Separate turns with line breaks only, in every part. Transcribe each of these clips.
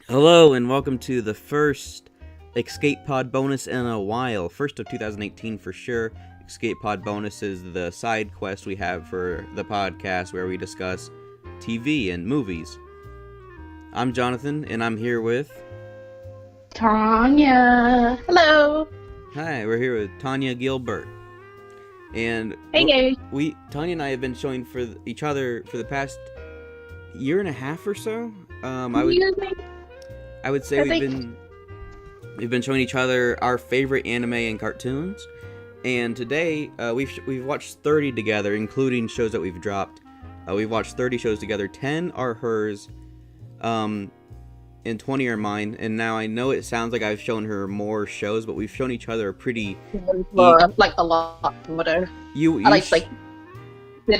Hello and welcome to the first Escape Pod bonus in a while. First of 2018 for sure. Escape Pod bonus is the side quest we have for the podcast where we discuss TV and movies. I'm Jonathan and I'm here with...
Tonya. Hello.
Hi, we're here with Tonya Gilbert. And
Hey guys.
Tonya and I have been showing for each other for the past year and a half or so. I would say we've been showing each other our favorite anime and cartoons, and today we've watched 30 together, including shows that we've dropped. We've watched 30 shows together. 10 are hers, and 20 are mine. And now I know it sounds like I've shown her more shows, but we've shown each other
Like a lot. Whatever. I like sit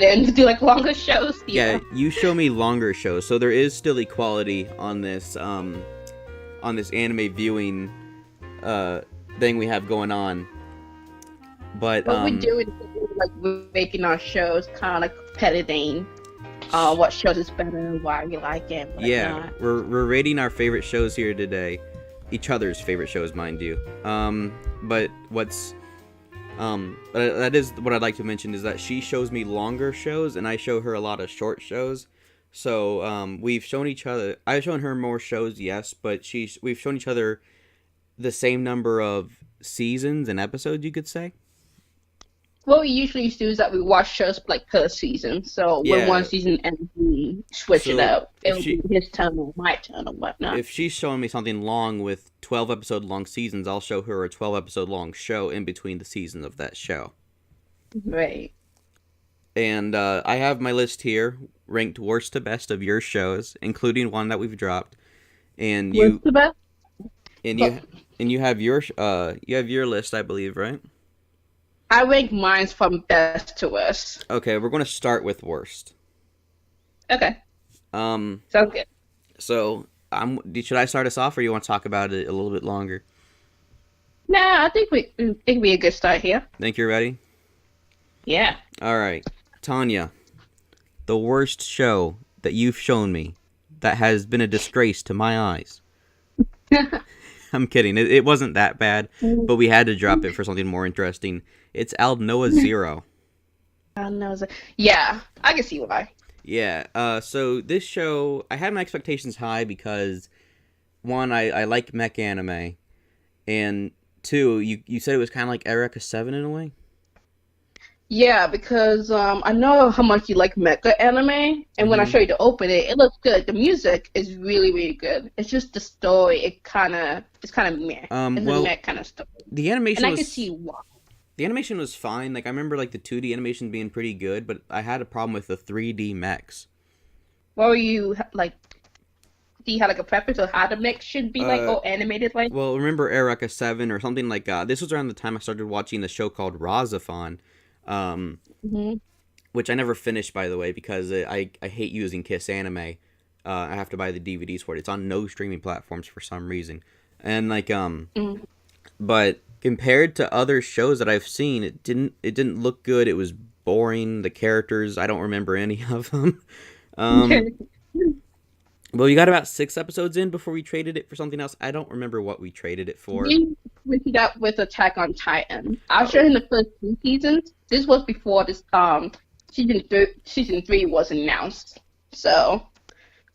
in to do like longer shows.
Yeah, you show me longer shows, so there is still equality on this anime viewing thing we have going on. But
what we do is like we're making our shows kind of like competiting. What shows is better, why we like it.
Yeah, we're rating our favorite shows here today, each other's favorite shows, mind you. But that is what I'd like to mention is that she shows me longer shows and I show her a lot of short shows. So we've shown each other. I've shown her more shows, yes, but we've shown each other the same number of seasons and episodes, you could say.
What we usually do is that we watch shows like per season. So when one season ends, we switch it up. It'll be his turn or my turn or whatnot.
If she's showing me something long with 12 episode long seasons, I'll show her a 12 episode long show in between the seasons of that show.
Right.
And I have my list here, ranked worst to best of your shows, including one that we've dropped. And
worst to best?
And you have your list, I believe, right?
I rank mine from best to worst.
Okay, we're going to start with worst.
Okay. Sounds good.
So, should I start us off, or you want to talk about it a little bit longer?
Nah, I think it'd be a good start here.
Think you're ready?
Yeah.
All right, Tonya, the worst show that you've shown me that has been a disgrace to my eyes. I'm kidding. It wasn't that bad, but we had to drop it for something more interesting. It's Noah Zero.
Yeah, I can see why.
Yeah. So this show, I had my expectations high because, one, I like mech anime, and two, you said it was kind of like Eureka 7 in a way?
Yeah, because I know how much you like mecha anime, and when I show you to open it, it looks good. The music is really, really good. It's just the story. It's kind of meh. It's a meh kind of story.
The animation
and I can see why.
The animation was fine. Like I remember, like the 2D animation being pretty good, but I had a problem with the 3D mechs.
What were you like? Do you have like a preference of how the mech should be like or animated like?
Well, remember Eureka 7 or something like this was around the time I started watching the show called Razafon. Which I never finished, by the way, because I hate using Kiss Anime. I have to buy the DVDs for it. It's on no streaming platforms for some reason. And like but compared to other shows that I've seen, it didn't look good. It was boring. The characters, I don't remember any of them. Well, we got about 6 episodes in before we traded it for something else. I don't remember what we traded it for.
We switched up with Attack on Titan. I was in the first 2 seasons. This was before this season 3 was announced. So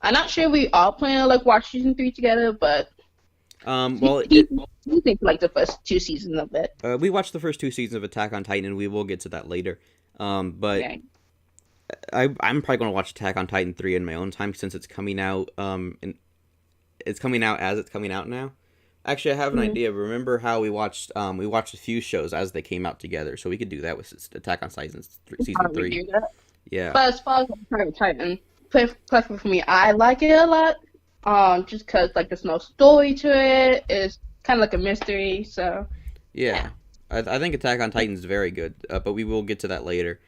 I'm not sure we all plan to like watch season 3 together, but you think like the first 2 seasons of it.
We watched the first 2 seasons of Attack on Titan, and we will get to that later. But okay. I'm probably going to watch Attack on Titan 3 in my own time since it's coming out. And it's coming out as it's coming out now. Actually, I have an idea. Remember how we watched a few shows as they came out together, so we could do that with Attack on Titan season 3. Yeah.
But as far as Attack on Titan, personally for me, I like it a lot. Just because like there's no story to it. It's kind of like a mystery. So.
Yeah. I think Attack on Titan is very good, but we will get to that later.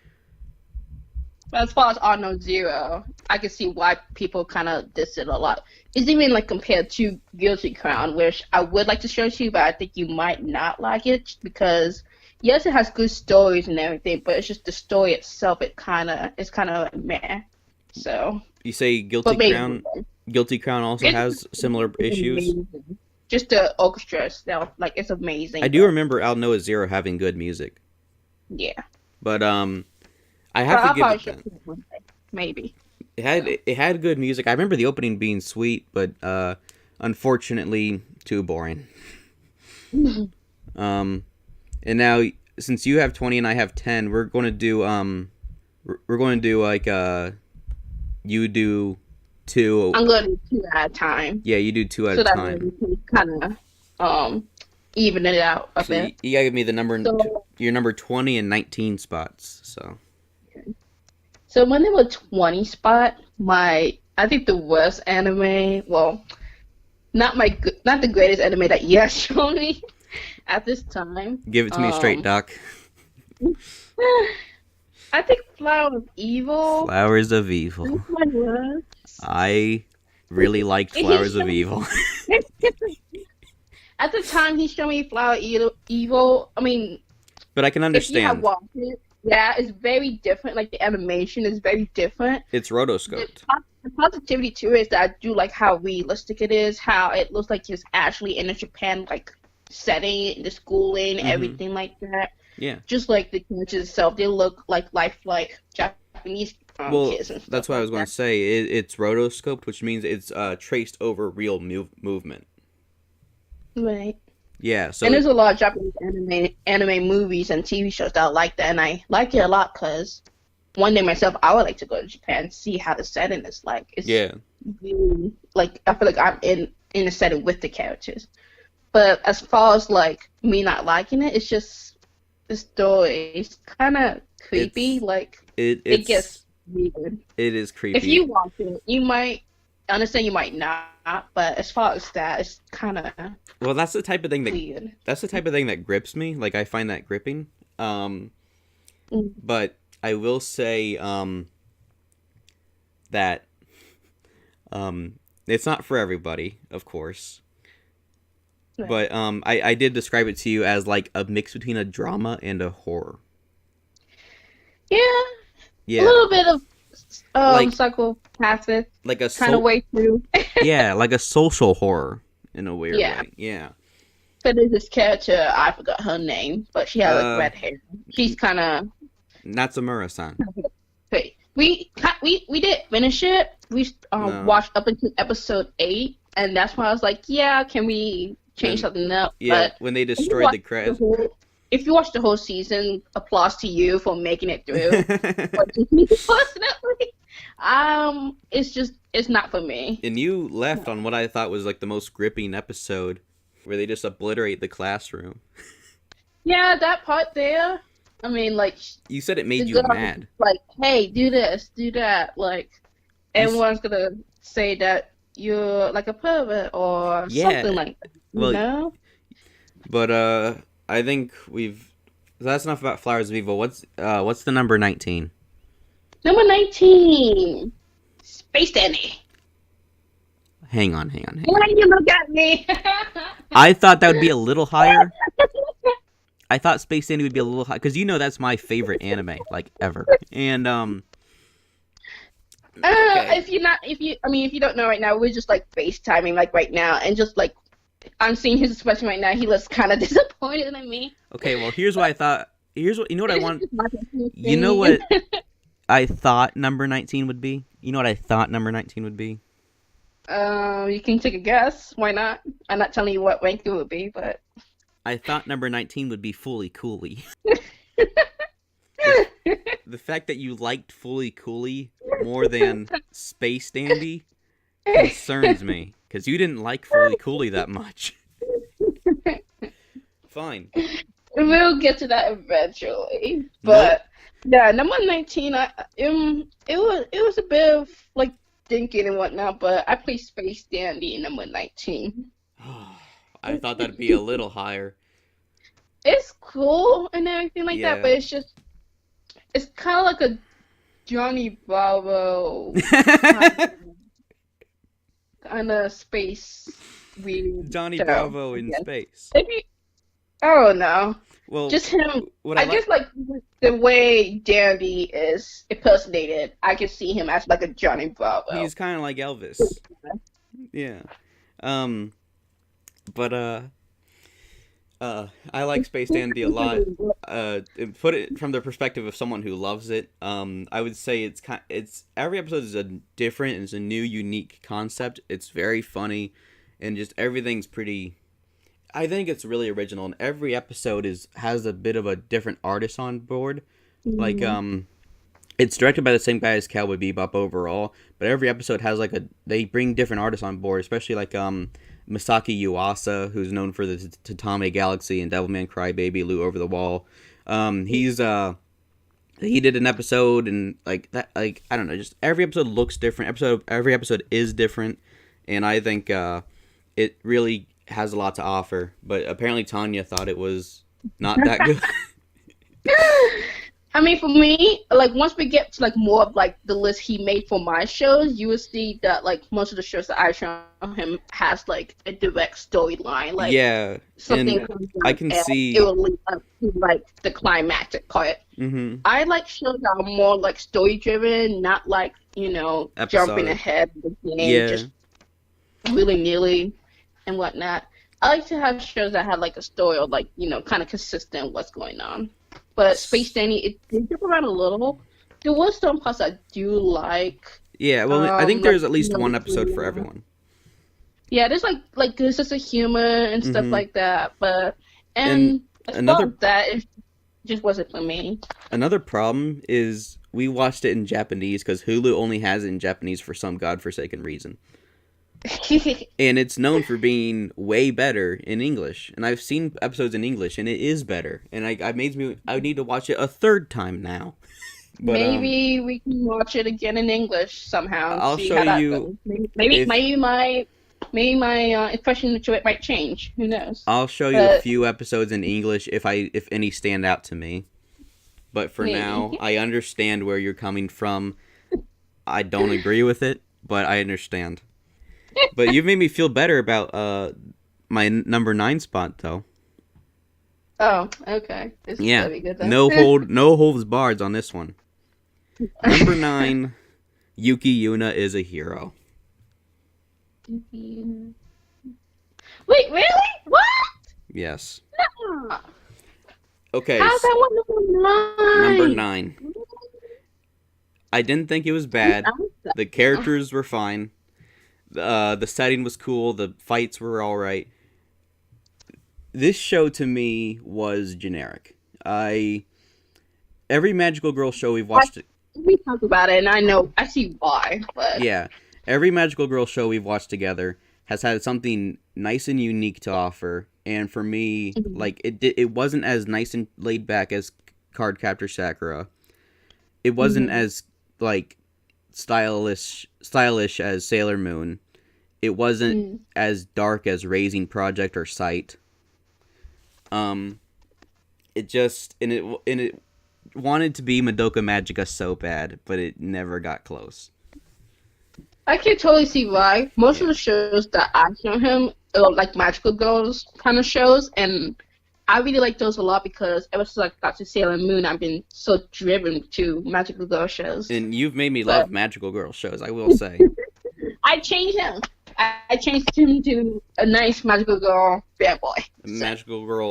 But as far as Arnold Zero, I can see why people kind of diss it a lot. It's even like compared to Guilty Crown, which I would like to show to you, but I think you might not like it because yes, it has good stories and everything, but it's just the story itself. It's kind of meh. So
You say
But maybe
Guilty Crown also
it's,
has similar
it's
issues.
amazing. Just the orchestra itself, like it's
I
amazing
do
though.
remember Al Noah Zero having good music,
Yeah.
but I
But
have to
I
give
probably
it
should
that.
put it one day. Maybe. So
It had good music. I remember the opening being sweet, but unfortunately too boring. Um, and now since you have 20 and I have 10, we're going to do like you do two.
I'm gonna do two at a time.
Yeah, you do two at a
So that way
time.
we can kinda even it out a
So
bit.
you gotta give me
So
your number 20 and 19 spots. So
so when they were 20 spot, my I think the worst anime, well, not the greatest anime that you have shown me at this time.
give it to me straight, Doc.
I think Flower of Evil.
Flowers of Evil.
That's my worst.
I really liked
He
Flowers of
showed
Evil.
at the time he showed me Flower Evil. I mean,
But I can
if you have
understand.
watched it, yeah, it's very different. Like the animation is very different.
It's
The,
rotoscoped.
the positivity too is that I do like how realistic it is, how it looks like it's actually in a Japan like setting, the schooling,
Mm-hmm.
everything like that.
Yeah.
Just like the characters itself, they look like lifelike Japanese
Well,
kids and stuff
that's what I
like
was going
that.
to say. It's rotoscoped, which means it's traced over real movement.
Right.
Yeah. So
And there's a lot of Japanese anime movies and TV shows that I like that, and I like it a lot because one day myself I would like to go to Japan and see how the setting is like. It's
yeah.
really like I feel like I'm in a setting with the characters. But as far as like me not liking it, it's just the story is kind of creepy.
It's
Like it
it's
gets weird.
it is
If you
creepy.
watch it, you might understand, you might not. But as far as that, it's kind of
Well, that's the type of thing
weird.
that grips me. Like I find that gripping. Um,
Mm.
but I will say that it's not for everybody, of course.
Right.
But I did describe it to you as like a mix between a drama and a horror.
Yeah, a
Yeah,
little bit of
like
psychopathic
like a
kind of way through.
yeah, like a social horror in a weird
Yeah,
way. Yeah.
but there's this character, I forgot her name, but she had like
Uh,
red hair. She's kind of
Natsumura-san.
wait. We did finish it. We
No.
watched up until episode 8, and that's why I was like, yeah, can we change
When
something up?
yeah,
But
when they
if you
destroyed
watch
the
the
crest.
whole, if you watch the whole season, applause to you for making it through. But just me personally, it's not for me.
And you left on what I thought was like the most gripping episode, where they just obliterate the classroom.
Yeah, that part there. I mean, like
You said it
the
made you
girl is
mad.
like, "Hey, do this, do that." Like
You s-
everyone's gonna say that you're like a pervert or something
yeah.
like that. You
Well,
know?
but I think that's enough about Flowers of Evil. What's the number 19?
Number 19, Space Dandy.
Hang
Why
on.
you look at me?
I thought that would be a little higher. I thought Space Dandy would be a little high because you know that's my favorite anime like ever. And okay.
If you don't know right now, we're just like FaceTiming like right now, and just like I'm seeing his expression right now. He looks kind of disappointed in me.
Okay, well, here's what I thought. Here's what you know what I
It's
want.
just not a huge
You know
thing.
what I thought number 19 would be? You know what I thought number 19 would be?
You can take a guess. Why not? I'm not telling you what rank it would be, but
I thought number 19 would be Fully Cooley. The fact that you liked Fully Cooley more than Space Dandy concerns me because you didn't like Fully Cooley that much. Fine.
we'll get to that eventually.
Nope.
But yeah, number 19, it was a bit of like thinking and whatnot, but I play Space Dandy in number 19.
I thought that'd be a little higher.
It's cool and everything like that,
Yeah.
but it's kind of like a Johnny Bravo kind of space weird
Johnny
show,
Bravo
I
in
guess.
space.
If you Oh no.
Well,
Just him.
what I
I
like,
guess like the way Dandy is impersonated, I can see him as like a Johnny Bravo.
he's kind of like Elvis. Yeah. Um, but I like Space Dandy a lot. Put it from the perspective of someone who loves it. I would say it's every episode is a different, it's a new, unique concept. It's very funny, and just everything's pretty. I think it's really original, and every episode has a bit of a different artist on board. Like
Mhm.
it's directed by the same guy as Cowboy Bebop overall, but every episode has like they bring different artists on board, especially like Masaki Yuasa, who's known for the Tatame Galaxy and Devilman Crybaby, Lou Over the Wall. He's he did an episode and like that, like I don't know, just every episode looks different. Every episode is different, and I think it really has a lot to offer. But apparently Tanya thought it was not that good.
I mean, for me, like once we get to like more of like the list he made for my shows, you will see that like most of the shows that I show him has like a direct storyline, like
Yeah,
something
and
comes
I
up
can
and it
see.
will lead up to like the climactic part.
Hmm.
I like shows that are more like story driven, not like jumping
Episodic.
ahead of the beginning,
Yeah.
just willy nilly and whatnot. I like to have shows that have like a story or like kind of consistent what's going on. But Space Danny, it did jump around a little. There was some parts I do like.
Yeah, well, I think
Like
there's at least one episode for everyone.
yeah, there's like good sense of humor and stuff
Hmm.
like that. But
And
and as far as
another
that, it just wasn't for me.
another problem is we watched it in Japanese because Hulu only has it in Japanese for some godforsaken reason, and it's known for being way better in English. And I've seen episodes in English, and it is better. And I need to watch it a third time now. But
Maybe we can watch it again in English somehow and
I'll
see
show
how that
you
goes. Maybe
if
my impression to it might change. Who knows?
I'll show you a
But
few episodes in English if any stand out to me. But for now,
maybe.
I understand where you're coming from. I don't agree with it, but I understand. But you've made me feel better about my number 9 spot though.
Oh, okay. This is
Yeah,
gonna be good then.
no holds barred on this one. Number 9, Yuki Yuna is a hero.
Wait, really? What?
Yes.
No.
Okay,
How's that one
number
number
9.
9?
I didn't think it was
Who
bad.
else that?
The characters were fine. The setting was cool. The fights were all right. This show to me was generic. I every magical girl show we've
I,
watched.
we talk about it, and I see why, but
Yeah, every magical girl show we've watched together has had something nice and unique to offer. And for me,
Mhm.
like it wasn't as nice and laid back as Cardcaptor Sakura. It wasn't
Mhm.
as like stylish as Sailor Moon. It wasn't
Mm.
as dark as Raising Project or Sight. Um, it just and it wanted to be Madoka Magica so bad, but it never got close.
I can totally see why. Most of
Yeah.
the shows that I show him are like magical girls kind of shows, and I really like those a lot because ever since I got to Sailor Moon, I've been so driven to magical girl shows.
And you've made me
But
love magical girl shows, I will say.
I changed him. I changed him to a nice magical girl bad boy. So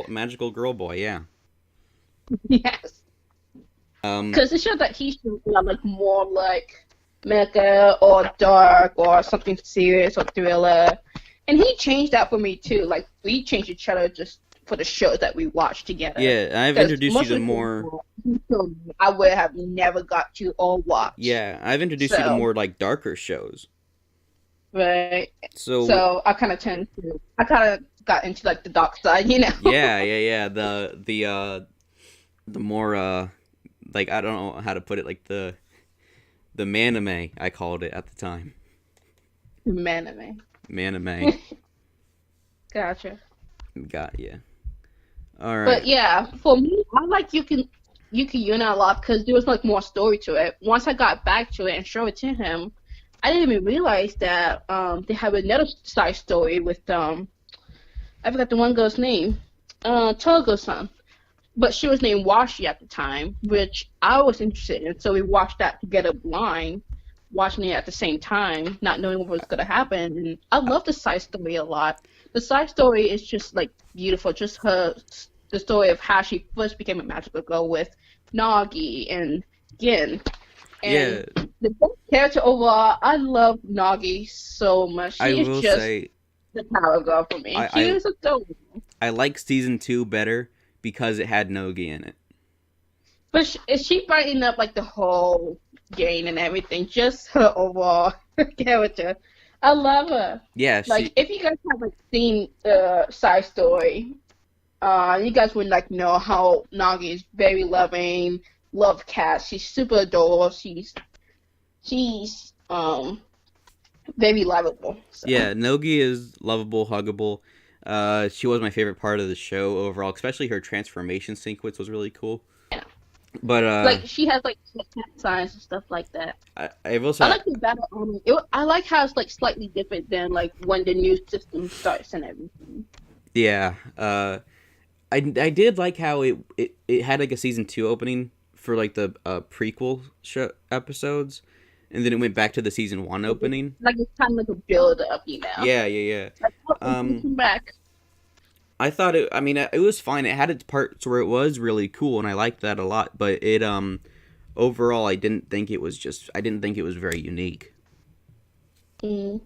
Magical girl boy, yeah.
yes,
Um,
because it shows that he should be like more like mecha or dark or something serious or thriller, and he changed that for me too. Like we changed each other just for the shows that we watched together.
yeah, I've
Because
introduced you
most
to
of the
more.
shows he showed me, I would have never got to or watch.
Yeah, I've introduced you to
So
more like darker shows.
right.
So
So I kind of got into like the dark side, you know.
yeah. The more like I don't know how to put it, like the manime I called it at the time.
Anime.
Manime.
Gotcha.
Got yeah. All
But
right.
yeah, for me, I like Yuki Yuna a lot because there was like more story to it. Once I got back to it and showed it to him, I didn't even realize that they have another side story with I forgot the one girl's name. Togo-san. But she was named Washi at the time, which I was interested in. So we watched that together blind, watching it at the same time, not knowing what was going to happen. And I love the side story a lot. The side story is just like beautiful. Just the story of how she first became a magical girl with Nagi and Gin.
Yeah,
And the best character overall, I love Nagi so much.
I
She is
will
just
say
the power girl for me.
I
She is adorable.
I like season 2 better because it had Nogi in it.
But is she brightened up like the whole game and everything? Just her overall character. I love her.
Yeah,
Like
she
if you guys have like seen the side story, you guys would like know how Nagi is very loving, love cats. She's super adorable. She's very lovable. So
yeah, Nogi is lovable, huggable. She was my favorite part of the show overall, especially her transformation sequence was really cool.
yeah,
But
like she has like cat signs and stuff like that.
I've also
I like the battle armor. I like how it's like slightly different than like when the new system starts and everything.
yeah, I did like how it had like a season 2 opening for like the prequel show episodes, and then it went back to the season 1 opening.
Like it's kind of like a build up, you know.
Yeah, yeah,
Like, oh,
yeah.
come back.
I thought it. I mean, it was fine. It had its parts where it was really cool, and I liked that a lot. But it overall, I didn't think it was just. I didn't think it was very unique.
Mm.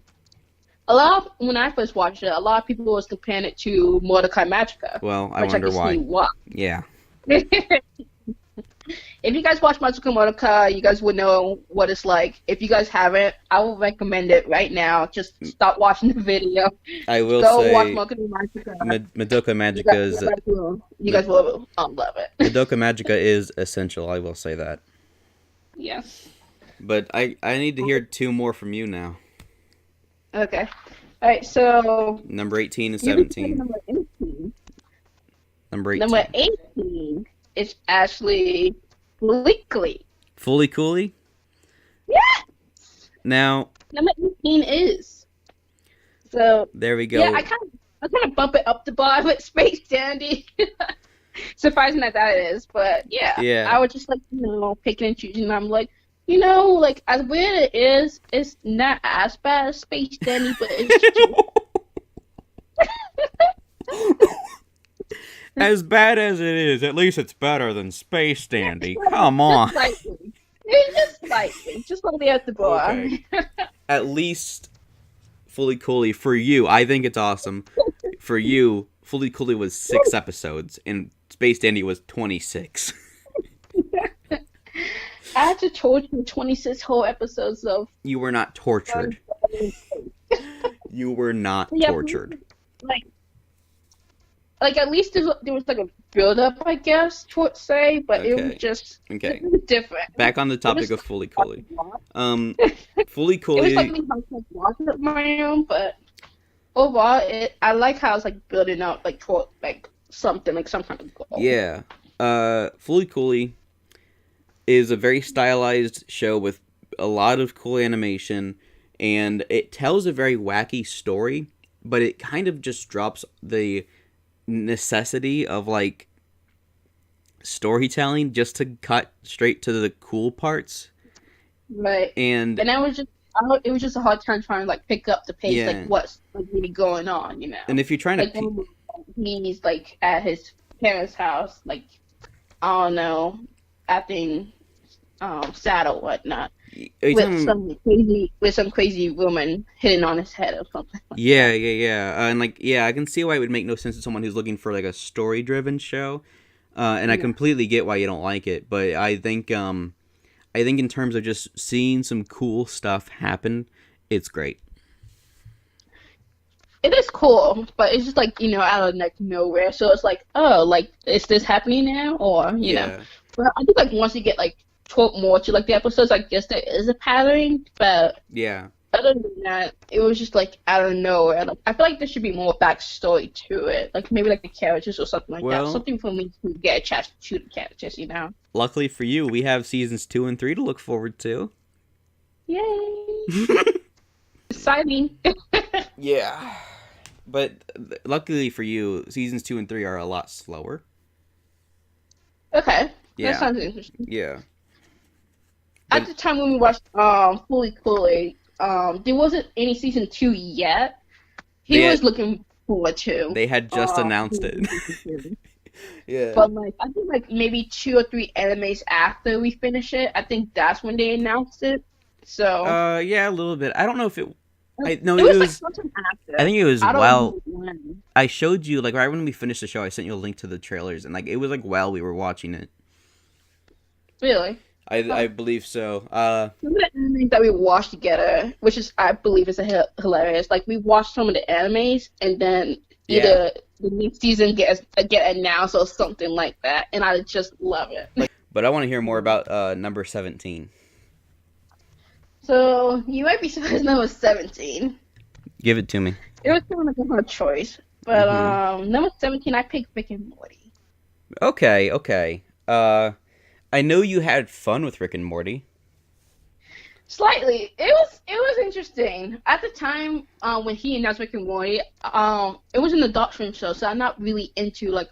A lot of, when I first watched it, a lot of people was comparing it to Mordecai Magica,
Well, I
which I
wonder
can see
why.
why.
Yeah.
If you guys watch Magical Mordecai, you guys would know what it's like. If you guys haven't, I will recommend it right now. Just stop watching the video.
I will
Go watch
say
Magical Magica.
Madoka
You
Magica
guys,
is
you guys will love it.
Madoka Magica is essential. I will say that.
Yes.
But I need to hear 2 more from you now.
Okay. All right. So
Number 18 and
you can say
17.
number 18.
Number
Number
18.
18 is actually Bleakley.
Fully Cooley.
Yeah.
Now
Number 18 is. So
there we
yeah,
go.
I kind of bump it up the bar with Space Dandy. Surprising that is, but yeah,
Yeah.
I would just like picking and choosing. I'm like, like as weird it is, it's not as bad as Space Dandy, but it's
As bad as it is, at least it's better than Space Dandy. Come on.
just slightly. It's just slightly, just slightly at the bar.
Okay. At least Fully Cooley for you. I think it's awesome. For you, Fully Cooley was 6 episodes, and Space Dandy was 26.
I had to torture 26 whole episodes of.
You were not tortured. You were not
Yeah,
tortured.
like at least there was like a build up, I guess, to say, but it was
Okay.
just
Okay.
it was different.
Back on the topic of Fully Cooley. Fully
It was
Cooley.
like me watching it my own, but overall, I like how it's like building up like toward like something like some kind of goal.
Yeah. Fully Cooley is a very stylized show with a lot of cool animation, and it tells a very wacky story, but it kind of just drops the necessity of like storytelling just to cut straight to the cool parts.
Right.
And
And it was just a hard time trying to like pick up the pace,
Yeah.
like what's like really going on,
and if you're trying to
Like when he's like at his parents' house, like I don't know, acting sad or whatnot,
are you
with
talking-
some crazy woman hitting on his head or something.
yeah, and like I can see why it would make no sense to someone who's looking for like a story driven show, and I
Yeah.
completely get why you don't like it, but I think in terms of just seeing some cool stuff happen, it's great.
It is cool, but it's just like out of like nowhere. So it's like, oh, like is this happening now, or
Yeah.
But I think like once you get like talk more to like the episodes, I guess there is a pattern. But
Yeah.
other than that, it was just like out of nowhere. Like I feel like there should be more backstory to it, like maybe like the characters or something like
Well-
that. Something for me to get a chance to the characters.
Luckily for you, we have seasons 2 and 3 to look forward to.
Yay! Exciting.
Yeah. but luckily for you, seasons 2 and 3 are a lot slower.
Okay, that
Yeah,
sounds interesting.
yeah,
At
but
the time when we watched Fully Cooley, there wasn't any season 2 yet. He
they
was looking forward to
they had just announced it.
season 2.
Yeah.
But like I think like maybe 2 or 3 animes after we finish it, I think that's when they announced it. So
Yeah, a little bit. I don't know if it. I no,
it
it
was like
was.
sometime
I
after.
think it was
I don't
while
remember when.
I showed you, like, right when we finished the show. I sent you a link to the trailers, and like it was like while we were watching it.
Really?
I
Huh.
believe so.
Some of the animes that we watched together, which is I believe is hilarious. Like we watched some of the animes, and then
Yeah.
either the next season get announced or something like that, and I just love it.
But I want to hear more about number 17.
So you might be surprised number 17.
Give it to me.
It was kind of like a hard choice, but
Mm-hmm.
number 17 I picked Rick and Morty.
Okay, okay. I know you had fun with Rick and Morty.
Slightly, it was interesting at the time when he announced Rick and Morty. It was an Adult Swim show, so I'm not really into like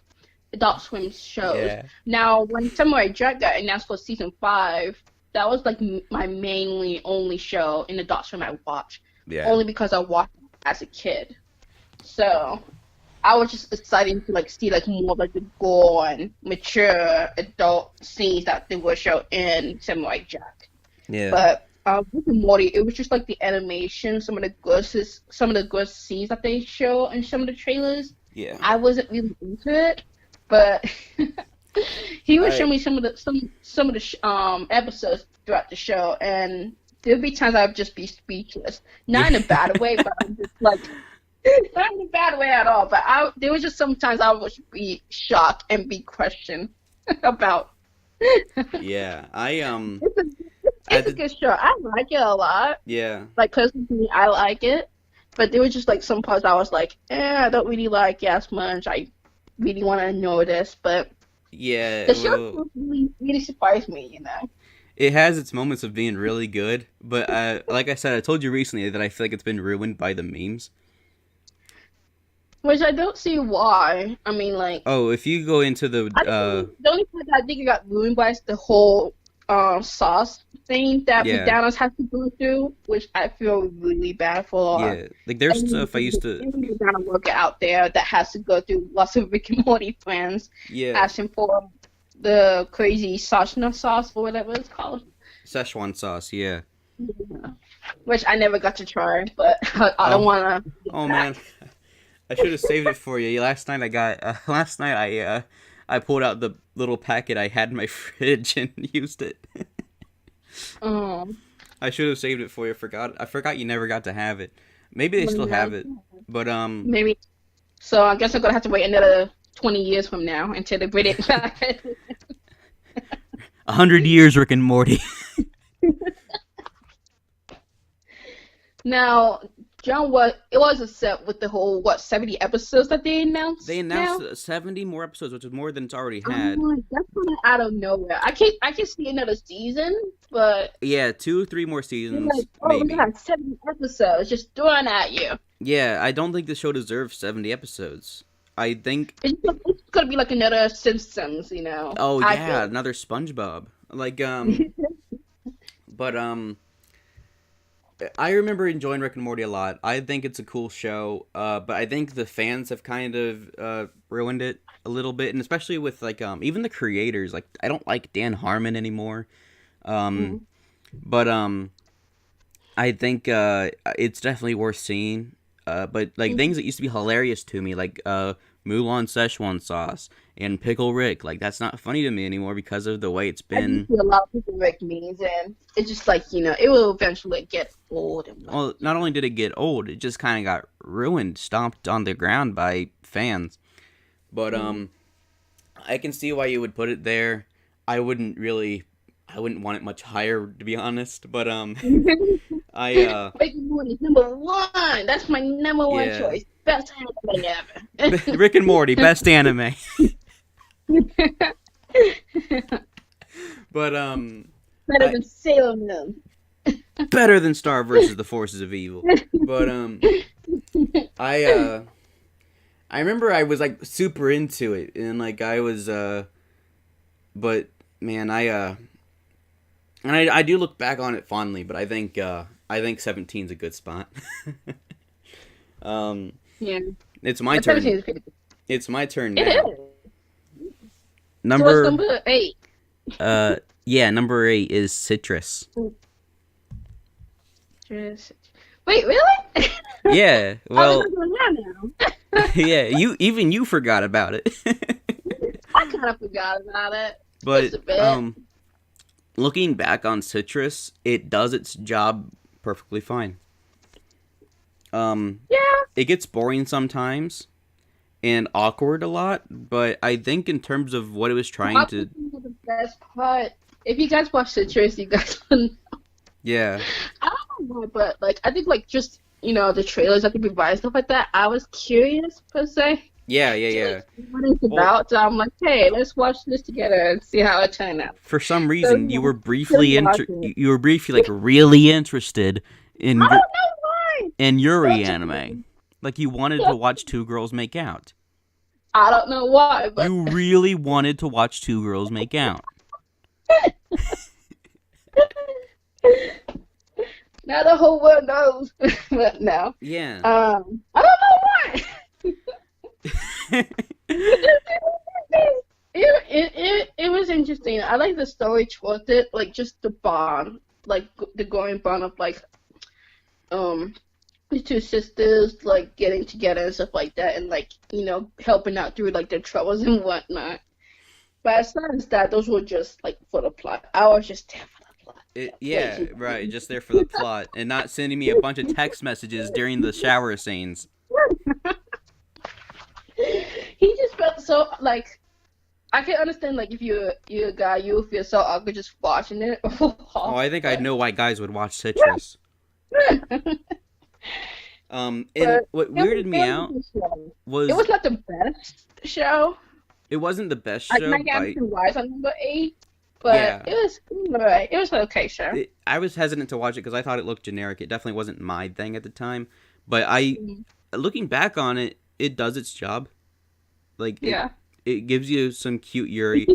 Adult Swim shows.
Yeah.
Now, when Samurai Jack got announced for season 5, that was like my mainly only show in Adult Swim I watched,
Yeah.
only because I watched it as a kid. So I was just excited to like see like more of like the gore and mature adult scenes that they would show in Samurai Jack.
Yeah.
But Rick and Morty, it was just like the animation, some of the good scenes that they show in some of the trailers.
Yeah.
I wasn't really into it, but he would show
I
me some of the episodes throughout the show, and there'd be times I'd just be speechless.
yeah.
Not in a bad way, but I'm just like not in a bad way at all. But there was just sometimes I would be shocked and be questioned about.
Yeah.
It's a,
I
it's a
did,
good show. I like it a lot.
yeah.
Like personally, I like it. But there was just like some parts I was like, I don't really like it as much. I really want to know this, but
Yeah.
the show
Well,
really surprised me.
it has its moments of being really good, but like I said, I told you recently that I feel like it's been ruined by the memes.
Which I don't see why. I mean, like,
Oh, if you go into the
I think the only part that I think it got ruined by is the whole sauce thing that
yeah,
McDonald's has to go through, which I feel really bad for
yeah, like there's stuff I used to,
any McDonald's worker out there that has to go through lots of Rick and Morty friends
yeah,
asking for the crazy sashna sauce or whatever it's called.
Szechuan sauce, yeah.
Yeah. Which I never got to try, but I don't
Oh,
want to get
oh
that.
man, I should have saved it for you. Last night I got, last night I pulled out the little packet I had in my fridge and used it.
Um,
I should have saved it for you. I forgot you never got to have it. Maybe they still have it, but
maybe. So I guess I'm gonna have to wait another 20 years from now until they bring it back.
100 years, Rick and Morty.
Now, John, what it was a set with the whole 70 episodes that they
They
announced
announced
now.
70 more episodes, which is more than it's already had.
That's kind of out of nowhere. I can see another season, but
Yeah, 3 more
they're
seasons,
like, oh, we
maybe.
got 70 episodes just throwing at you.
Yeah, I don't think the show deserves 70 episodes. I think.
It's gonna be like another Simpsons.
Oh
I
yeah,
feel.
another SpongeBob. Like but I remember enjoying Rick and Morty a lot. I think it's a cool show. But I think the fans have kind of ruined it a little bit, and especially with like even the creators. Like I don't like Dan Harmon anymore. Um,
Mhm.
but I think it's definitely worth seeing. But like things that used to be hilarious to me, like Mulan Szechuan sauce and Pickle Rick, like that's not funny to me anymore because of the way it's
I do
been.
see a lot of people make memes, and it's just like it will eventually get old and
Well,
whatnot.
not only did it get old, it just kind of got ruined, stomped on the ground by fans. But
Mhm.
I can see why you would put it there. I wouldn't really, I wouldn't want it much higher to be honest. But I
Breaking Moon is number one. That's my number one
yeah,
choice. Best anime ever.
Rick and Morty, best anime. But
Better
I
than Sailor Moon.
better than Star versus the Forces of Evil. But I I remember I was like super into it, and like I was, but man, and I do look back on it fondly, but I think 17's a good spot. um,
Yeah.
it's my
But
turn.
17 is pretty good.
It's my turn
It
now.
is. So what's
Number
number 8?
yeah, number 8 is citrus.
Just- Wait, really?
Yeah,
I was
well,
doing that now.
yeah, you forgot about it.
I kind of forgot about it.
But
Just a bit.
looking back on citrus, it does its job perfectly fine. Um,
Yeah.
it gets boring sometimes and awkward a lot, but I think in terms of what it was trying
I
to,
think the best part. If you guys watch Citrus, you guys can.
yeah,
I don't know, but like I think like just the trailers that they provide stuff like that. I was curious per se
yeah, yeah,
to
yeah.
like see what it's
Well,
about. So I'm like, hey, let's watch this together and see how it turned out.
for some
So
reason, you
yeah,
were
just
briefly
watch it.
you were briefly like really interested
I
in
don't know why.
in Yuri
Such
anime, like you wanted to
a
watch two girls make out.
I don't know why, but
You really wanted to watch two girls make out.
now the whole world knows. But no,
Yeah.
I don't know why. It was interesting. I like the story towards it, like just the bond, like the growing bond of like um the two sisters like getting together and stuff like that, and like helping out through like their troubles and whatnot. But as far as that, those were just like for the plot. I was just there for the plot.
Yeah, right.
Basically.
Just there for the plot and not sending me a bunch of text messages during the shower scenes.
He just felt so like I can understand like if you're a guy you would feel so awkward just watching it.
Oh, I think I
but
know why guys would watch Citrus. And
but
what weirded me
it was
out
a good show. It
was
was not the best show.
it wasn't the best
I
show
can
by
understand why it's on number 8, but
yeah.
it was alright. It was an okay show.
I was hesitant to watch it because I thought it looked generic. It definitely wasn't my thing at the time. But I,
Mhm.
looking back on it, it does its job. Like
Yeah.
it gives you some cute Yuri.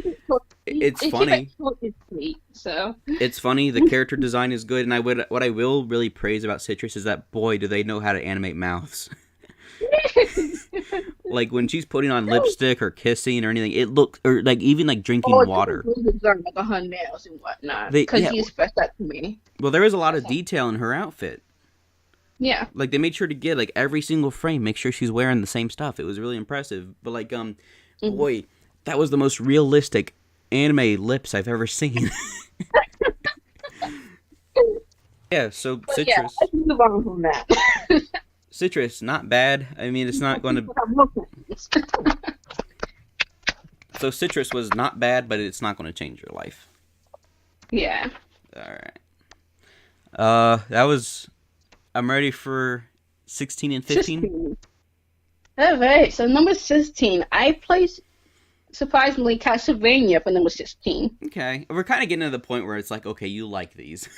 It's
It keep it
funny.
short and sweet. So
It's funny. The character design is good, and what I will really praise about Citrus is that boy, do they know how to animate mouths. Like when she's putting on lipstick or kissing or anything, it looks or like even like drinking
oh, this is
water.
really done like on her nails and whatnot.
They
Cause
yeah.
he expressed that to me.
Well, there was a lot
That's
of
all.
detail in her outfit.
Yeah.
Like they made sure to get like every single frame, make sure she's wearing the same stuff. It was really impressive. But like
Mhm.
boy, that was the most realistic anime lips I've ever seen. Yeah, so
But yeah,
Citrus.
let's move on from that.
Citrus, not bad. I mean, it's not going to. So Citrus was not bad, but it's not going to change your life.
Yeah.
All right. That was. I'm ready for 16 and 15.
16. All right. So number 16, I placed surprisingly Castlevania for number 16.
Okay, we're kind of getting to the point where it's like, okay, you like these.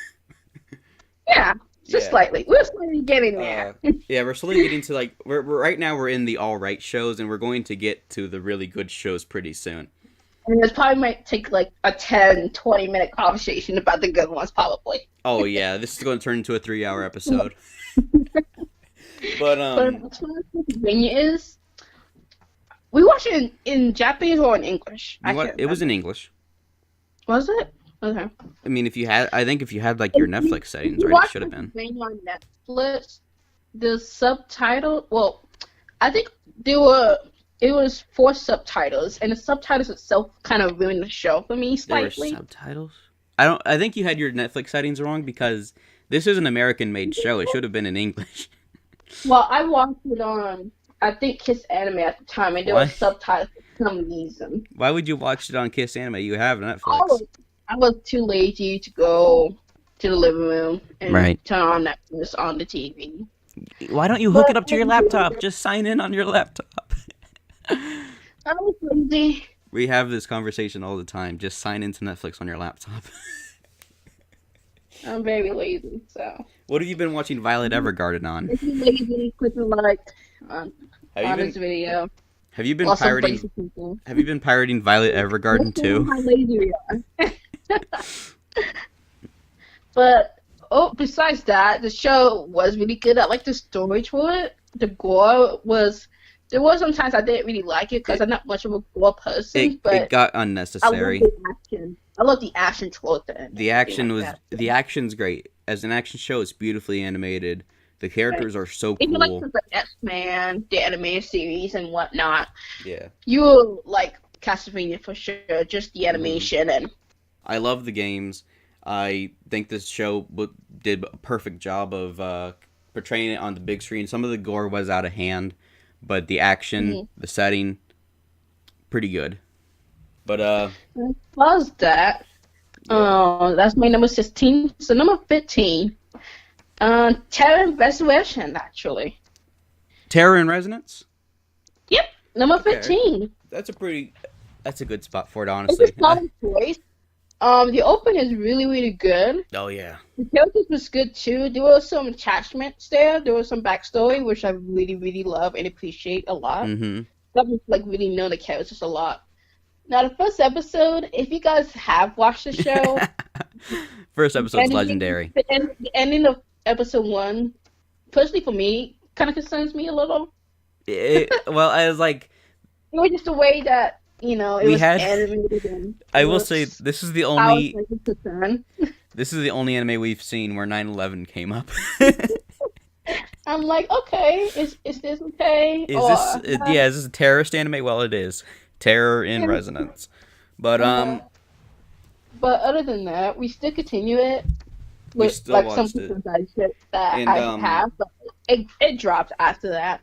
Yeah, just
Yeah.
slightly. We're slightly getting there.
Yeah, we're slowly getting to like we're right now we're in the all right shows, and we're going to get to the really good shows pretty soon.
And this probably might take like a 10, 20-minute conversation about the good ones, probably.
Oh yeah, this is going to turn into a 3-hour episode. But
But as far as Castlevania is, we watched it in Japanese or in English. I can't
it was in
remember.
English.
Was it? Okay.
I mean, I think if you had like your Netflix
If
settings
you
right, it
watch
should have been.
Castlevania on Netflix, the subtitle, well, I think it was 4 subtitles, and the subtitles itself kind of ruined the show for me
There were
slightly.
subtitles. I think you had your Netflix settings wrong because this is an American-made show. It should have been in English.
Well, I watched it on, I think, Kiss Anime at the time, and there
Why?
were subtitles for some reason.
Why would you watch it on Kiss Anime? You have
Oh,
Netflix.
I was too lazy to go to the living room and
Right.
turn on Netflix on the TV.
Why don't you hook it
But
up to your laptop? Just sign in on your laptop.
I was lazy.
We have this conversation all the time. Just sign into Netflix on your laptop.
I'm very lazy, so.
What have you been watching Violet Evergarden on?
If you're lazy, click the like. Um,
Have you
on this
been
video.
have you been
Lots of
pirating
basic people.
have you been pirating Violet Evergarden
Let's see
too?
how lazy we are. But besides that, the show was really good. I like the story to it. The gore was. There were some times I didn't really like it because
It
I'm not much of a gore
it
person,
it
but
got
I love
unnecessary.
the action. I love the action towards the end and everything like that.
The action's great. As an action show, it's beautifully animated. The
Right.
characters are so
If you like
cool.
the X-Men, the animated series and whatnot,
Yeah.
you'll like Castlevania for sure. Just the
hmm
animation and
I love the games. I think this show did a perfect job of portraying it on the big screen. Some of the gore was out of hand, but the action,
mhm.
the setting, pretty good. But
As far as that,
yeah,
that's my number 16. So number 15, Terror Resurrection actually.
Terror and Resonance.
Yep, number
Okay,
15.
that's a pretty that's a good spot for it,
It's a
honestly.
solid choice. The open is really, really good.
Oh yeah.
The characters was good too. There was some attachments there. There was some backstory, which I really, really love and appreciate a lot.
Mm-hmm.
Got me to, like really know the characters a lot. Now the first episode, if you guys have watched the show,
First
the
episode's
ending,
legendary.
the ending of episode one, personally for me, kind of concerns me a little.
Well, I was like,
It was just the way that it
we
was
had.
animated and
I
it
will say
was.
this is the
I was
only
like a concern.
anime we've seen where 9/11 came up.
I'm like, okay, is this okay
Is
or
this
not?
yeah? Is this a terrorist anime? Well, it is. Terror in Resonance. But
Uh, but other than that, we still continue it
we
with
still
like some
watched it,
customization that
and
I have, but it dropped after that.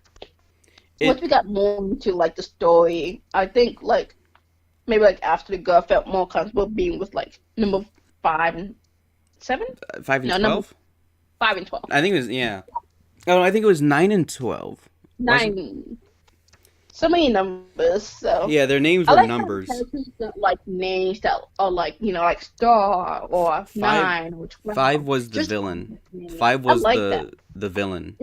Once
it
we got more into like the story, I think like maybe like after the girl I felt more comfortable being with like number 5 and 7.
5 and
No, number
12.
5 and 12.
I think it was yeah. Oh, I think it was 9 and 12. Wasn't
9. So many numbers. So
yeah? Their names
I
were
like how the
numbers.
characters got like names that are like like star or
Five
9 or 12.
5 was the
Just
villain.
names.
5
I
was
like that.
the villain.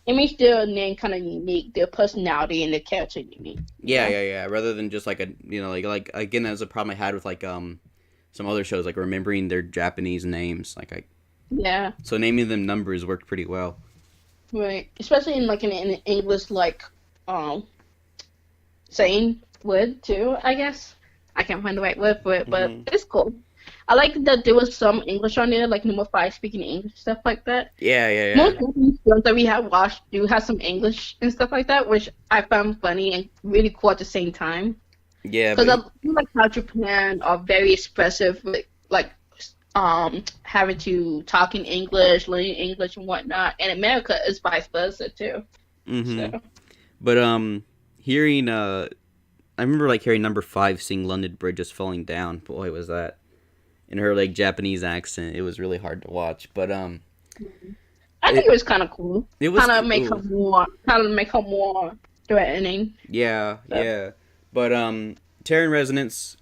It makes their name kind of unique, their personality and their character unique. You
Yeah,
know?
yeah, yeah. Rather than just like a like again, that was a problem I had with like some other shows like remembering their Japanese names. Like I
Yeah,
so naming them numbers worked pretty well.
right. Especially in like in English like um saying word too. I guess I can't find the right word for it, but
hmm
it's cool. I like that there was some English on there, like number 5 speaking English stuff like that.
Yeah, yeah, yeah.
Most Japanese shows that we have watched do have some English and stuff like that, which I found funny and really cool at the same time.
Yeah,
Because
but
I feel like how Japan are very expressive, with, like having to talk in English, learning English and whatnot. And America is vice versa too.
hmm
So
but hearing I remember like hearing number 5 sing London Bridge is falling down. Boy, was that in her like Japanese accent. It was really hard to watch, but
I think
it
it was kind of cool.
it was ooh,
Kind of make her more threatening.
yeah,
So
yeah. But Terran Resonance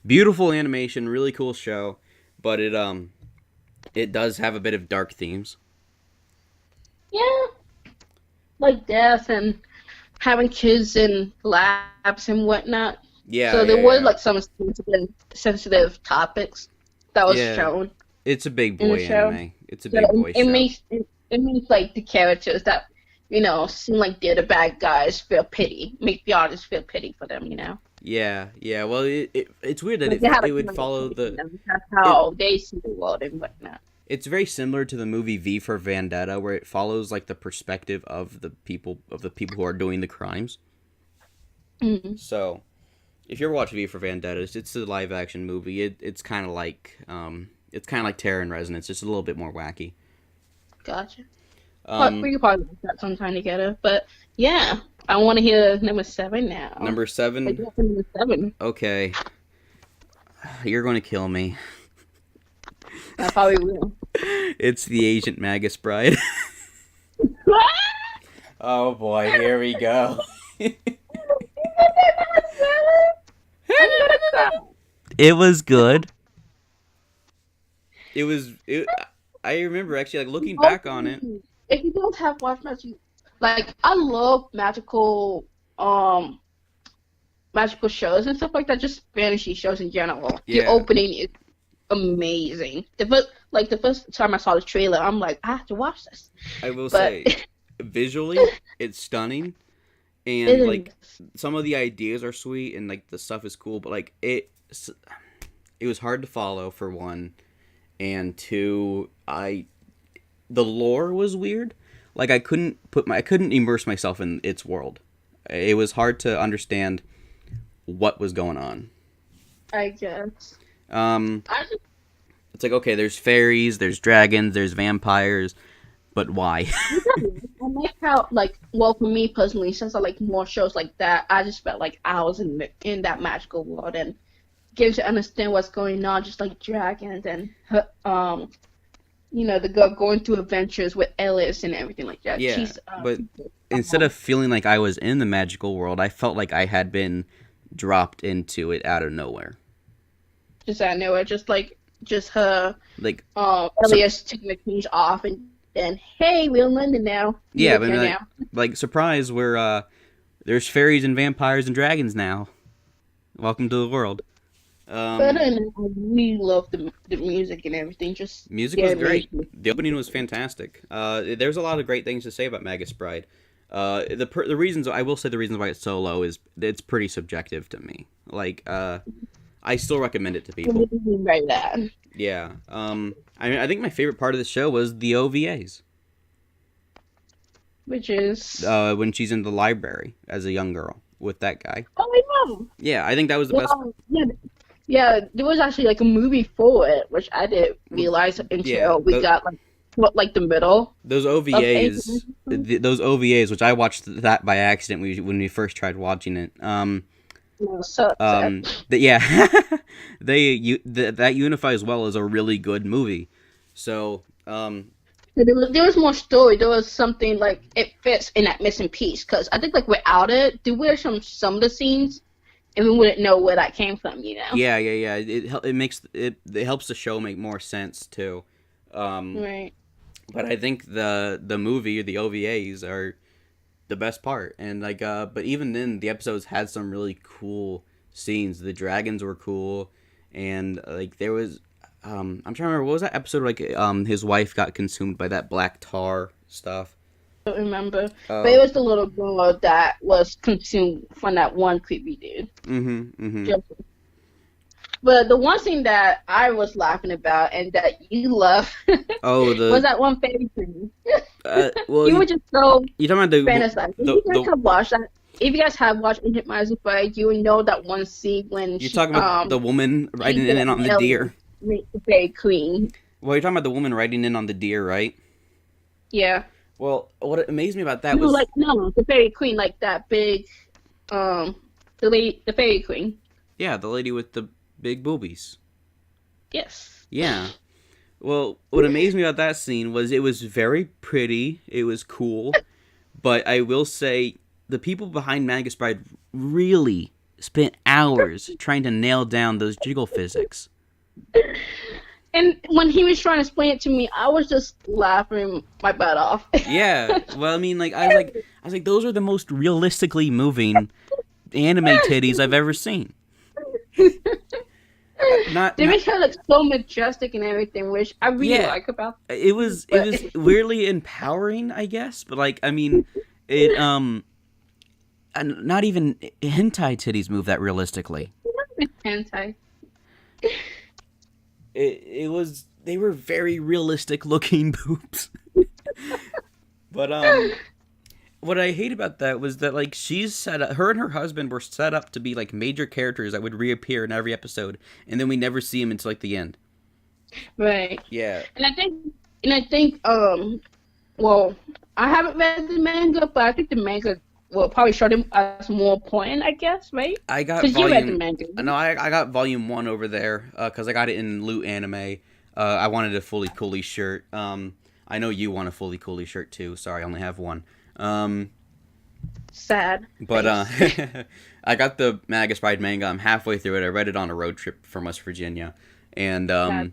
beautiful animation, really cool show, but it does have a bit of dark themes.
yeah, like death and having kids in labs and whatnot.
Yeah,
So
yeah,
there was
yeah.
like some sensitive topics that was
Yeah.
shown
It's a big
in the
boy
show.
anime. It's a
So
big boy
it
show.
makes it makes like the characters that seem like they're the bad guys feel pity, make the artists feel pity for them.
Yeah, yeah. Well, it's weird that
Like they had a
it would follow
conversation,
the
that's
it.
how they see the world and whatnot.
It's very similar to the movie V for Vendetta, where it follows like the perspective of the people who are doing the crimes.
Mm,
So if you ever watch V for Vendetta, it's a live action movie. It's kind of like Terror and Resonance, just a little bit more wacky.
gotcha. But
Um,
we could probably watch that sometime together. But yeah, I want to hear number 7 now.
Number
Like
seven.
number 7.
Okay, you're going to kill me.
I probably will.
It's the Agent Magus Bride. Oh boy, here we go.
I'm gonna cry.
It was good. It was. I remember actually like looking back on it.
If you don't have watched much, Like I love um magical shows and stuff like that, just fantasy shows in general. The
Yeah,
opening is amazing. The first time I saw the trailer, I'm like, I have to watch this.
I will
But
say, visually, it's stunning,
it
and like
is.
some of the ideas are sweet, and like the stuff is cool, but like it was hard to follow for one, and two, the lore was weird. Like I couldn't immerse myself in its world. It was hard to understand what was going on.
I guess.
Um,
I just
it's like okay, there's fairies, there's dragons, there's vampires, but why?
I like how well for me personally, since I like more shows like that, I just felt like I was in that magical world and gives you understand what's going on, just like dragons and the girl going through adventures with Ellis and everything like that.
Yeah,
She's
but instead of feeling like I was in the magical world, I felt like I had been dropped into it out of nowhere.
just I know it, just her
Like some
Elias taking the keys off and then hey, we're in London now. You
yeah,
live
but I
here
mean,
now.
like surprise, we're there's fairies and vampires and dragons now. Welcome to the world.
But
Um,
I really love the music and everything. Just
Music
the
was great.
animation.
The opening was fantastic. There's a lot of great things to say about Magus Bride. The reasons I will say the reasons why it's so low is it's pretty subjective to me. Like I still recommend it to people.
Right there.
Yeah. I mean, I think my favorite part of the show was the OVAs.
Which is
When she's in the library as a young girl with that guy.
oh I know.
Yeah, I think that was the
Yeah,
best.
yeah, yeah. There was actually like a movie for it, which I didn't
Well,
realize
yeah,
until we got like the middle
those
of
OVAs,
Asian.
those OVAs, which I watched that by accident when we first tried watching it.
So upset.
Yeah, that Unify as well is a really good movie. So,
There was more story. There was something like it fits in that missing piece because I think like without it, there were some of the scenes, and we wouldn't know where that came from.
yeah. It makes it helps the show make more sense too. Um,
Right.
but I think the movie, the OVAs are the best part, and like but even then, the episodes had some really cool scenes. The dragons were cool, and like there was I'm trying to remember what was that episode like his wife got consumed by that black tar stuff.
Don't remember, but it
Oh,
was the little girl that was consumed from that one creepy dude.
mm-hmm.
Just- But the one thing that I was laughing about and that you love
Oh,
was that one fairy queen.
well,
You were just so
you talking about
fantasized. If you guys have watched that, if you guys have watched Ancient Minds of Fire, you would know that one scene when
you're talking about the woman
she
riding
get
in on the
Ellie
deer.
meet the fairy queen.
Well, you're talking about the woman riding in on the deer, right?
Yeah.
Well, what amazed me about that
No,
was
like no, the fairy queen, like that big, um, the fairy queen.
yeah, the lady with the big boobies.
Yes.
Yeah. Well, what amazed me about that scene was it was very pretty, it was cool, but I will say the people behind Magus Bride really spent hours trying to nail down those jiggle physics.
And when he was trying to explain it to me, I was just laughing my butt off.
Yeah. Well, I mean, like I was like those are the most realistically moving anime titties I've ever seen. Not
They
not
make her look so majestic and everything, which I really
yeah.
like about.
It
But
was weirdly empowering, I guess, but like I mean, it not even hentai titties move that realistically.
hentai.
It was they were very realistic looking boobs. But what I hate about that was that like she's set up her and her husband were set up to be like major characters that would reappear in every episode and then we never see them until like the end.
Right.
Yeah.
And I think, well, I haven't read the manga, but I think the manga will probably show them as more important, I guess, right?
I got
Because you read the
volume
manga.
no, I got volume 1 over there cuz I got it in Loot Anime. I wanted a fully coolie shirt. I know you want a fully coolie shirt too. Sorry, I only have one. Um
Sad
But
face.
I got the Magus Bride manga. I'm halfway through it. I read it on a road trip from West Virginia, and
Sad.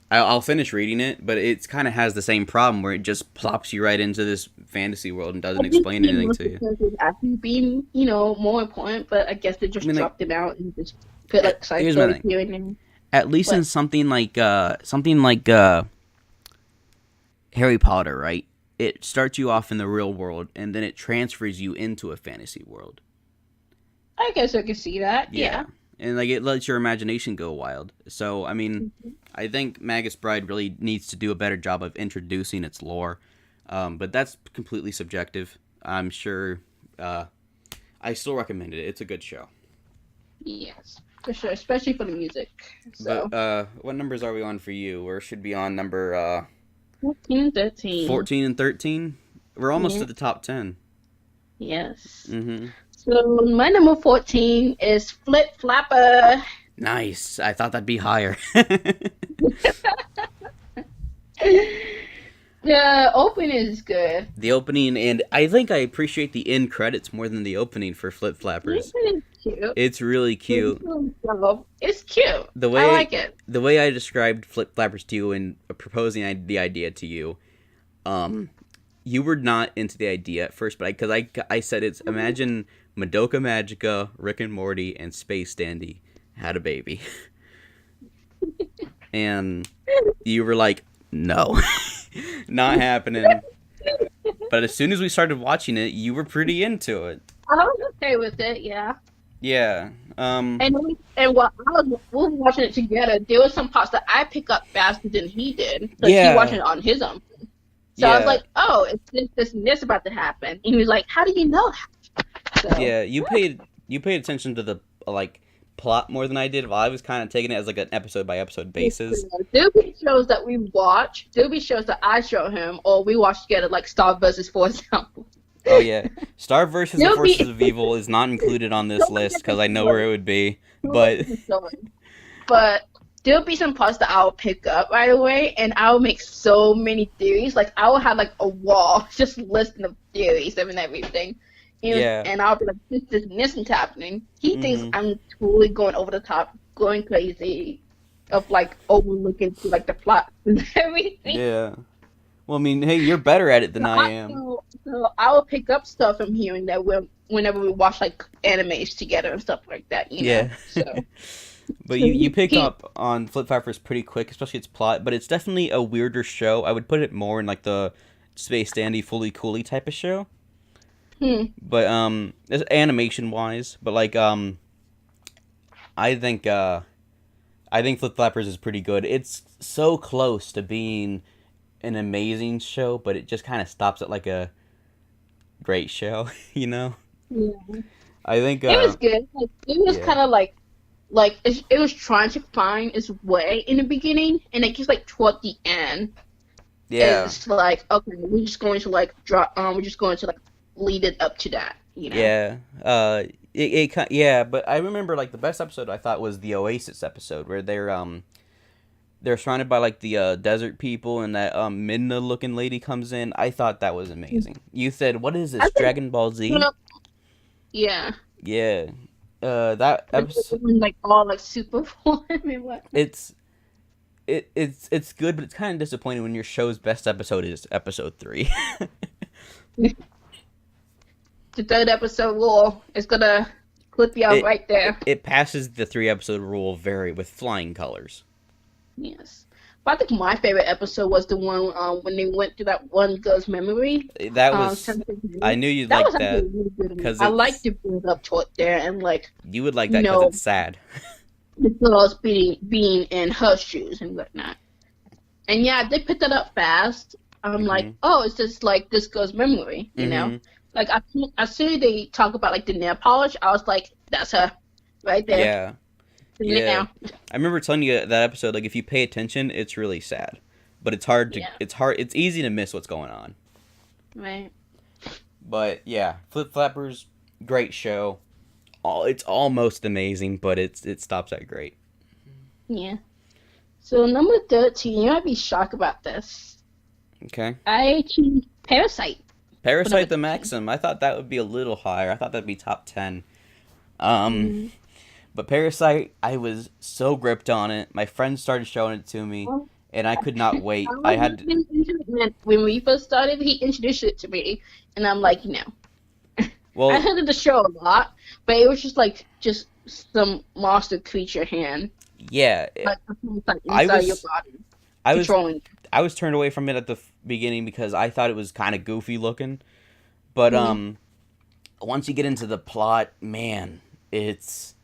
I'll finish reading it, but it kind of has the same problem where it just plops you right into this fantasy world and
I
doesn't
did
explain
see
anything
most
to
of
you.
the characters actually being, more important, but I guess they
I
just
mean, like,
dropped them out and just put like side
here's my
stories
thing.
here and there.
At least in
But
something like Harry Potter, right? It starts you off in the real world and then it transfers you into a fantasy world.
I guess I can see that.
Yeah.
Yeah.
And like it lets your imagination go wild. So, I mean,
Mhm.
I think Magus Bride really needs to do a better job of introducing its lore. But that's completely subjective. I'm sure uh, I still recommend it. It's a good show.
Yes, for sure, especially for the music.
But
So
what numbers are we on for you? Or should be on number
14 and 13.
14 and 13? We're almost
Yeah.
to the top 10.
Yes.
Mm-hmm.
So my number 14 is Flip Flapper.
Nice. I thought that'd be higher.
The opening is good.
The opening, and I think I appreciate the end credits more than the opening for Flip
The
Flappers.
opening is cute.
It's really cute.
It's cute.
The
I
way
like it.
the way I described Flip Flappers to you and proposing the idea to you, um, you were not into the idea at first, but I said it's imagine Madoka Magica, Rick and Morty, and Space Dandy had a baby, and you were like, no, not happening. But as soon as we started watching it, you were pretty into it.
I was okay with it, yeah.
Yeah.
And while we were watching it together, there was some parts that I picked up faster than he did because he watched
Yeah.
it on his own. So I was
Yeah.
like, oh, it's this and this about to happen. And he was like, how do you know that? So
Yeah. You paid attention to the like plot more than I did. While I was kind of taking it as like an episode by episode basis.
there'll be shows that we watch, there'll be shows that I show him or we watch together, like Star versus for example.
Oh yeah, Star versus the
There'll
Forces
be
of Evil is not included on this
don't
list
forget the
because I know where
story.
it would be.
Don't
But
forget the story. But there'll be some parts that I'll pick up right away, and I'll make so many theories. Like I will have like a wall just listing of theories and everything,
yeah.
and I'll be like, this is happening. He thinks
Mhm.
I'm totally going over the top, going crazy, of like overlooking to like the plot and everything.
Yeah. Well, I mean, hey, you're better at it than
So
I am.
I will pick up stuff from here and there whenever we watch like animes together and stuff like that, you know.
Yeah.
So,
But
so
you pick
he
up on Flip Flappers pretty quick, especially its plot. But it's definitely a weirder show. I would put it more in like the Space Dandy, Fully Cooley type of show.
hmm,
But animation wise, but like I think uh, I think Flip Flappers is pretty good. It's so close to being an amazing show, but it just kind of stops at like a great show, you know?
yeah.
I think
It was good. Like, it was
yeah.
kind of like it was trying to find its way in the beginning, and it just like toward the end,
Yeah.
it's like okay, we're just going to like drop. We're just going to like lead it up to that, you know.
Yeah. Yeah, but I remember like the best episode I thought was the Oasis episode where they're surrounded by like the desert people and that Midna looking lady comes in. I thought that was amazing. You said, "What is
I
this?
think
Dragon Ball
you
Z?"
know, yeah.
Yeah. That
Like
episode
like all like super form and whatnot.
it's it's good, but it's kind of disappointing when your show's best episode is episode 3.
The third episode rule is gonna clip you out
it
right there.
it passes the 3 episode rule very with flying colors.
Yes. But I think my favorite episode was the one when they went to that one girl's memory.
That was
Central
I
Memory.
knew you'd
That
like
was actually
that
really good.
because
I like
it's
to build up to it there and like,
you would like
you
that because
know,
it's sad.
the girls being in her shoes and whatnot. And yeah, they picked it up fast. I'm like,
Mhm.
oh, it's just like this girl's memory, you know?
Mhm.
Like as soon as they talk about like the nail polish, I was like, that's her right there.
Yeah.
Isn't it
Yeah.
now?
I remember telling you that episode like if you pay attention, it's really sad. But it's hard to
Yeah,
it's easy to miss what's going on.
right.
But yeah, Flip Flappers great show. It's almost amazing, but it stops at great.
Yeah. So number 13, you might be shocked about this.
Okay.
I choose Parasite for number
Parasite the
13.
Maxim. I thought that would be a little higher. I thought that'd be top 10. Um
Mm.
but Parasite, I was so gripped on it. My friends started showing it to me, and I could not
I
wait. I
was
had
really into it when we first started. He introduced it to me, and I'm like, I
well,
heard of the show a lot, but it was just some monster creature hand,
yeah,
like
I
inside your
was
body,
I was
controlling
I was turned away from it at the beginning because I thought it was kind of goofy looking. But
you.
once you get into the plot, man, it's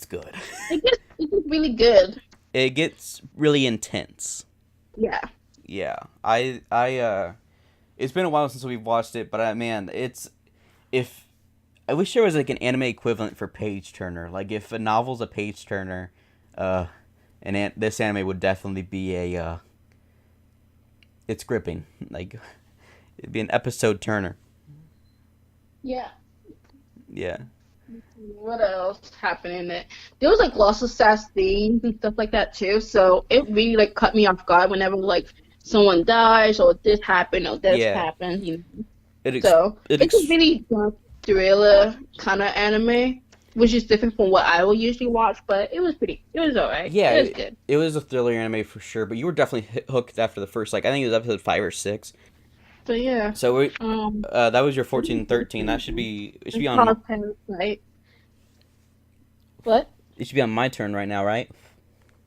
good.
It gets really good.
It gets really intense.
Yeah.
Yeah, I it's been a while since we've watched it, but man, it's if I wish there was like an anime equivalent for page turner. Like if a novel's a page turner, uh, this anime would definitely be a it's gripping. Like it'd be an episode turner.
Yeah.
Yeah.
What else happened in it? There was like lots of sad scenes and stuff like that too. So it really like cut me off guard whenever like someone dies or this happened or this
Yeah.
happened.
It ex-
So
it
it's a
ex-
really dark thriller kind of anime, which is different from what I will usually watch. But it was alright.
yeah,
It was good.
it was a thriller anime for sure, but you were definitely hooked after the first, like, I think it was episode 5 or 6.
But yeah,
So
um,
that was your 14 and 13. That should be it should
it's
be on
called Parasite. What?
it should be on my turn right now, right?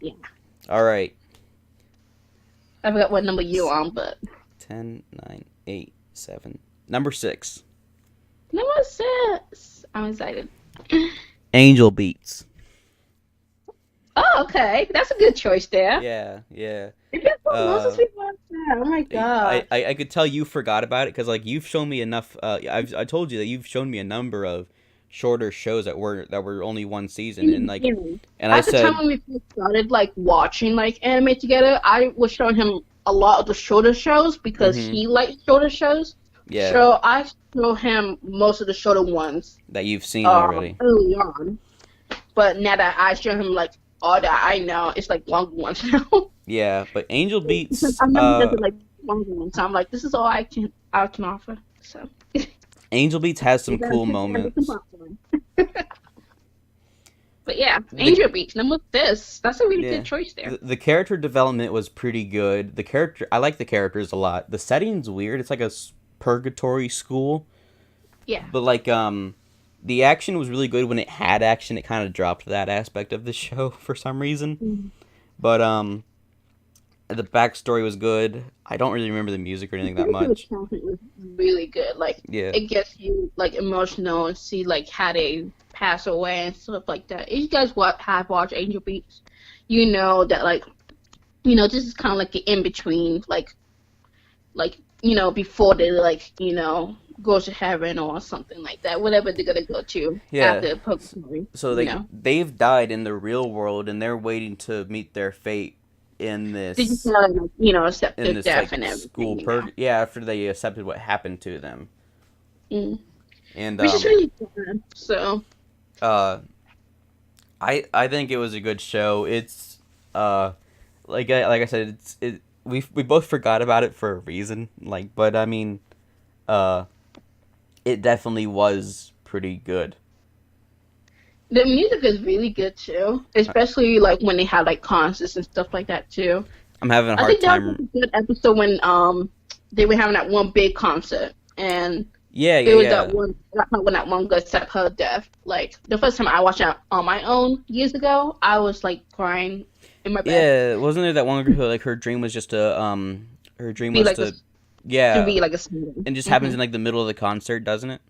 Yeah,
All right.
I forgot what number you on, but
10, 9, 8, 7. Number 6.
number six. I'm excited.
Angel Beats.
Oh, okay. That's a good choice there.
Yeah, yeah.
It's been so long since
Uh
we watched that. Oh my gosh.
I could tell you forgot about it because like you've shown me enough. I told you that you've shown me a number of shorter shows that were only one season,
In
and
the
like,
beginning.
and I
At the time
said,
when we first started like watching like anime together, I was showing him a lot of the shorter shows because
mm-hmm,
he liked shorter shows.
yeah,
So I show him most of the shorter ones
that you've seen already.
early on. But now that I show him like all that I know, it's like longer ones now.
Yeah, but Angel
Because
Beats,
I know he doesn't like longer ones, so I'm like, this is all I can offer. So
Angel Beats has
you
some
gotta
cool
take that with some
moments.
popcorn. But yeah,
The
Angel Beats. Number this. That's a really
yeah,
good choice there.
the character development was pretty good. I like the characters a lot. The setting's weird. It's like a purgatory school,
Yeah.
but like the action was really good when it had action. It kind of dropped that aspect of the show for some reason.
Mhm.
But the backstory was good. I don't really remember the music or
The
anything that
character
much.
development was really good. Like
Yeah.
it gets you like emotional and see like how they pass away and stuff like that. If you guys have watched Angel Beats, you know that like this is kind of like the in between like before they like go to heaven or something like that. Whatever they're gonna go to
Yeah.
after
S-
purgatory.
So
You know.
they've died in the real world and they're waiting to meet their fate in
They just
this
gotta like, accept
in
their
this
death
like
and
school
everything.
yeah, after they accepted what happened to them.
Mm.
And
Which is really good. So
uh I think it was a good show. It's like I said, we both forgot about it for a reason. Like, but I mean, uh, it definitely was pretty good.
the music is really good too, especially like when they have like concerts and stuff like that too.
I'm having a
I
hard
think that was
time.
a good episode when they were having that one big concert and
Yeah, yeah,
it was
yeah,
that one girl accept her death. Like the first time I watched it on my own years ago, I was like crying in my bed.
yeah. Wasn't there that one girl who like her dream was just to her dream
Be
was
like a
to yeah,
be like a singer.
and just happens
Hmm.
in like the middle of the concert, doesn't it?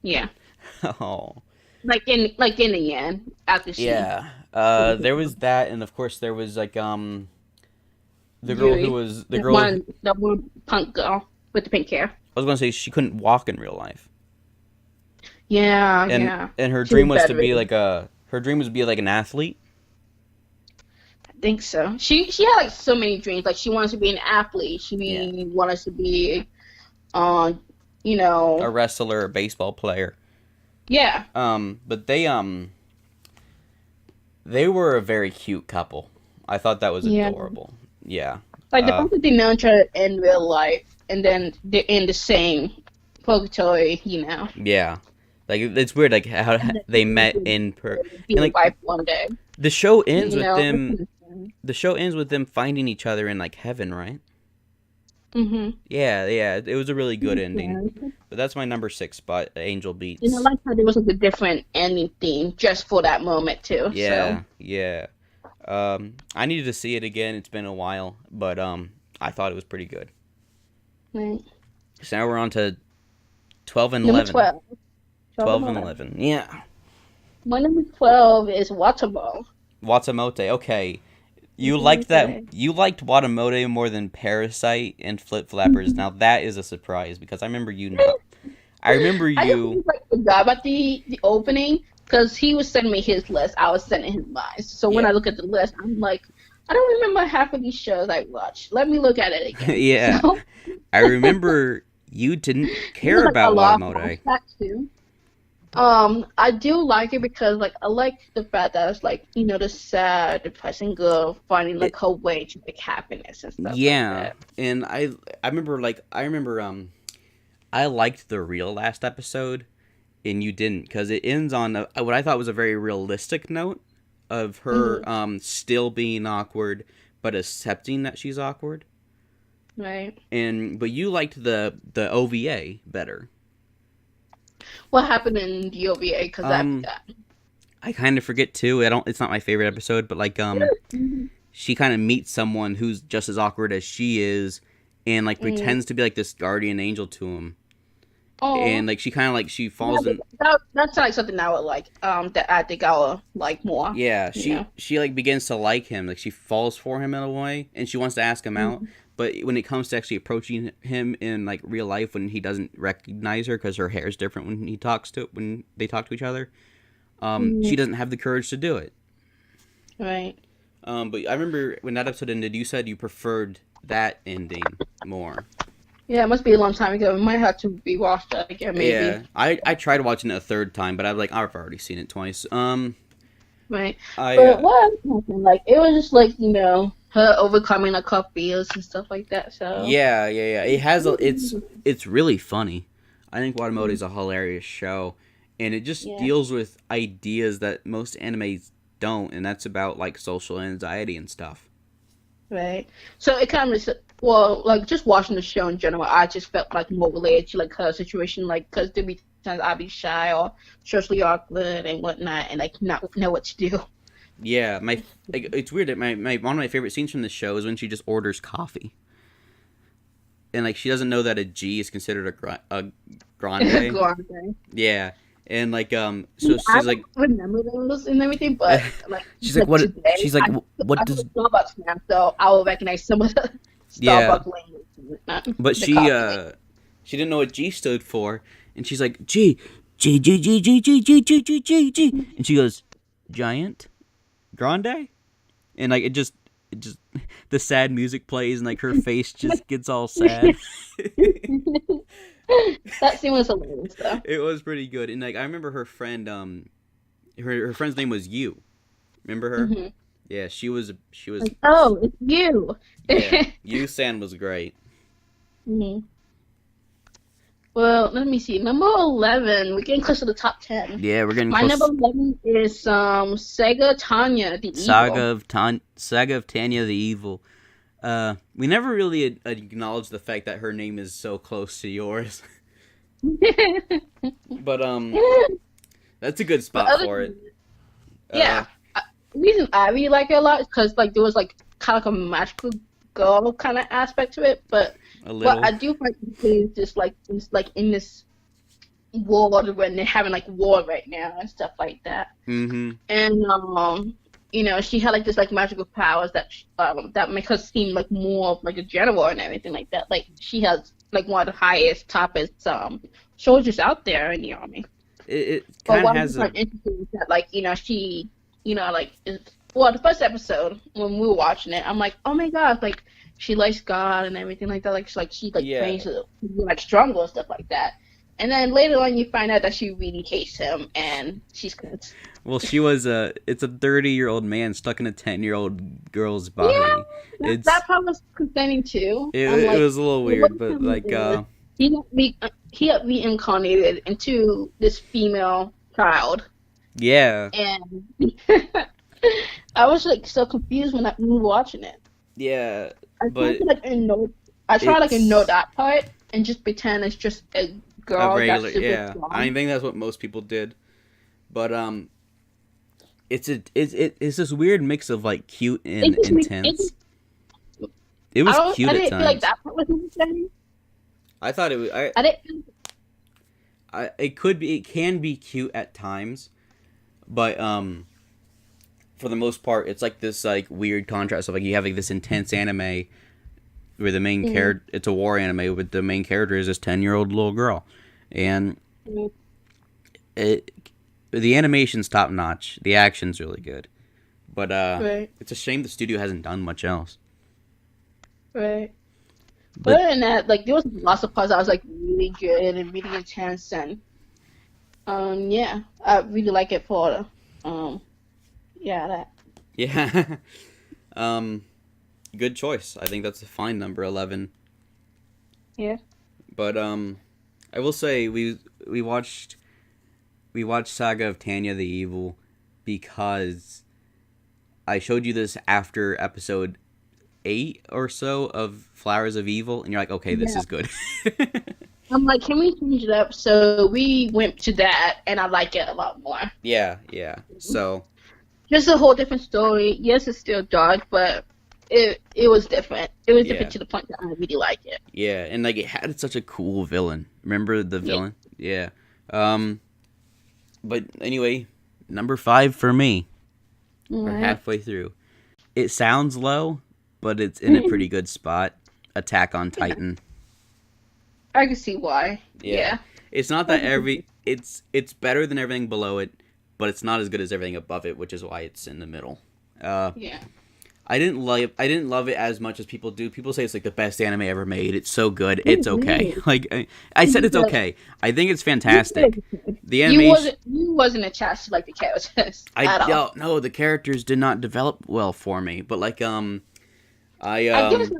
Yeah,
Oh,
like in the end after she
yeah. There was that, and of course there was like the girl who
Yuri,
was the girl.
that one punk girl with the pink hair.
I was gonna say she couldn't walk in real life,
Yeah,
and
yeah.
her
She was
dream was to be
bedridden.
like her dream was to be like an athlete.
I think so. She had like so many dreams. Like she wanted to be an athlete.
Yeah,
She wanted to be, uh, you
a
know,
wrestler, a baseball player.
yeah,
But they were a very cute couple. I thought that was
yeah.
adorable. Yeah.
Like the
Uh,
fact that they know each other in real life, and then they're in the same purgatory,
yeah. Like it's weird, like how
and then
they
they
met
could
in per
be
and
a
like
wife one day.
the show ends
You
with
know,
them. the show ends with them finding each other in like heaven, right?
Mm-hmm.
Yeah, yeah. It was a really good ending.
Yeah.
But that's my number 6 spot. Angel
And I
Beats.
like how there was like a different ending theme just for that moment too. So
Yeah, yeah. I needed to see it again. It's been a while, but I thought it was pretty good.
right.
So now we're on to 12 and
Number
11.
12. 12 and
12 and
11.
11. Yeah.
My number 12 is Waterfall.
Watamote. Okay. You liked that.
Okay.
You liked Watamote more than Parasite and Flip Flappers. Now that is a surprise because I remember you not. I remember
I just
you.
like forgot about the opening because he was sending me his list. I was sending him mine. So when
Yeah.
I look at the list, I'm like, I don't remember half of these shows I watched. Let me look at it again.
Yeah.
So
I remember you didn't
it was
care
like a
about
lot of
Watamote.
flashbacks too. I do like it because like I like the fact that it's like the sad, depressing girl finding
It,
like her way to like happiness and stuff like
yeah.
that.
And I remember I liked the real last episode and you didn't because it ends on what I thought was a very realistic note of her
Hmm.
still being awkward but accepting that she's awkward.
Right.
And but you liked the OVA better.
What happened in the OVA? Because I
Um,
forgot.
I kind of forget too. I don't. It's not my favorite episode, but like
Mhm.
she kind of meets someone who's just as awkward as she is, and like
Mm.
pretends to be like this guardian angel to him, and
Oh.
like she kind of like she
Yeah,
falls in.
that's like something I would like. That I think I would like more.
Yeah,
You know.
she like begins to like him. Like she falls for him in a way, and she wants to ask him out.
Mhm.
But when it comes to actually approaching him in like real life, when he doesn't recognize her because her hair is different when they talk to each other, she
Mhm.
doesn't have the courage to do it.
Right.
But I remember when that episode ended, you said you preferred that ending more.
Yeah, it must be a long time ago. We might have to rewatch that again, maybe.
Yeah, I tried watching it a third time, but I'm like I've already seen it twice.
Right.
I
But what else happened? Like it was just like her overcoming like her fears and stuff like that. So.
yeah. It's really funny. I think Watamote is a hilarious show, and it just
Yeah.
deals with ideas that most animes don't, and that's about like social anxiety and stuff.
Right. So it kind of well, like just watching the show in general, I just felt like more related to like her situation, like because there be times I'd be shy or socially awkward and whatnot, and like not know what to do.
Yeah, it's weird that my one of my favorite scenes from the show is when she just orders coffee, and like she doesn't know that a G is considered a grande.
Go on, okay.
Yeah, and like so
I
she's like,
don't remember those and everything, but like
she's like,
like
what?
today,
She's like,
I
what
go to
does?
Starbucks now, so I will recognize some of the
Yeah,
Starbucks language, and whatnot,
but
the coffee language.
she didn't know what G stood for, and she's like, G, and she goes, giant, grande, and like it just the sad music plays, and like her face just gets all sad.
That scene was hilarious, though.
It was pretty good, and like I remember her friend, her friend's name was You. Remember her?
Hmm.
Yeah, she was
Like, oh, it's you.
yeah. You San was great.
Mhm. Well, let me see. Number 11. We're getting close to the top 10.
Yeah, we're getting
My number
close.
11 is Sega Tanya the Evil.
Saga of Tanya the Evil. We never really acknowledged the fact that her name is so close to yours, but that's a good
But
spot
other
for
than
it. Uh,
yeah, the reason I really like it a lot is because like there was like kind of like a magical girl kind of aspect to it. But
a
what I
little.
do find is just like it's like in this world when they're having like war right now and stuff like that.
Mm-hmm.
And she had like this like magical powers that make her seem like more of like a general and everything like that. Like she has like one of the highest, toppest soldiers out there in the army.
It
But
kind of
what I
has a
find interesting is that like she like well the first episode when we were watching it, I'm like, oh my god, like she likes God and everything like that. Like she like
yeah.
trains to be like stronger and stuff like that. And then later on, you find out that she really hates him, and she's good.
Well, she was a. It's a 30-year-old man stuck in a 10-year-old girl's
Yeah,
body.
that part was concerning too. I'm
It
like,
was a little
well, what
weird, but
happened
like
is he got reincarnated into this female child,
yeah.
and I was like so confused when we were watching it.
Yeah,
I tried
but
to like ignore. I tried like ignore
it's
that part and just pretend it's just a
a
girl that's
regular.
super
Yeah, I
strong.
think that's what most people did. But it's this weird mix of like cute
It
and
just made it.
intense. It was
I
cute at
didn't feel like
times.
that part was necessary.
I thought it was.
I didn't.
It could be. It can be cute at times, but for the most part, it's like this like weird contrast of like you have like this intense anime where the main
Mm,
character. It's a war anime, but the main character is this 10-year-old little girl, and
mm,
it the animation's top notch. The action's really good, but
right,
it's a shame the studio hasn't done much else.
right. But
But
other than that, like there was lots of parts that was like really good and really intense, and yeah, I really like it for yeah, that.
yeah, um, good choice. I think that's a fine number 11.
Yeah.
But I will say we watched Saga of Tanya the Evil because I showed you this after episode 8 or so of Flowers of Evil, and you're like, okay, this
Yeah.
is good.
I'm like, can we change it up? So we went to that, and I like it a lot more.
Yeah, yeah. So
Just a whole different story. Yes, it's still dark, but it was different. It was different
yeah,
to the point that I really like it.
yeah, and like it had such a cool villain. Remember the
Yeah.
villain? Yeah. Um, but anyway, number 5 for me. We're
Alright.
halfway through. It sounds low, but it's in a pretty good spot. Attack on
Yeah,
Titan.
I can see why.
Yeah.
Yeah.
It's not
I
that
can see.
it's better than everything below it, but it's not as good as everything above it, which is why it's in the middle. Uh
Yeah.
I didn't love it as much as people do. People say it's like the best anime ever made. It's so good.
It
It's okay.
is.
Like I said it's
Because
okay. I think it's
you
fantastic.
said
The animation
you wasn't attached to like the characters
I
at all.
don't no, the characters did not develop well for me, but like I
I guess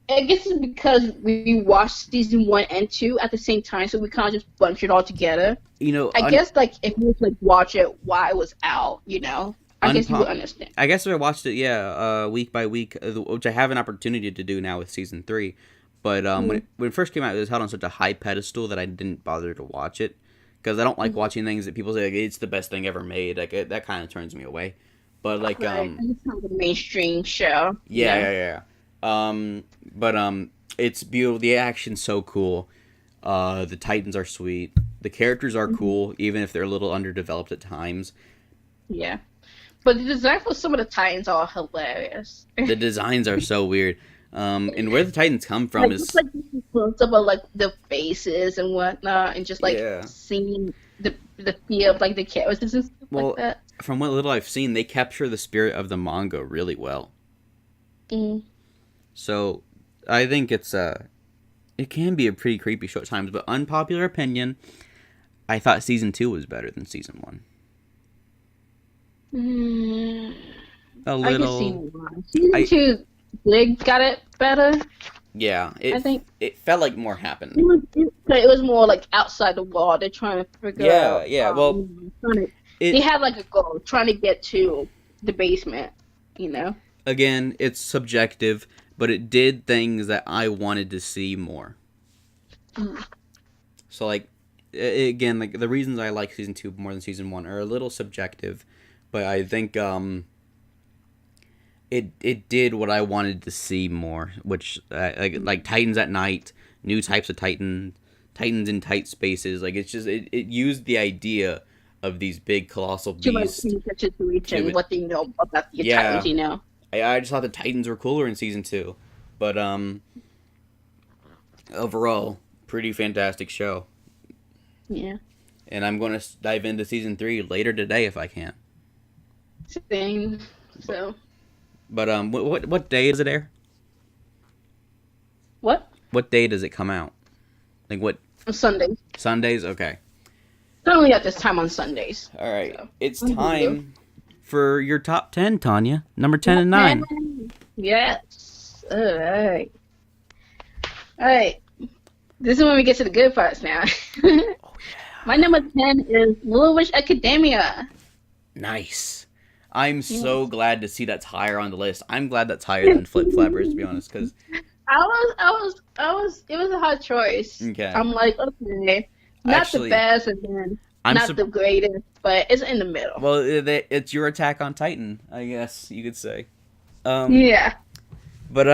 I guess it's because we watched season 1 and 2 at the same time, so we kind of just bunched it all together.
you know,
I guess like if you like watch it while it was out, I guess you would
unpop
understand.
I guess I watched it, yeah, week by week, which I have an opportunity to do now with season 3. But
Mm-hmm.
when it first came out, it was held on such a high pedestal that I didn't bother to watch it because I don't like
Mm-hmm.
watching things that people say like, it's the best thing ever made. Like that kind of turns me away. But like
Right, and it's kind of a mainstream show,
yeah, yeah, yeah. But it's beautiful. The action's so cool. The Titans are sweet. The characters are
Mhm.
cool, even if they're a little underdeveloped at times.
Yeah. But the design for some of the Titans are hilarious.
The designs are so weird. And where the Titans come from
Like just
is
like the close up of like the faces and whatnot, and just like
yeah.
seeing the feel of like the characters and stuff like
Well,
that.
from what little I've seen, they capture the spirit of the manga really well.
Mm.
So I think it can be a pretty creepy show at times. But unpopular opinion, I thought season 2 was better than season 1.
Mm.
A
I can see
little.
why. Season
I
two, they got it better.
Yeah.
I think
It felt like more happened.
it was more like outside the wall. They're trying to figure
Yeah.
out,
Yeah. Well,
they
it
had like a goal, trying to get to the basement. You know.
again, it's subjective, but it did things that I wanted to see more.
Mm.
So like again, like the reasons I like season 2 more than season 1 are a little subjective, but I think it did what I wanted to see more, which like Titans at night, new types of Titans in tight spaces. Like it's just it used the idea of these big colossal
To like
beasts
change the
to
situation,
it.
what they know about the
Yeah,
Titans. You know.
I just thought the Titans were cooler in season 2, but overall pretty fantastic show.
Yeah.
And I'm going to dive into season 3 later today if I can.
Same.
But,
So
what day does it air?
what?
What day does it come out? Like what
On Sundays.
Sundays? Okay.
Currently at this time on Sundays.
All right.
So.
It's
Mhm.
time for your top 10, Tanya. Number 10
Top
and 9.
10. Yes. All right. All right. This is when we get to the good parts now.
Oh
My number 10 is Little Witch Academia.
yeah. Nice. I'm
Yeah.
so glad to see that's higher on the list. I'm glad that's higher than Flip Flappers, to be honest. Because
It was a hard choice.
okay,
I'm like, okay, not the
actually,
best and then
I'm
not
su-
the greatest, but it's in the middle.
well, it's your Attack on Titan, I guess you could say. Um,
Yeah.
but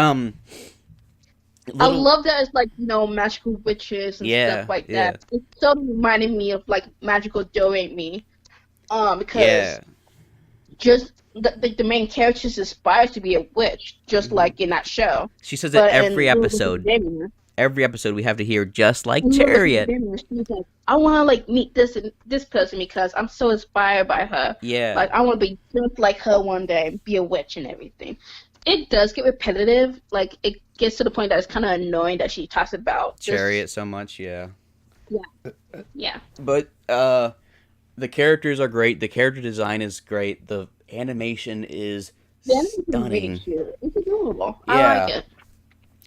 I
little,
love that it's like, magical witches and stuff
yeah,
like
yeah,
that. It sort of reminded me of like magical do me. Because
yeah.
just the main character is inspired to be a witch, just
Hmm.
like in that show.
She says it
But
every
in Little Witch
episode.
Academia,
Every episode we have to hear just like
in Little Witch
Chariot.
Academia, she's like, I want to like meet this person because I'm so inspired by her.
Yeah,
Like I want to be just like her one day and be a witch and everything. It does get repetitive. Like it gets to the point that it's kind of annoying that she talks about this.
Chariot so much. Yeah,
Yeah, yeah.
but the characters are great. The character design is great. The animation is
The animation is really
stunning.
cute. It's adorable. I like
Yeah,
it.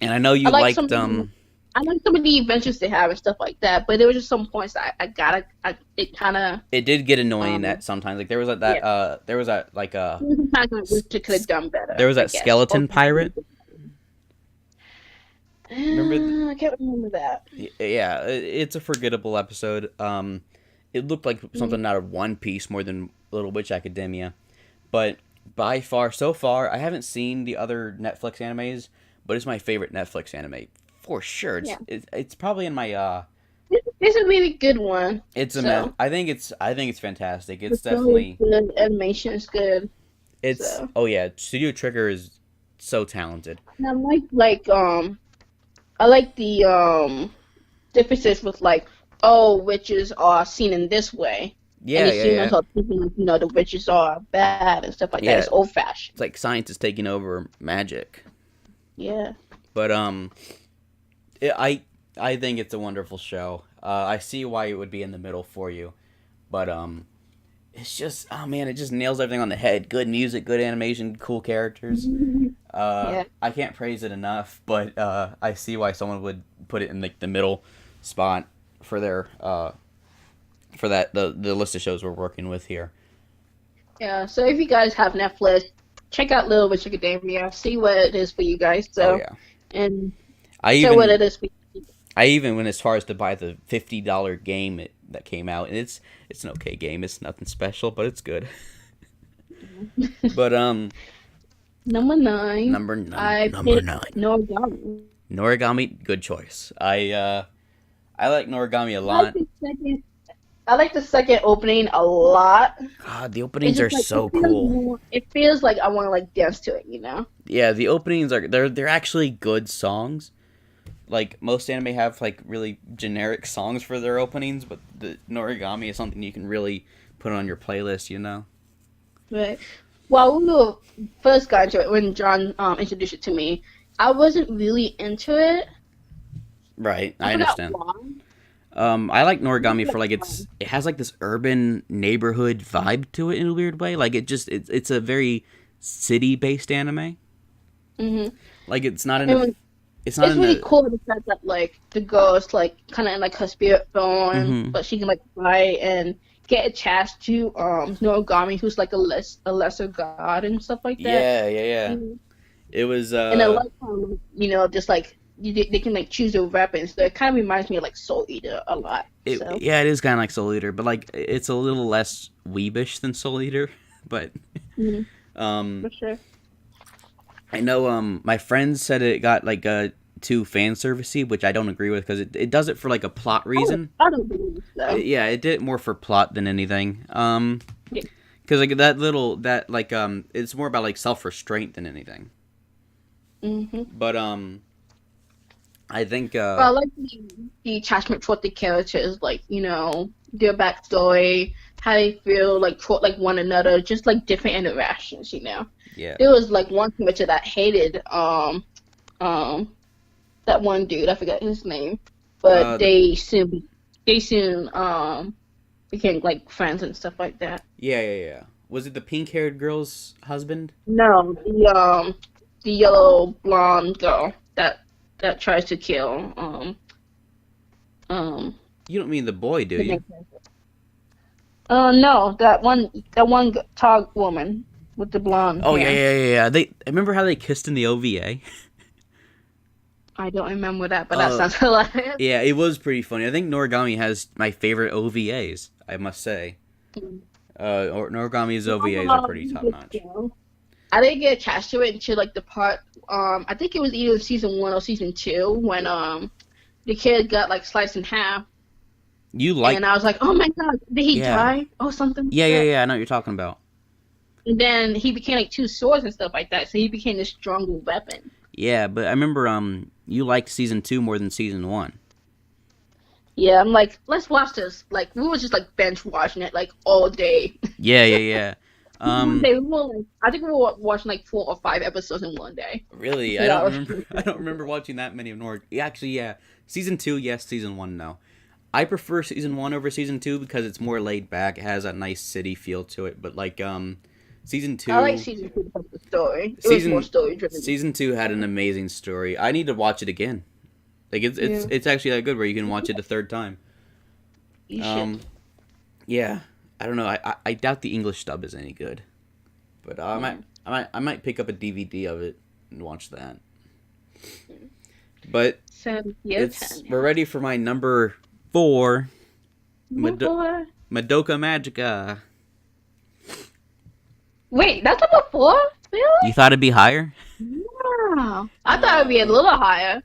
and I know
I
you
like some
liked
of the I like some of the adventures they have and stuff like that, but there were just some points that it kind of
it did get annoying
um
at sometimes. Like there was
yeah,
there was that like
sometimes I wish they could have done better.
there was
I
that
guess. Or
skeleton pirate. Remember?
I can't remember that.
Yeah, it's a forgettable episode. It looked like
Mm,
something out of One Piece more than Little Witch Academia, but by far, so far, I haven't seen the other Netflix animes, but it's my favorite Netflix anime for sure.
yeah,
It's probably in my
it's a really good one.
it's a
So
I think it's fantastic.
the
It's
story is
definitely
good, animation is good.
it's
So
oh yeah, Studio Trigger is so talented.
and I like the differences with like, oh, witches are seen in this way. And
Yeah,
they
yeah,
seem
yeah,
like the witches are bad and stuff like that.
yeah.
It's old fashioned.
It's like science is taking over magic,
Yeah.
but it, I think it's a wonderful show. I see why it would be in the middle for you, but it's just oh man, it just nails everything on the head. Good music, good animation, cool characters.
Yeah.
I can't praise it enough, but I see why someone would put it in like the middle spot for their for that the list of shows we're working with here.
Yeah. So if you guys have Netflix, check out Little Witch Academia. See what it is for you guys.
Oh
So
yeah,
and
I
show what
even
it is for you.
I even went as far as to buy the $50 game that came out, and it's an okay game. It's nothing special, but it's good. But
Number nine, I
number
picked
nine,
Noragami.
Noragami, good choice. I like Noragami a
I like
lot.
the second. I like the second opening a lot.
God, the
It's
openings are
just like it
so
feels
cool.
more. It feels like I want to like dance to it.
Yeah, the openings are they're actually good songs. Like most anime have like really generic songs for their openings, but the Noragami is something you can really put on your playlist.
Right. Well, when we first got into it, when John introduced it to me, I wasn't really into it.
Right,
I
I
forgot
understand.
why.
I like
I
Noragami for
forgot
like
why.
it has like this urban neighborhood vibe to it in a weird way. Like it's a very city based anime.
Hmm.
Like
And
it's not
it's
in
really
a
cool the fact that like the girl is like kind of in like her spirit form,
mm-hmm.
but she can like fly and get attached to Noragami, who's like a lesser god and stuff like that.
Yeah, yeah, yeah.
Mhm.
It was
And I like how just like they can like choose their weapons. So it kind of reminds me of like Soul Eater a lot.
it
So
yeah, it is kind of like Soul Eater, but like it's a little less weebish than Soul Eater. But
mhm,
um
for sure.
I know my friends said it got like too fan servicey, which I don't agree with because it does it for like a plot reason.
I don't believe so.
Yeah, it did it more for plot than anything.
Yeah.
Because like that like it's more about like self restraint than anything.
Hmm.
But I think
Well, I like the attachment toward the characters, like their backstory, how they feel like toward like one another, just like different interactions.
yeah,
There was like one character that hated um that one dude, I forgot his name, but
the
they soon became like friends and stuff like that.
yeah. Was it the pink haired girl's husband?
No, the yellow blonde girl that tries to kill um
You don't mean the boy, do
the
you?
main character. No, that one tall woman. with the blonde
Oh
hair.
yeah. I remember how they kissed in the OVA.
I don't remember that, but that
Uh,
sounds hilarious.
yeah, it was pretty funny. I think Noragami has my favorite OVAs. I must say. Noragami's OVAs are pretty top notch.
I didn't get attached to it until like the part. I think it was either season 1 or season 2 when the kid got like sliced in half,
You like?
and I was like, oh my god, did he
Yeah,
die or something like
yeah, yeah,
that?
yeah. I know what you're talking about.
And then he became like two swords and stuff like that, so he became this stronger weapon.
Yeah, but I remember you liked season 2 more than season 1.
Yeah, I'm like, let's watch this. Like we were just like bench watching it like all day.
Yeah, yeah, yeah.
One
Um,
day we were like, I think we were watching like 4 or 5 episodes in one day.
really, I don't
Yeah,
remember. I don't remember watching that many of Nor. Yeah, actually, yeah. Season 2, yes. Season 1, no. I prefer season 1 over season 2 because it's more laid back. It has a nice city feel to it. But like season
I like
2,
season 2 because of the story. It was more
season
story driven.
season 2 had an amazing story. I need to watch it again. Like
Yeah,
it's actually that good where you can watch it a third time.
you should.
Um, yeah. I don't know. I doubt the English dub is any good. But I might pick up a DVD of it and watch that. But
So your
we're
turn.
ready for my number 4, Mado-
Number 4.
Madoka Magica.
Wait, that's number 4?
You
Really?
thought it'd be higher?
Wow. I thought it'd be a
No.
little higher.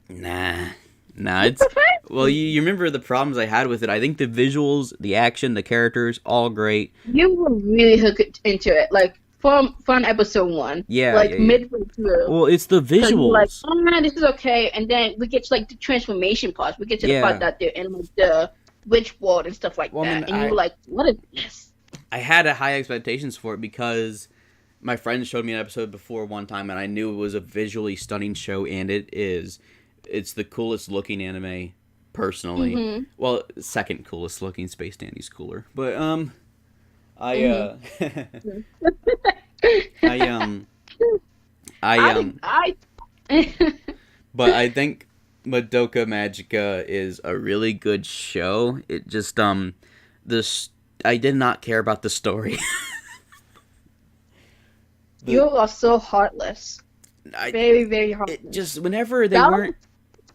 Nah. Nah,
It's
it's well,
perfect.
you remember the problems I had with it. I think the visuals, the action, the characters, all great.
You were really hooked into it, like from episode 1,
Yeah, yeah,
like
yeah.
midway through.
Well, it's the
Cause you're like,
visuals.
oh man, this is okay, and then we get to like the transformation parts. We get to the part
Yeah.
that they're in like the witch world and stuff like
Well, I mean,
that, and you were like, what is this?
I had a high expectations for it because my friend showed me an episode before one time, and I knew it was a visually stunning show, and it is. It's the coolest looking anime, personally.
Mhm.
Well, second coolest looking. Space Dandy's cooler, but I
Mhm.
I I
I think I.
but I think Madoka Magica is a really good show. It just this I did not care about the story.
You
the
are so heartless,
I
very very
it
heartless.
just whenever they
That
weren't.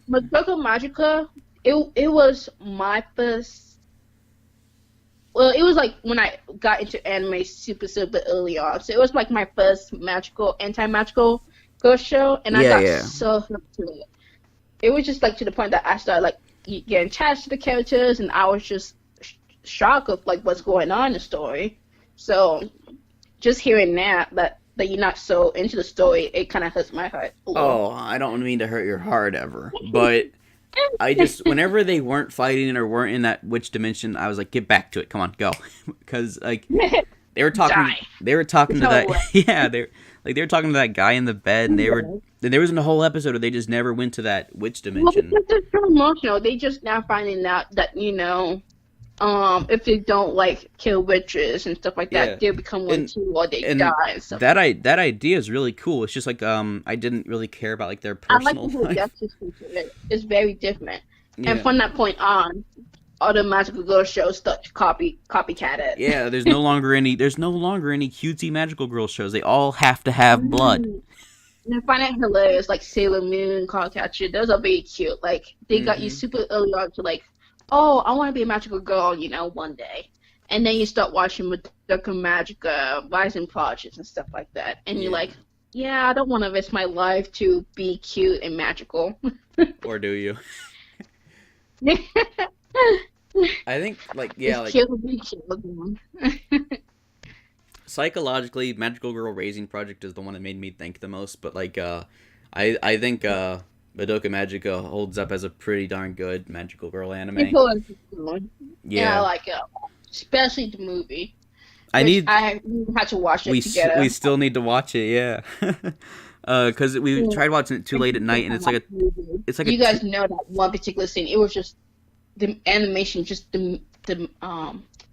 was Madoka Magica. It was my first. Well, it was like when I got into anime super early on. So it was like my first magical anti-magical girl show, and I
Yeah,
got
yeah.
so hooked to it. It was just like to the point that I started like getting attached to the characters, and I was just shocked of like what's going on in the story. So just hearing that you're not so into the story, it kind of hurts my heart a little.
Oh, I don't mean to hurt your heart ever, but I just whenever they weren't fighting or weren't in that witch dimension, I was like, get back to it. Come on, go, because like
Die.
they were talking
There's
to
no
that
way.
yeah they were talking to that guy in the bed, and there wasn't a whole episode where they just never went to that witch
Well,
dimension.
because they're so emotional, they just now finding out that if they don't like kill witches and stuff like
Yeah,
that, they'll become one
and
too, or they
and
die and stuff like that.
that idea is really cool. It's just like I didn't really care about like their
I like
personal
the whole
life.
death system to it. It's very different, and
Yeah.
from that point on, other magical girl shows start to copycat it.
Yeah, there's no longer any cutesy magical girl shows. They all have to have blood.
Mm. And I find it hilarious, like Sailor Moon, Cardcaptor. Those are very cute. Like they got you
Hmm.
super early on to like, oh, I want to be a magical girl, one day. And then you start watching with the Magica, Rising Projects, and stuff like that. And you're
Yeah.
like, yeah, I don't want to risk my life to be cute and magical.
Or do you?
It's
I think like yeah, like
cute to be cute.
psychologically, Magical Girl Raising Project is the one that made me think the most. But like I think Madoka Magica holds up as a pretty darn good magical girl anime.
People are good. And I
Yeah,
like it, especially the movie,
I
which
need
we had to watch it
we
together.
still need to watch it. Yeah, because we
Yeah.
tried watching it too late at night, and it's like a
You
two,
guys know that one particular scene. It was just the animation, just the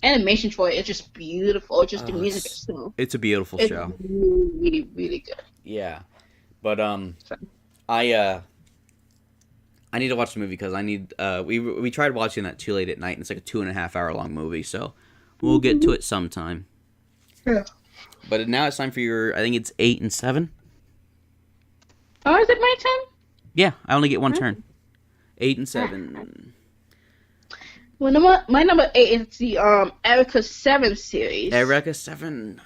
animation for it is just beautiful. Just the
oh,
music itself.
it's a beautiful
It's
show.
really, really, really good.
Yeah, but
So,
I I need to watch the movie because I need we tried watching that too late at night, and it's like a 2.5 hour long movie, so we'll get to
mhm.
it sometime.
Yeah.
But now it's time for your. I think it's 8 and 7.
Oh, is it my turn?
Yeah, I only get one turn.
Oh.
8 and
Ah.
7.
Well, my number eight is the Erica 7 series.
Eureka 7.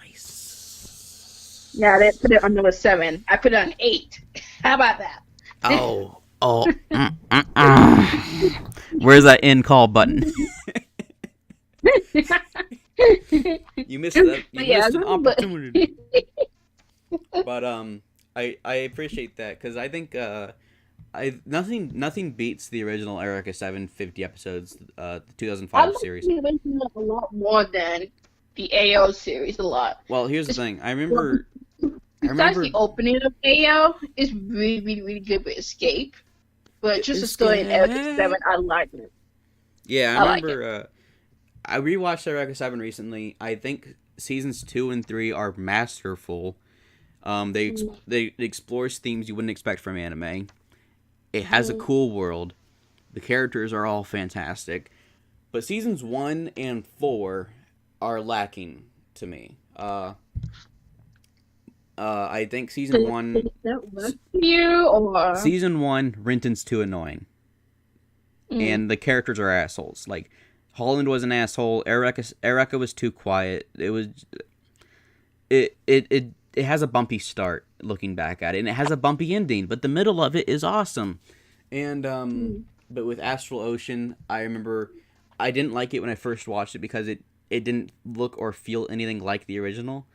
Yeah, they
Nice.
put it on number 7. I put it on 8. How about that?
Oh. Oh. Where's that end call button? You missed that. You
But yeah,
missed an
but
opportunity. But I appreciate that because I think I nothing beats the original Erica 750 episodes, the
I
2005
like
series.
the original a lot more than the AO series a lot.
Well, here's the
It's,
thing.
well,
I
besides the
remember
opening of AO is really, really, really good with Escape. But just the story in Erica 7,
Escape.
I like it.
Yeah, I
I like it.
remember. I rewatched Erica 7 recently. I think seasons 2 and 3 are masterful.
Mm.
They it explores themes you wouldn't expect from anime. It has a cool world. The characters are all fantastic, but seasons 1 and 4 are lacking to me. I think
Did that work for you or?
season 1, Renton's too annoying,
Mm.
and the characters are assholes. Like Holland was an asshole. Erica was too quiet. It has a bumpy start looking back at it, and it has a bumpy ending, but the middle of it is awesome. And
Mm.
but with Astral Ocean, I remember I didn't like it when I first watched it because it didn't look or feel anything like the original.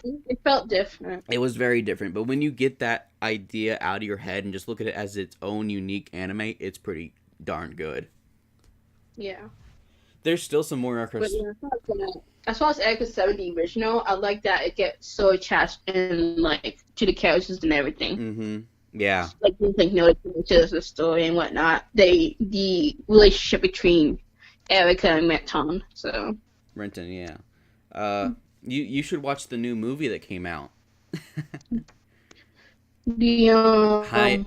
It felt different.
It was very different, but when you get that idea out of your head and just look at it as its own unique anime, it's pretty darn good.
Yeah.
There's still some more
But
Erica's.
yeah, as far as Erica 7, the original, I like that it gets so attached in like to the characters and everything.
Mm-hmm. Yeah,
Like you think noticing to the story and whatnot. The relationship between Erica and Meton. So
Renton. Yeah. Uh, you should watch the new movie that came out.
the
High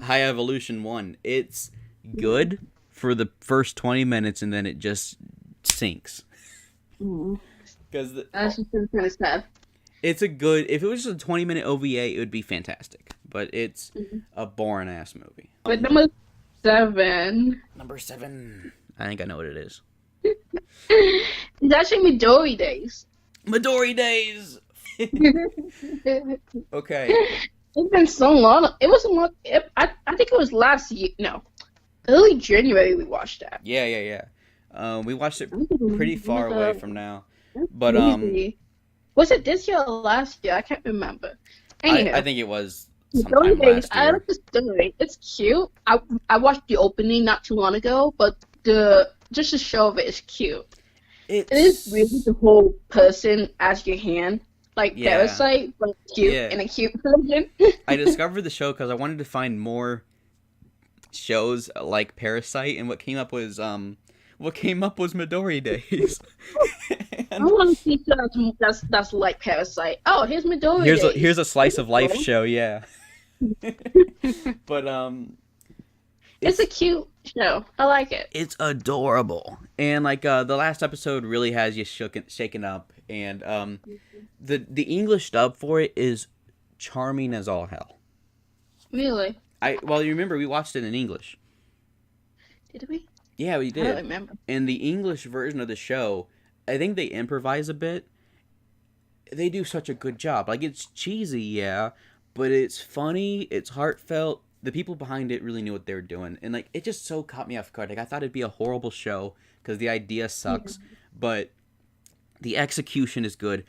High Evolution 1. It's good for the first 20 minutes and then it just sinks.
mm,
Cuz
that's just kind of sad.
it's a good if it was just a 20-minute OVA it would be fantastic, but it's
Mhm.
a boring ass movie.
But number 7
Number 7. I think I know what it is.
is actually Midori Days.
Midori Days.
It's
Okay.
been so long. It was a long. I think it was last year. No, early January we watched that.
Yeah, yeah, yeah. We watched it pretty far away
That's
from now. But
crazy. Was it this year or last year? I can't remember.
I
Anyhow,
think it was
Midori
sometime
Days.
last
I
year.
like the story. It's cute. I watched the opening not too long ago, but the just the show of it is cute. It is really
It's
the whole person as your hand, like
yeah.
Parasite, but cute
Yeah.
in a cute version.
I discovered the show cuz I wanted to find more shows like Parasite, and what came up was Midori Days.
I
And
want to see that's like Parasite. Oh, here's Midori
here's
Days.
a slice of life
Cool.
show, yeah. But
It's a
it's
cute show. I like it.
it's adorable. And like the last episode really has you shaken up, and the English dub for it is charming as all hell.
Really?
You remember we watched it in English.
Did we?
Yeah, we
I don't
did.
remember.
In the English version of the show, I think they improvise a bit. They do such a good job. Like it's cheesy, yeah, but it's funny, it's heartfelt. The people behind it really knew what they were doing, and like it just so caught me off guard. Like I thought it'd be a horrible show because the idea
Yeah.
sucks, but the execution is good.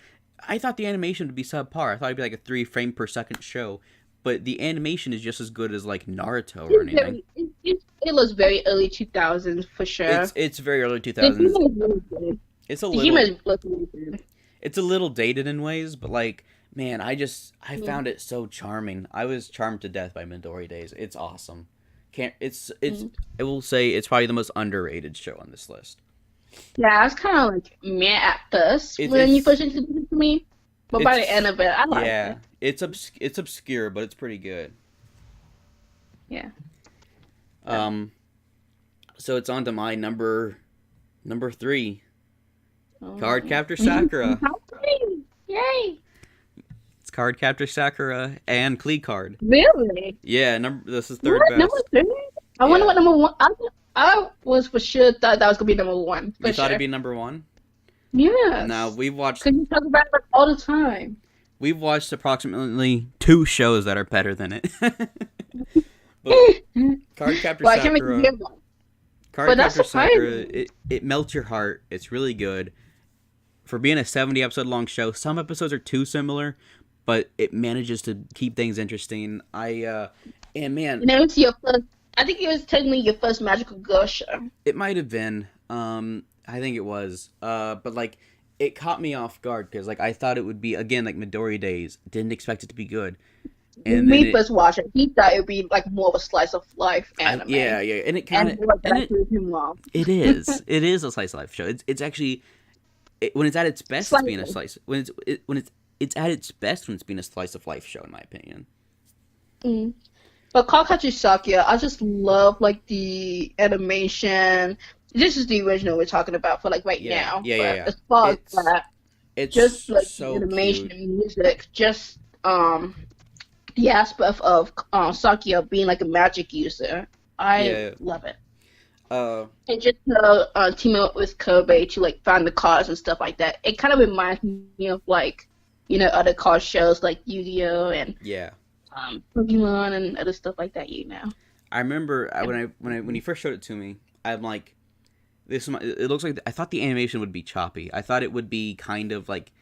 I thought the animation would be subpar. I thought it'd be like a 3 frame per second show, but the animation is just as good as like Naruto or
It's
anything.
it was very early 2000s for sure.
It's very early two
The
thousands.
humor is really good.
It's a
The humor
little
was really good.
it's a little dated in ways, but like man, I
Mm,
found it so charming. I was charmed to death by Midori Days. It's awesome. Can't it's
mm.
I will say it's probably the most underrated show on this list.
Yeah, I was kind of like meh at first
It,
when you first introduced it to me, but by the end
it's
of it, I liked
yeah,
it.
it's obscure, but it's pretty good.
Yeah. So.
Um, so it's on to my number 3,
Oh.
Card Captor Sakura.
Yay!
It's Card Captor Sakura and Klee Card.
Really?
Yeah, this is third
What? Number
best.
three? I wonder
Yeah.
what number one. I was for sure thought that was gonna be number one for
You thought it'd
sure.
be number one? Now
Yes. Cause you talk about it all the time.
we've watched approximately 2 shows that are better than it. But Card Captor
Well, I can't make you
Sakura,
give one.
Card
But that's
Captor Sakura,
surprising.
it melts your heart. It's really good. For being a 70 episode long show, some episodes are too similar, but it manages to keep things interesting. And man,
You know, it's your first. I think it was technically your first magical girl show.
it might have been. I think it was. But like, it caught me off guard because like I thought it would be again like Midori Days. Didn't expect it to be good,
When
and then
we first watched it, he thought it would be like more of a slice of life anime.
yeah, and it kind
And
of
what
and
that proved him wrong.
it is a slice of life show. It's actually when it's at its best, it's being a
Slightly.
slice. When it's at its best when it's being a slice of life show, in my opinion.
Mm. But Kakashi Sakya, I just love like the animation. This is the original we're talking about for like right
Yeah,
now.
yeah, yeah,
But
yeah.
as far as
It's
that,
it's
just like the
so
animation
cute.
and music, just the aspect of Sakya being like a magic user. I
Yeah.
love it.
Uh,
And just team up with Kobe to like find the cards and stuff like that. It kind of reminds me of like, other card shows like Yu-Gi-Oh and
yeah.
Pokemon and other stuff like that.
I remember when he first showed it to me, I'm like, it looks like I thought the animation would be choppy. I thought it would be kind of like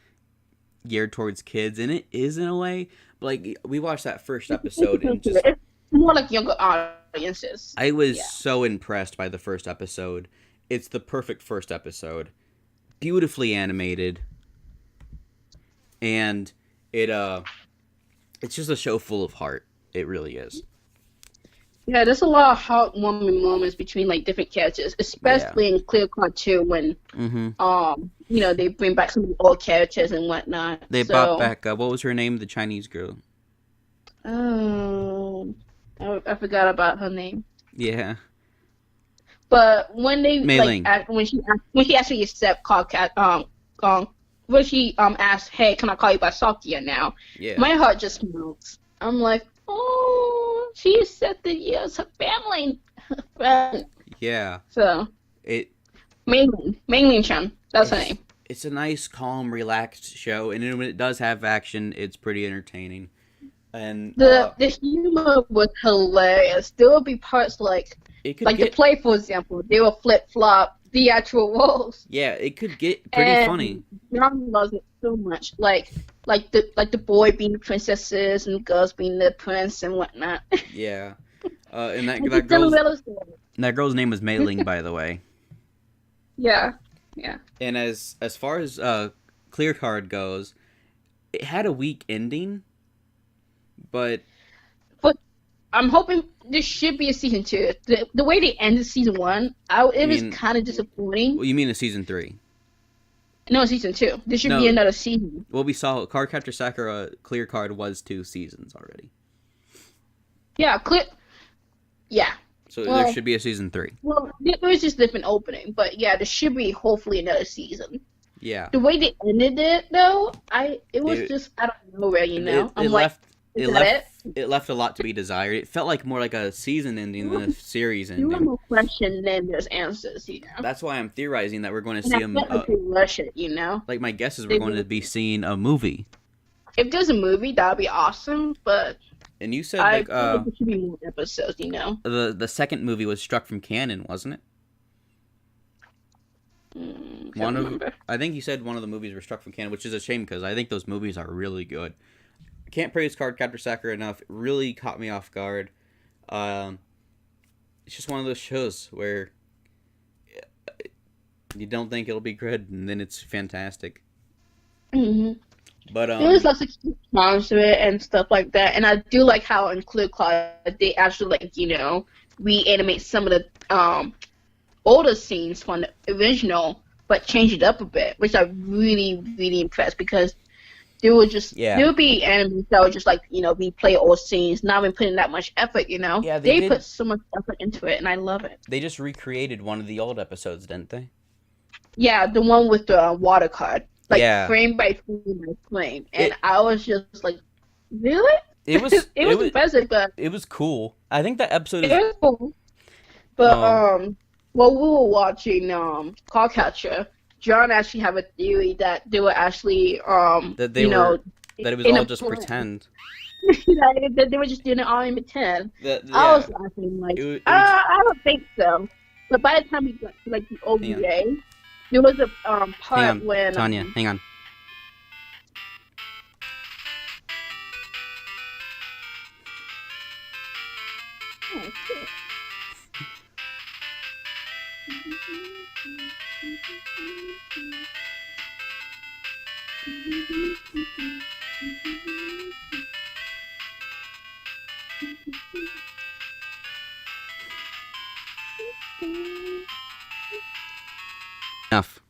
geared towards kids, and it is in a way. But like we watched that first episode, and just
It's more like younger audiences.
I was
Yeah.
so impressed by the first episode. It's the perfect first episode, beautifully animated, and it's just a show full of heart. It really is.
Yeah, there's a lot of heartwarming moments between like different characters,
Yeah.
especially in Clear Cut 2 when
Mm-hmm.
they bring back some of the old characters and whatnot.
They brought
So,
back what was her name? The Chinese girl.
oh, I forgot about her name.
Yeah.
But when they
Mei
like
Ling.
when she actually accept call cat when she asked, "Hey, can I call you by Sakia now?"
Yeah.
My heart just melts. I'm like, oh, she accepted you as her family friend.
Yeah.
So
It
Mei Ling Chan, that's her
it's
name.
it's a nice, calm, relaxed show, and then when it does have action, it's pretty entertaining. And
The humor was hilarious. There would be parts
it could
like the
get
play, for example, they will flip flop the actual roles.
yeah, it could get pretty funny.
And John loves it so much. Like the boy being the princesses and the girls being the prince and whatnot.
Yeah. And
Like the Cinderella story.
that girl's name was Mei Ling, by the way.
Yeah. Yeah.
And as far as Clear Card goes, it had a weak ending, but
But I'm hoping this should be a season 2. The way they ended season 1, it was
mean-
kind of disappointing.
well, you mean a season 3?
No, season 2. There should
No.
be another season.
Well, we saw Card Captor Sakura Clear Card was 2 seasons already,
Yeah, Yeah.
so
Well-
there should be a season 3.
Well, it was just different opening, but yeah, there should be hopefully another season.
Yeah.
The way they ended it, though, it was
It-
just out of nowhere,
It
I'm like,
left
is
it
that
left
it?
it left a lot to be desired. It felt like more like a season ending than a series
You have
ending.
more questions than there's answers.
That's why I'm theorizing that we're going to
And
see
I
him.
felt like they rush it.
Like my guess is
They
we're going to
really
be
did.
seeing a movie.
If there's a movie, that would be awesome, but
And you said
I
like
feel like there should be more episodes.
the second movie was struck from canon, wasn't it?
Can't
One of
remember.
I think you said one of the movies were struck from canon, which is a shame because I think those movies are really good. Can't praise Card Captor Sakura enough. It really caught me off guard. It's just one of those shows where you don't think it'll be good, and then it's fantastic.
hmm
But
There's lots of cute songs to it and stuff like that, and I do like how in Clear Cloud they actually reanimate some of the older scenes from the original, but change it up a bit, which I'm really really impressed because there would be animes that would just replay old scenes, not even putting that much effort.
Yeah, they did.
put so much effort into it, and I love it.
They just recreated one of the old episodes, didn't they?
Yeah, the one with the water card. like
Yeah.
frame by frame by frame, and
It
I was just like, really?
it was
It
it
was
was
impressive, but
it was cool. I think that episode
it
is
was cool. But
um
while we were watching Callcatcher, John actually have a theory that they were actually
that they
you
were
know
that it was
in
all
a
just
plan.
pretend.
That they were just doing it all in pretend.
That
I was
yeah.
laughing like,
It was
I don't think so. But by the time we got to like the
hang on.
OVA, there was a
Hang
part
on.
when
Tanya, hang on.
oh shit.
Enough.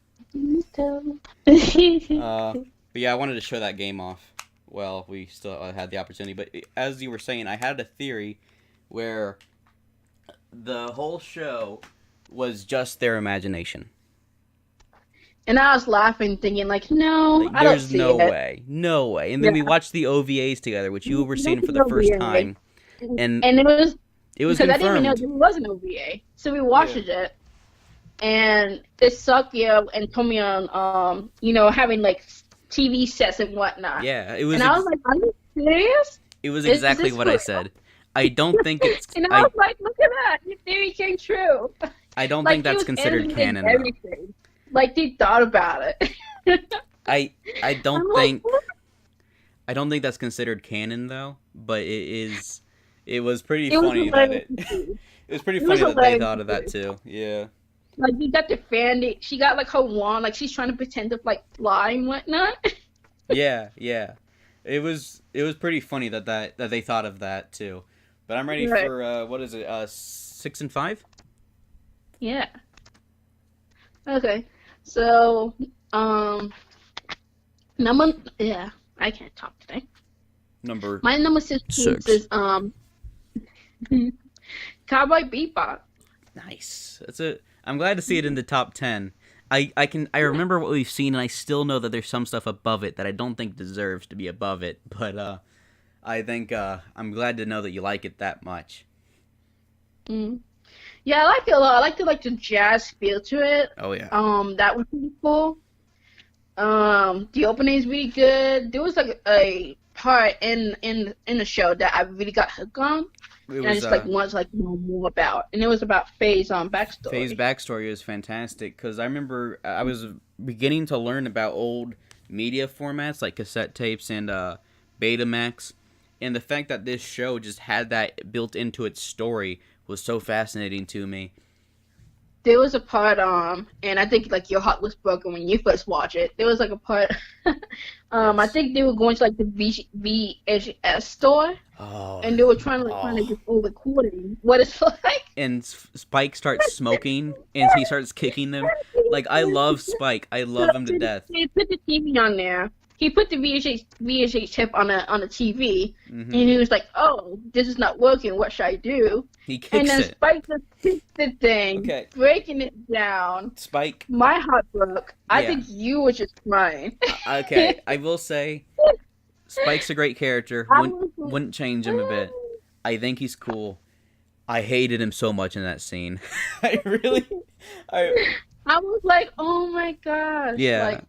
But yeah, I wanted to show that game off. Well, we still had the opportunity, but as you were saying, I had a theory where the whole show was just their imagination.
And I was laughing, thinking like, no,
Like,
I don't
there's
see
no
it.
way, no way. And then we
Yeah,
watched the OVAs together, which you were seeing for
nothing
the first
OVA.
time, and
And it was
it was
because I didn't even know
confirmed.
there was an OVA. So we watched
Yeah,
it, and it's Sakya and Tomion, having like TV sets and whatnot.
yeah.
And I was like, are you serious?
It was
Is
exactly
this
what
for
I
real?
said. I don't think it's
And I was like, look at that, your theory came true.
I don't think
Like it
that's
was
considered
animated
canon though.
everything. Like they thought about it.
I I
I'm
don't
like,
think
what?
I don't think that's considered canon though, but it is. It was pretty
It was
funny that
hilarious
it.
to see.
It was pretty
It was
funny that they
hilarious
thought
to
of that
see.
too. Yeah,
Like you got the fan. She got like her wand. Like she's trying to pretend to like fly and whatnot.
yeah, yeah. It was pretty funny that they thought of that too. But I'm ready
Right.
for what is it? 6 and 5.
Yeah. Okay. So, number yeah, I can't talk today.
Number
My number 16
6.
is Cowboy Bebop.
Nice. That's it. I'm glad to see it in the top 10. I remember what we've seen, and I still know that there's some stuff above it that I don't think deserves to be above it. But I think I'm glad to know that you like it that much.
Mm. Yeah, I like it a lot. I like the jazz feel to it.
Oh yeah.
That was pretty cool. The opening is really good. There was like a part in the show that I really got hooked on,
It
and I
was
just like wanted to like know more about. And it was about Faye's
Faye's
backstory.
backstory is fantastic because I remember I was beginning to learn about old media formats like cassette tapes and Betamax, and the fact that this show just had that built into its story was so fascinating to me.
There was a part and I think like your heart was broken when you first watched it. There was like a part I
Yes.
think they were going to like the VHS store
Oh,
and they were trying to like find
oh.
like this old recording. What it's like.
And Spike starts smoking, and he starts kicking them. Like I love Spike. I
So
love him to death.
he put the TV on there. He put the VHS tape on the TV, and
Hmm.
he was like, "Oh, this is not working. What should I do?"
He
And
kicks
then
it.
Spike just kicked the thing,
Okay,
breaking it down.
Spike.
My heart broke. I
Yeah.
think you were just crying.
Okay, I will say Spike's a great character.
I
Wouldn't
was like,
wouldn't change him a bit. I think he's cool. I hated him so much in that scene. I really, I
I was like, oh my gosh,
yeah.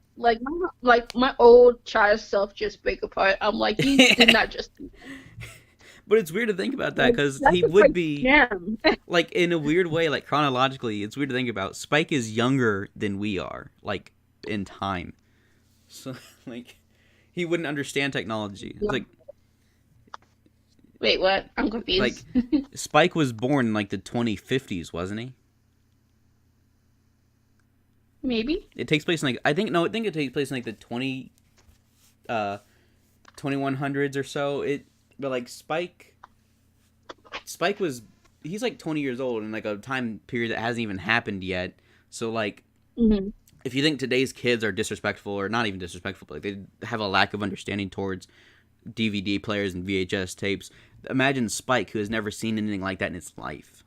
like my old child self just break apart. I'm like, you did not just do
But it's weird to think about that
like
because
that's
he
just
would
like
be
gem.
like in a weird way, like chronologically. It's weird to think about. Spike is younger than we are, like in time. So like he wouldn't understand technology. It's
Wait, what? I'm
like
confused.
Spike was born in like the 2050s, wasn't he?
Maybe.
It takes place in like I think it takes place in like the uh 2100s or so. But like Spike was he's like 20 years old in like a time period that hasn't even happened yet. So like
Hmm.
if you think today's kids are disrespectful or not even disrespectful, but like they have a lack of understanding towards DVD players and VHS tapes, imagine Spike who has never seen anything like that in his life.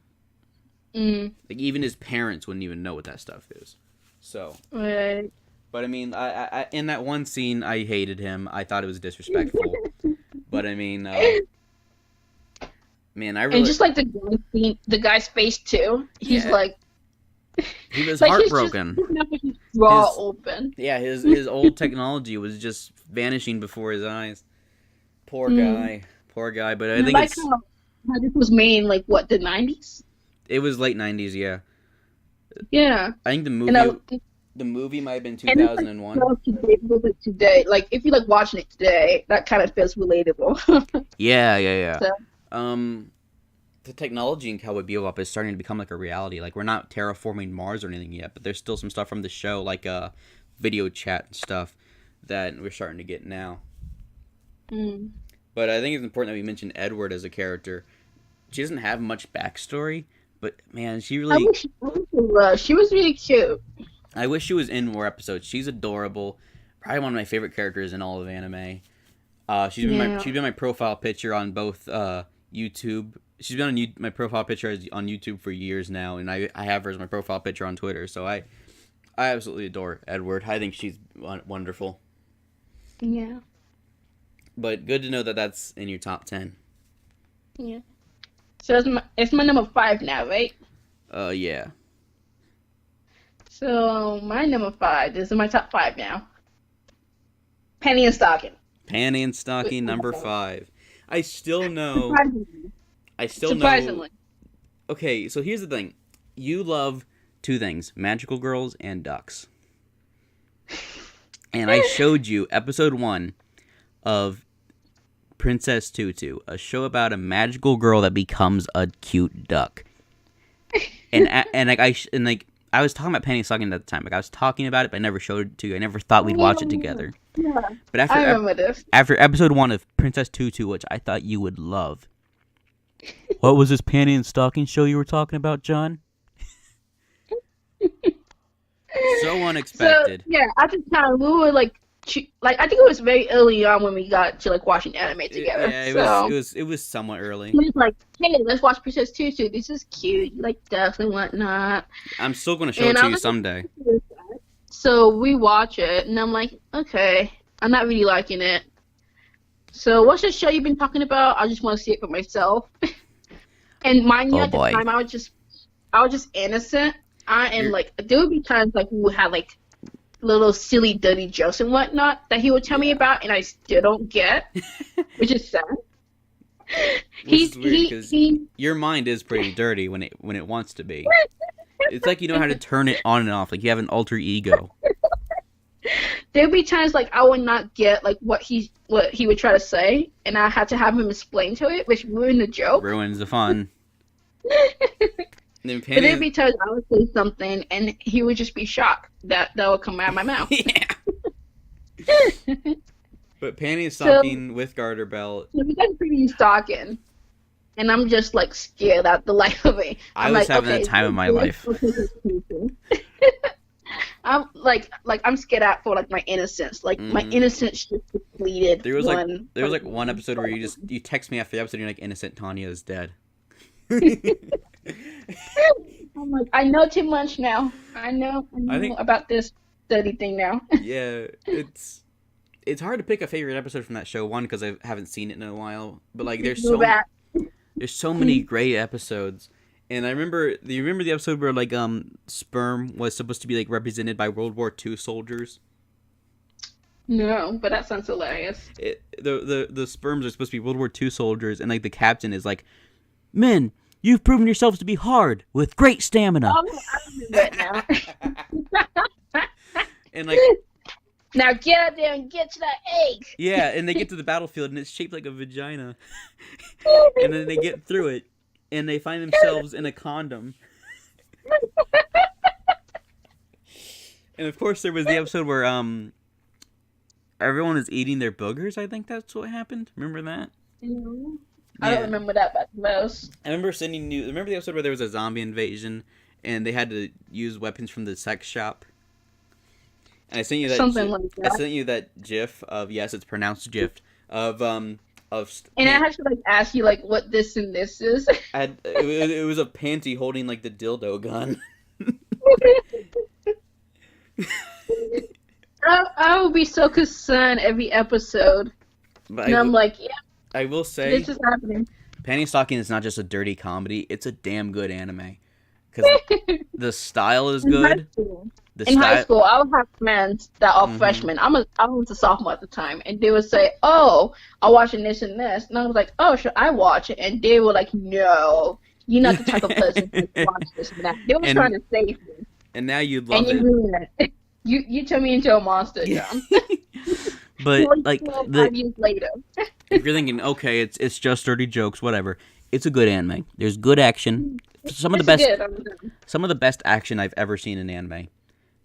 Mm.
Like even his parents wouldn't even know what that stuff is. So
Right.
But I mean, in that one scene, I hated him. I thought it was disrespectful. But I mean, man, I
And
really,
just like the guy's face too. He's
yeah,
like,
he was
like he's just
heartbroken.
looking up with his jaw
His
open.
Yeah, his old technology was just vanishing before his eyes. Poor
Mm.
guy, poor guy. But I
And I
think
like how this was made in like what, the 90s?
it was late '90s. Yeah,
Yeah.
I think
And I
the movie might have been
and it's like
2001.
so today, like today. Like if you like watching it today, that kind of feels relatable.
Yeah, yeah, yeah.
So
Um, the technology in Cowboy Bebop is starting to become like a reality. Like we're not terraforming Mars or anything yet, but there's still some stuff from the show, like video chat and stuff that we're starting to get now.
mm.
But I think it's important that we mention Edward as a character. She doesn't have much backstory, but man, she really.
I wish she was. She was really cute.
I wish she was in more episodes. She's adorable. Probably one of my favorite characters in all of anime.
Yeah.
She's been my profile picture on both YouTube. She's been on my profile picture on YouTube for years now, and I have her as my profile picture on Twitter. So I absolutely adore Edward. I think she's wonderful.
Yeah.
But good to know that that's in your top 10.
Yeah. So it's my number 5 now, right?
Yeah.
So my number 5. This is my top 5 now. Penny and Stocking.
Panty and Stocking number 5. I still know.
Surprisingly.
I still know.
Surprisingly.
Okay, so here's the thing. You love two things: magical girls and ducks. And I showed you episode 1 of Princess Tutu, a show about a magical girl that becomes a cute duck. And I was talking about Penny Stocking at the time. Like I was talking about it, but I never showed it to you. I never thought we'd watch it together.
Yeah.
But
I remember this.
after episode 1 of Princess Tutu, which I thought you would love. What was this Penny and Stocking show you were talking about, John? So
So
unexpected.
yeah, at the time we were like, I think it was very early on when we got to like watching anime together.
Yeah,
So
it was somewhat early.
he was like, "Hey, let's watch Princess Tutu. This is cute. You like ducks and whatnot."
I'm still gonna show it
And
to
I
you
was like,
someday.
so we watch it, and I'm like, okay, I'm not really liking it. So what's the show you've been talking about? I just want to see it for myself. And mind you,
Oh
at the
boy.
time, I was just innocent. I am
You're
like, there would be times like we would have like little silly, dirty jokes and whatnot that he would tell me
Yeah.
about, and I still don't get, which is sad.
Which is weird
He
because
he.
your mind is pretty dirty when it wants to be. It's like you know how to turn it on and off. Like you have an alter ego.
There'd be times like I would not get like what he would try to say, and I had to have him explain to it, which ruined the joke.
Ruins the fun. And then
But there'd
Penny.
be times I would say something, and he would just be shocked that would come out of my mouth.
Yeah. But Penny and
So,
Stocking with Garter Belt.
so we got pretty stalking, and I'm just like scared out the life of it.
I
I'm
was
like,
having
okay,
the time of my
this
life.
is creepy. I'm like I'm scared out for like my innocence. Like my
Mhm.
innocence just depleted.
There was like one episode where you text me after the episode and you're like, innocent Tanya is dead.
I'm like, I know too much now. I know
I think
about this study thing now.
yeah, it's hard to pick a favorite episode from that show. One, because I haven't seen it in a while, but like
Go back.
there's so many great episodes. And I remember, do you remember the episode where like sperm was supposed to be like represented by World War II soldiers?
No, but that sounds hilarious.
The sperms are supposed to be World War II soldiers, and like the captain is like, "Men, you've proven yourselves to be hard with great stamina."
Oh, I remember it now.
And like
Now get out there and get to that egg.
yeah, and they get to the battlefield and it's shaped like a vagina. And then they get through it and they find themselves in a condom. And of course there was the episode where everyone is eating their boogers. I think that's what happened. Remember that?
I don't
Yeah.
remember that but most.
I remember sending you. Remember the episode where there was a zombie invasion and they had to use weapons from the sex shop? And I sent you that.
Something like
I
that.
sent you that GIF of, yes, it's pronounced GIF, of
And I had to like ask you like what this and this is.
it was a panty holding like the dildo gun.
I would be so concerned every episode,
But
and I'm like, yeah,
I will say,
this is happening.
Penny Stocking is not just a dirty comedy; it's a damn good anime. Because the style is
In high
good.
school.
The
In high
style.
school, I would have friends that are
Mm-hmm.
freshmen. I was a sophomore at the time, and they would say, "Oh, I'm watching this and this," and I was like, "Oh, should I watch it?" And they were like, "No, you're not the type of person to watch this and that." They were trying
and
to save me,
and now you'd
and
love
you
it.
ruined it. You turned me into a monster, John.
But like
5 years later.
if you're thinking, okay, it's just dirty jokes, whatever. It's a good anime. There's good action. Some of the
Yes, you
best
did.
some of the best action I've ever seen in anime.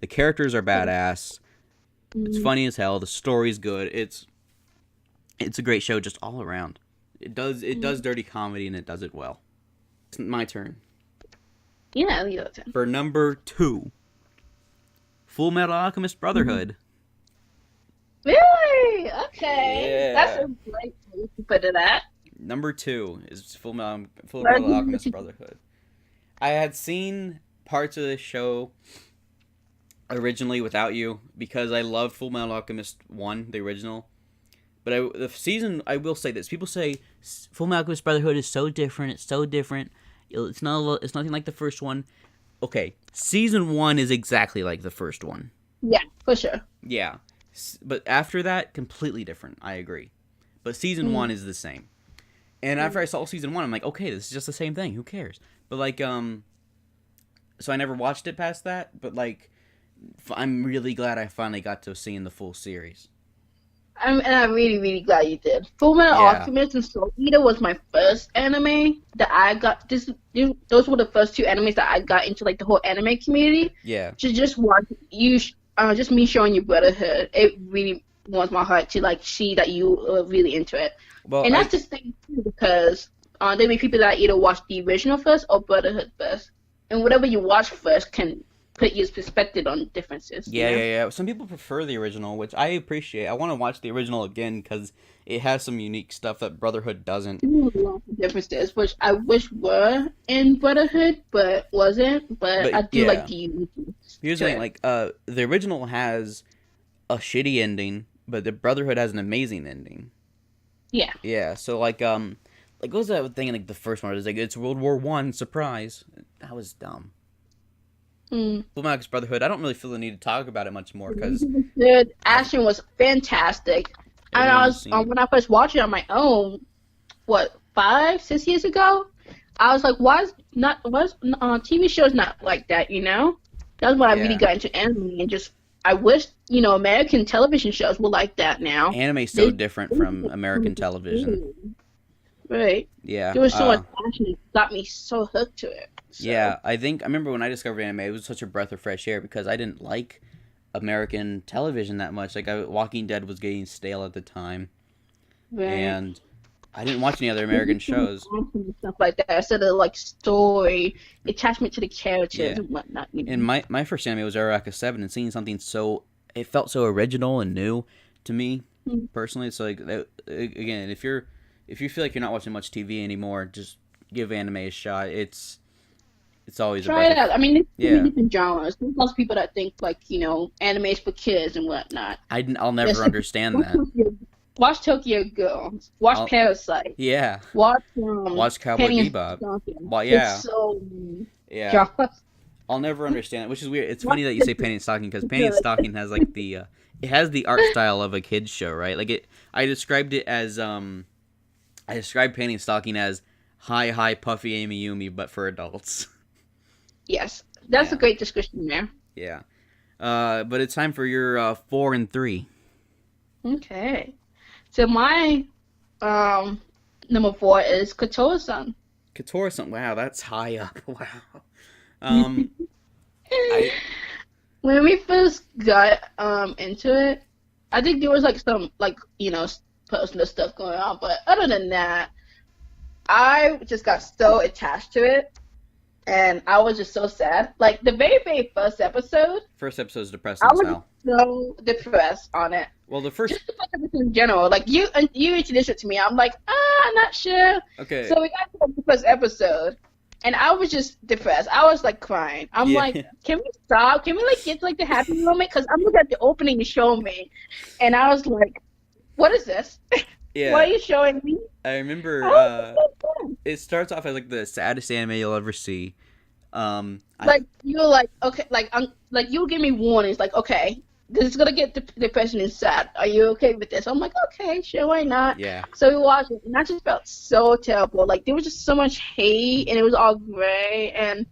The characters are badass. It's
Mm,
funny as hell. The story's good. It's a great show just all around. It does
mm.
dirty comedy and it does it well. It's my turn.
Yeah, Leo.
For number 2, Full Metal Alchemist Brotherhood.
Really? Okay. That's
Yeah.
a great place to put it at.
Number 2 is Full
Where
Metal
did you
Alchemist Brotherhood. I had seen parts of the show originally without you because I loved Full Metal Alchemist 1, the original. But the season, I will say this: people say Full Metal Alchemist Brotherhood is so different. It's so different. It's nothing like the first one. Okay, season 1 is exactly like the first one.
Yeah, for sure.
Yeah, but after that, completely different. I agree. But season
Mm,
1 is the same. And after I saw season 1, I'm like, okay, this is just the same thing. Who cares? But like, so I never watched it past that. But like, I'm really glad I finally got to see in the full series.
and I'm really, really glad you did. Full Metal
Yeah,
Alchemist and Soul Eater was my first anime that I got. Those were the first two animes that I got into, like the whole anime community.
yeah.
To just watch you, just me showing you brotherhood. It really warms my heart to like see that you are really into it.
Well,
And that's the thing too, because there may be people that either watch the original first or Brotherhood first, and whatever you watch first can put your perspective on differences. You
yeah,
know.
yeah, yeah. Some people prefer the original, which I appreciate. I want to watch the original again because it has some unique stuff that Brotherhood doesn't.
Ooh, lots of differences, which I wish were in Brotherhood, but wasn't. But
But
I do like
yeah,
the uniqueness
here's the
to
thing:
it.
like, the original has a shitty ending, but the Brotherhood has an amazing ending.
Yeah.
Yeah, so like what was that thing in like the first one? It was like it's World War I, surprise. That was dumb.
Mm.
Full Metal Brotherhood. I don't really feel the need to talk about it much more
The
because
music was good. Action was fantastic. And I
everyone's
was
seen it.
when I first watched it on my own, what 5, 6 years ago, I was like, why is not was TV shows not like that? You know, that's when I really
Yeah,
got into anime and just I wish American television shows were like that now.
anime's so
They,
different from American television.
right.
Yeah,
There was so much passion that got me so hooked to it. So,
yeah. I remember when I discovered anime, it was such a breath of fresh air because I didn't like American television that much. Like Walking Dead was getting stale at the time,
right.
and I didn't watch any other
They
American
just do
shows.
action and stuff like that instead of like story, attachment to the characters
Yeah.
and whatnot.
And my first anime was Araka 7, and seeing something it felt so original and new to me
Mhm.
personally. So like again, if you feel like you're not watching much TV anymore, just give anime a shot. It's always a
Try
breath
it
of
out. I mean, there's so many
yeah.
different genres. There's lots of people that think like, anime's for kids and whatnot.
I'll
There's
never understand
watch
that.
Tokyo Ghoul. Watch
I'll
Parasite.
yeah,
Watch
watch Cowboy
Penny and
Bebop.
Stocking.
Well,
It's
yeah,
so many
yeah.
genres.
I'll never understand it, which is weird. It's
Watch
funny that you
this.
say Penny and Stocking because
It's
Penny and
good.
Stocking has like it has the art style of a kids show, right? Like I described it as I described Penny and Stocking as high puffy Amy Yumi, but for adults.
Yes, that's a
Yeah,
great description there.
yeah. But it's time for your 4 and 3.
Okay. So my number 4 is Kotoa-san.
Katora-san, wow, that's high up. Wow. Um, I
When we first got into it, I think there was like some like personal stuff going on, but other than that, I just got so attached to it, and I was just so sad. Like the very very first episode,
first episode is
I
depressing as
was just
hell.
so depressed on it.
Well, the first
Just the first episode in general, like you introduced it to me, I'm like, I'm not sure.
okay,
So we got to the first episode, and I was just depressed. I was like crying. I'm
Yeah.
like, can we stop? Can we like get to like the happy moment? Because I'm looking at the opening you showed me, and I was like, what is this? What
Yeah.
are you showing me?
I
I
remember
was so sad.
it starts off as like the saddest anime you'll ever see. I
Like you're like okay, like you'll give me warnings. Like okay, this is gonna get depression and sad. Are you okay with this? I'm like okay, sure, why not?
yeah.
So we watched it, and I just felt so terrible. Like there was just so much hate, and it was all gray, and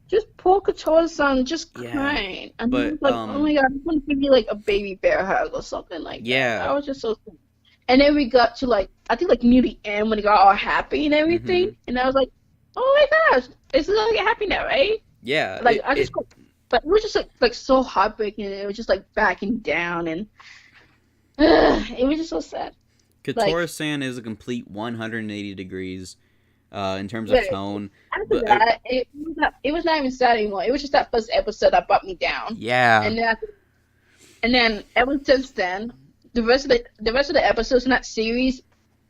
just poor Couture-san just
Yeah.
crying. And I was
But
like, oh my god, I just want to give you like a baby bear hug or something like that.
yeah.
I was just so sad. And then we got to like I think like near the end when it got all happy and everything,
Mhm.
and I was like, oh my gosh, it's gonna get happy now, right?
Yeah.
Like I just but it was just like so heartbreaking, and it was just like backing down, and it was just so sad. Like
Kotora-san is a complete 180 degrees in terms of
but
tone.
after
But
that, it was not even sad anymore. It was just that first episode that brought me down,
yeah.
and then ever since then, the rest of the episodes in that series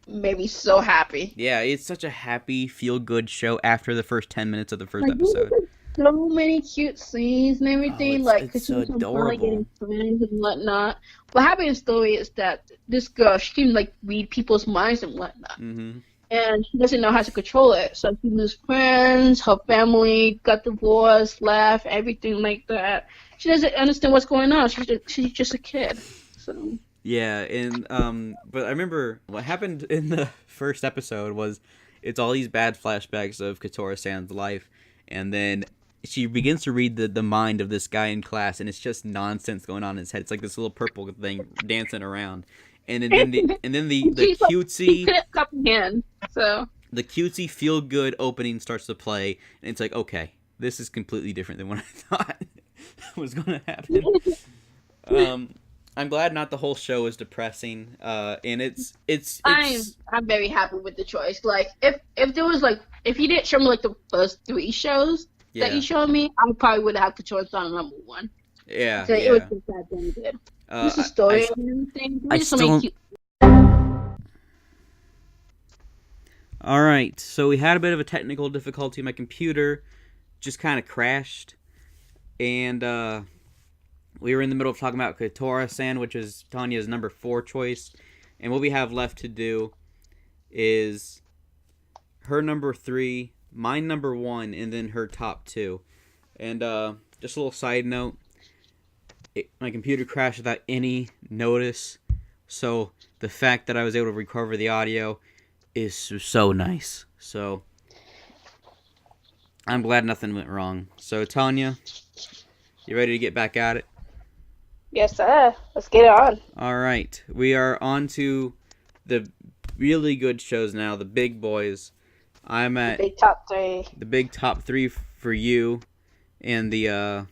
made me so happy.
Yeah, it's such a happy, feel-good show after the first 10 minutes of the first
Like there was
episode.
like so many cute scenes and
Oh,
everything,
it's
like
it's
because she
so
was so finally
adorable.
getting friends and whatnot. What happened in the story is that this girl she can like read people's minds and whatnot,
Mhm.
and she doesn't know how to control it. So she loses friends, her family got divorced, left, everything like that. She doesn't understand what's going on. She's just a kid. So
Yeah, and but I remember what happened in the first episode was it's all these bad flashbacks of Kotora-san's life, and then she begins to read the mind of this guy in class, and it's just nonsense going on in his head. It's like this little purple thing dancing around, and then the
she's like she
cutesy
couldn't comprehend. So
the cutesy feel good opening starts to play, and it's like okay, this is completely different than what I thought was going to happen. Um, I'm glad not the whole show is depressing. And
I'm
it's
I'm very happy with the choice. Like if there was like if you didn't show me like the first three shows that you
yeah,
showed me, I probably would have the choice on number one.
yeah,
So it was
yeah.
just that damn good. Just the
Uh, I, I,
story and everything. There
I
was just so many
still.
cute.
All right, so we had a bit of a technical difficulty. My computer just kind of crashed, and we were in the middle of talking about Kotora-san, which is Tanya's number 4 choice, and what we have left to do is her number 3, my number 1, and then her top 2. And just a little side note, my computer crashed without any notice, so the fact that I was able to recover the audio is so nice. So I'm glad nothing went wrong. So Tanya, you ready to get back at it?
Yes, sir. Let's get it on.
All right, we are on to the really good shows now, the big boys. I'm
The
at
big top three.
the big top 3 for you, and the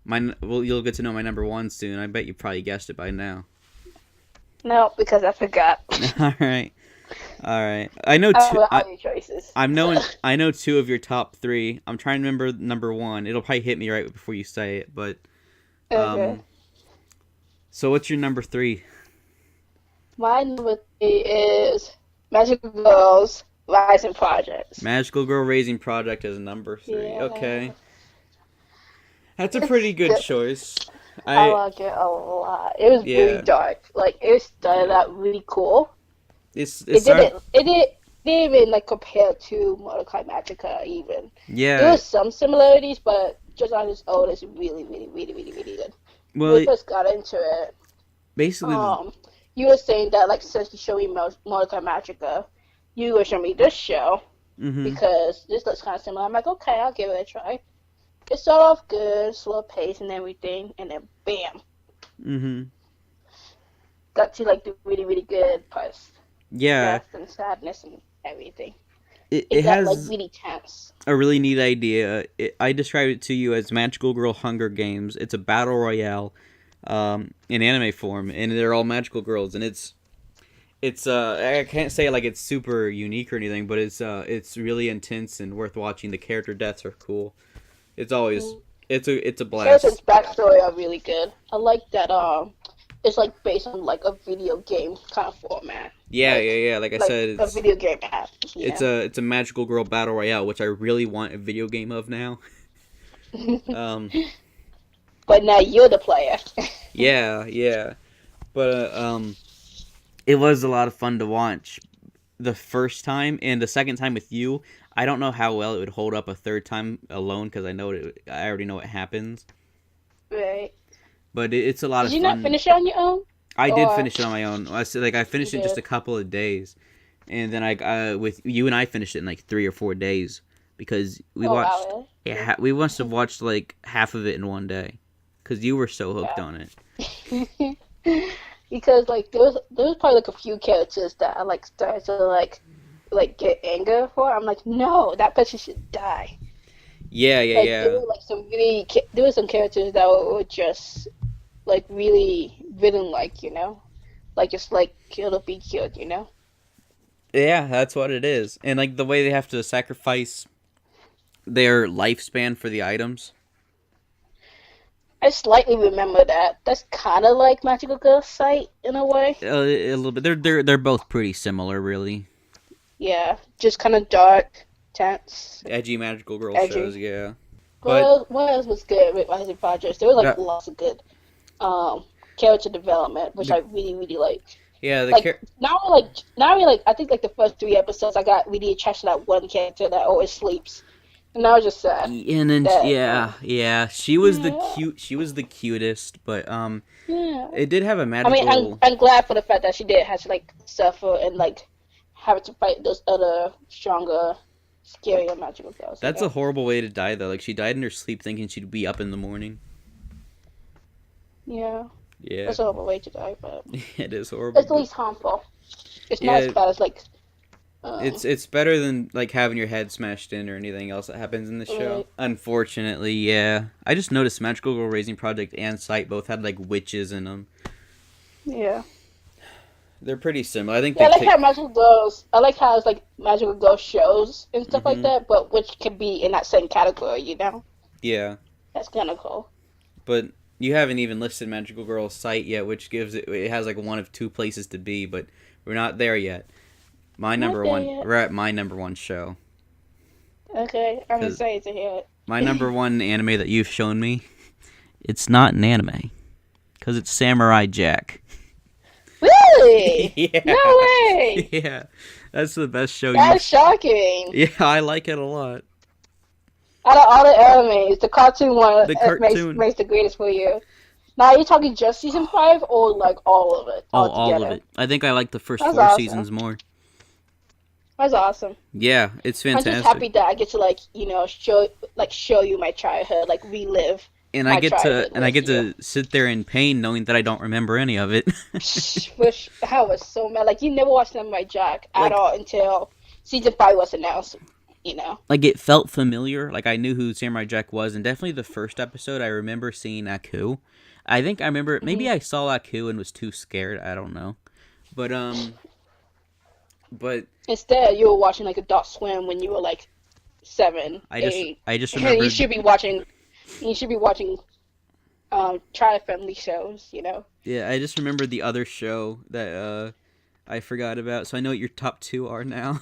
well, you'll get to know my number 1 soon. I bet you probably guessed it by now.
No, because I forgot.
All right, all right. I know
I
two.
have all your choices.
I know 2 of your top 3. I'm trying to remember number 1. It'll probably hit me right before you say it, but
Okay.
so what's your number 3?
My number three is Magical Girls Rising Projects.
Magical Girl Raising Project is number 3.
Yeah.
Okay, that's a
It's
pretty good
good.
choice.
I
I
like it a lot. It was really
yeah.
dark. Like it started out really cool.
It
It
started
didn't. Didn't even like compare to Mordecai Magica even. There
yeah.
was some similarities, but just on its own, it's really, really, really, really, really good. When
Well,
we first got into it,
basically
um, you were saying that like since you showed me Mordecai Magica, you were showing me this show
mhm.
because this looks kind of similar. I'm like, okay, I'll give it a try. It started off good, slow pace and everything, and then bam,
Mhm.
got to like the really, really good parts,
Yeah,
death and sadness and everything.
it
It got like
has
really tense.
a really neat idea. I described it to you as Magical Girl Hunger Games. It's a battle royale in anime form, and they're all magical girls, and it's I can't say like it's super unique or anything, but it's really intense and worth watching. The character deaths are cool. It's always it's a
Harrison's
blast.
backstory are really good. I like that it's like based on like a video game kind of format,
Yeah. Like I said,
a video game app.
it's a magical girl battle royale, which I really want a video game of now. Um,
But now you're the player.
yeah. But it was a lot of fun to watch the first time, and the second time with you. I don't know how well it would hold up a third time alone because I already know what happens.
Right.
But it's a lot
Did
of
you
fun.
not finish it on your own?
I did
Or
finish it on my own. I said I
you
finished it in just
did?
a couple of days, and then with you and I finished it in like 3 or 4 days because we
Oh
watched.
wow,
Yeah, we must have watched like half of it in one day because you were so hooked on it.
really? Yeah. Because like there was probably like a few characters that I like started to like get anger for. I'm like, no, that person should die. Like there
Yeah.
were like there were some characters that were just like really villain like, like just like kill or be killed.
Yeah, that's what it is. And like the way they have to sacrifice their lifespan for the items.
I slightly remember that. That's kind of like Magical Girl's Sight in a way.
A little bit. They're both pretty similar, really.
Yeah, just kind of dark, tense,
Edgy magical girl shows,
edgy.
yeah. But
What else was good with Rising Projects? There was like
uh,
lots of good character development, which
the
I really really liked.
yeah the
Like
char-
now really like I think like the first 3 episodes I got really attached to that one character that always sleeps, and I was just sad
and then
that
yeah,
yeah
she was the cutest, but
yeah.
it did have a
I mean
magical.
I'm glad for the fact that she did have to like suffer and like have to fight those other stronger, scarier magical girls.
That's a horrible way to die though. Like she died in her sleep thinking she'd be up in the morning.
Yeah,
Yeah.
that's a horrible way to die, but
It is horrible.
it's at least harmful. It's not as
Yeah,
bad as like um
it's better than like having your head smashed in or anything else that happens in the show.
right.
Unfortunately, yeah. I just noticed Magical Girl Raising Project and Sight both had like witches in them.
Yeah.
They're pretty similar. I think
Yeah,
they
I like
take.
how magical girls. I like how it's like magical girl shows and stuff like
Hmm.
that, but which can be in that same category.
Yeah,
That's kind of cool.
but you haven't even listed Magical Girl Sight yet, which gives it has like one of two places to be, but we're not there yet. My
Not
number
there
one,
yet.
we're at my number one show.
Okay, I'm
Cause
excited to hear
my
it.
number one anime that you've shown me, it's not an anime, cause it's Samurai Jack.
Really?
Yeah,
No way!
yeah, that's the best show you.
That's shocking.
Yeah, I like it a lot.
Out of all the animes, the cartoon one
The
makes
cartoon,
makes the greatest for you. Now, are you talking just season 5 or like all of it
oh,
all
all of
together?
it. I think I like the first
That's
four
awesome.
seasons more.
That's awesome.
Yeah, it's
I'm just
fantastic.
happy that I get to show you my childhood, like relive
And
my childhood
I
with
get
you.
to sit there in pain knowing that I don't remember any of it.
Wish I was so mad. Like you never watched Samurai Jack at
like
all until season 5 was announced.
like it felt familiar. Like I knew who Samurai Jack was, and definitely the first episode I remember seeing Aku. I think I remember maybe
Hmm.
I saw Aku and was too scared. I don't know, but but
Instead, you were watching like Adult Swim when you were like 7,
I
8,
just
and you
remembered.
should be watching. You should be watching child-friendly shows.
Yeah, I just remembered the other show that I forgot about. So I know what your top two are now.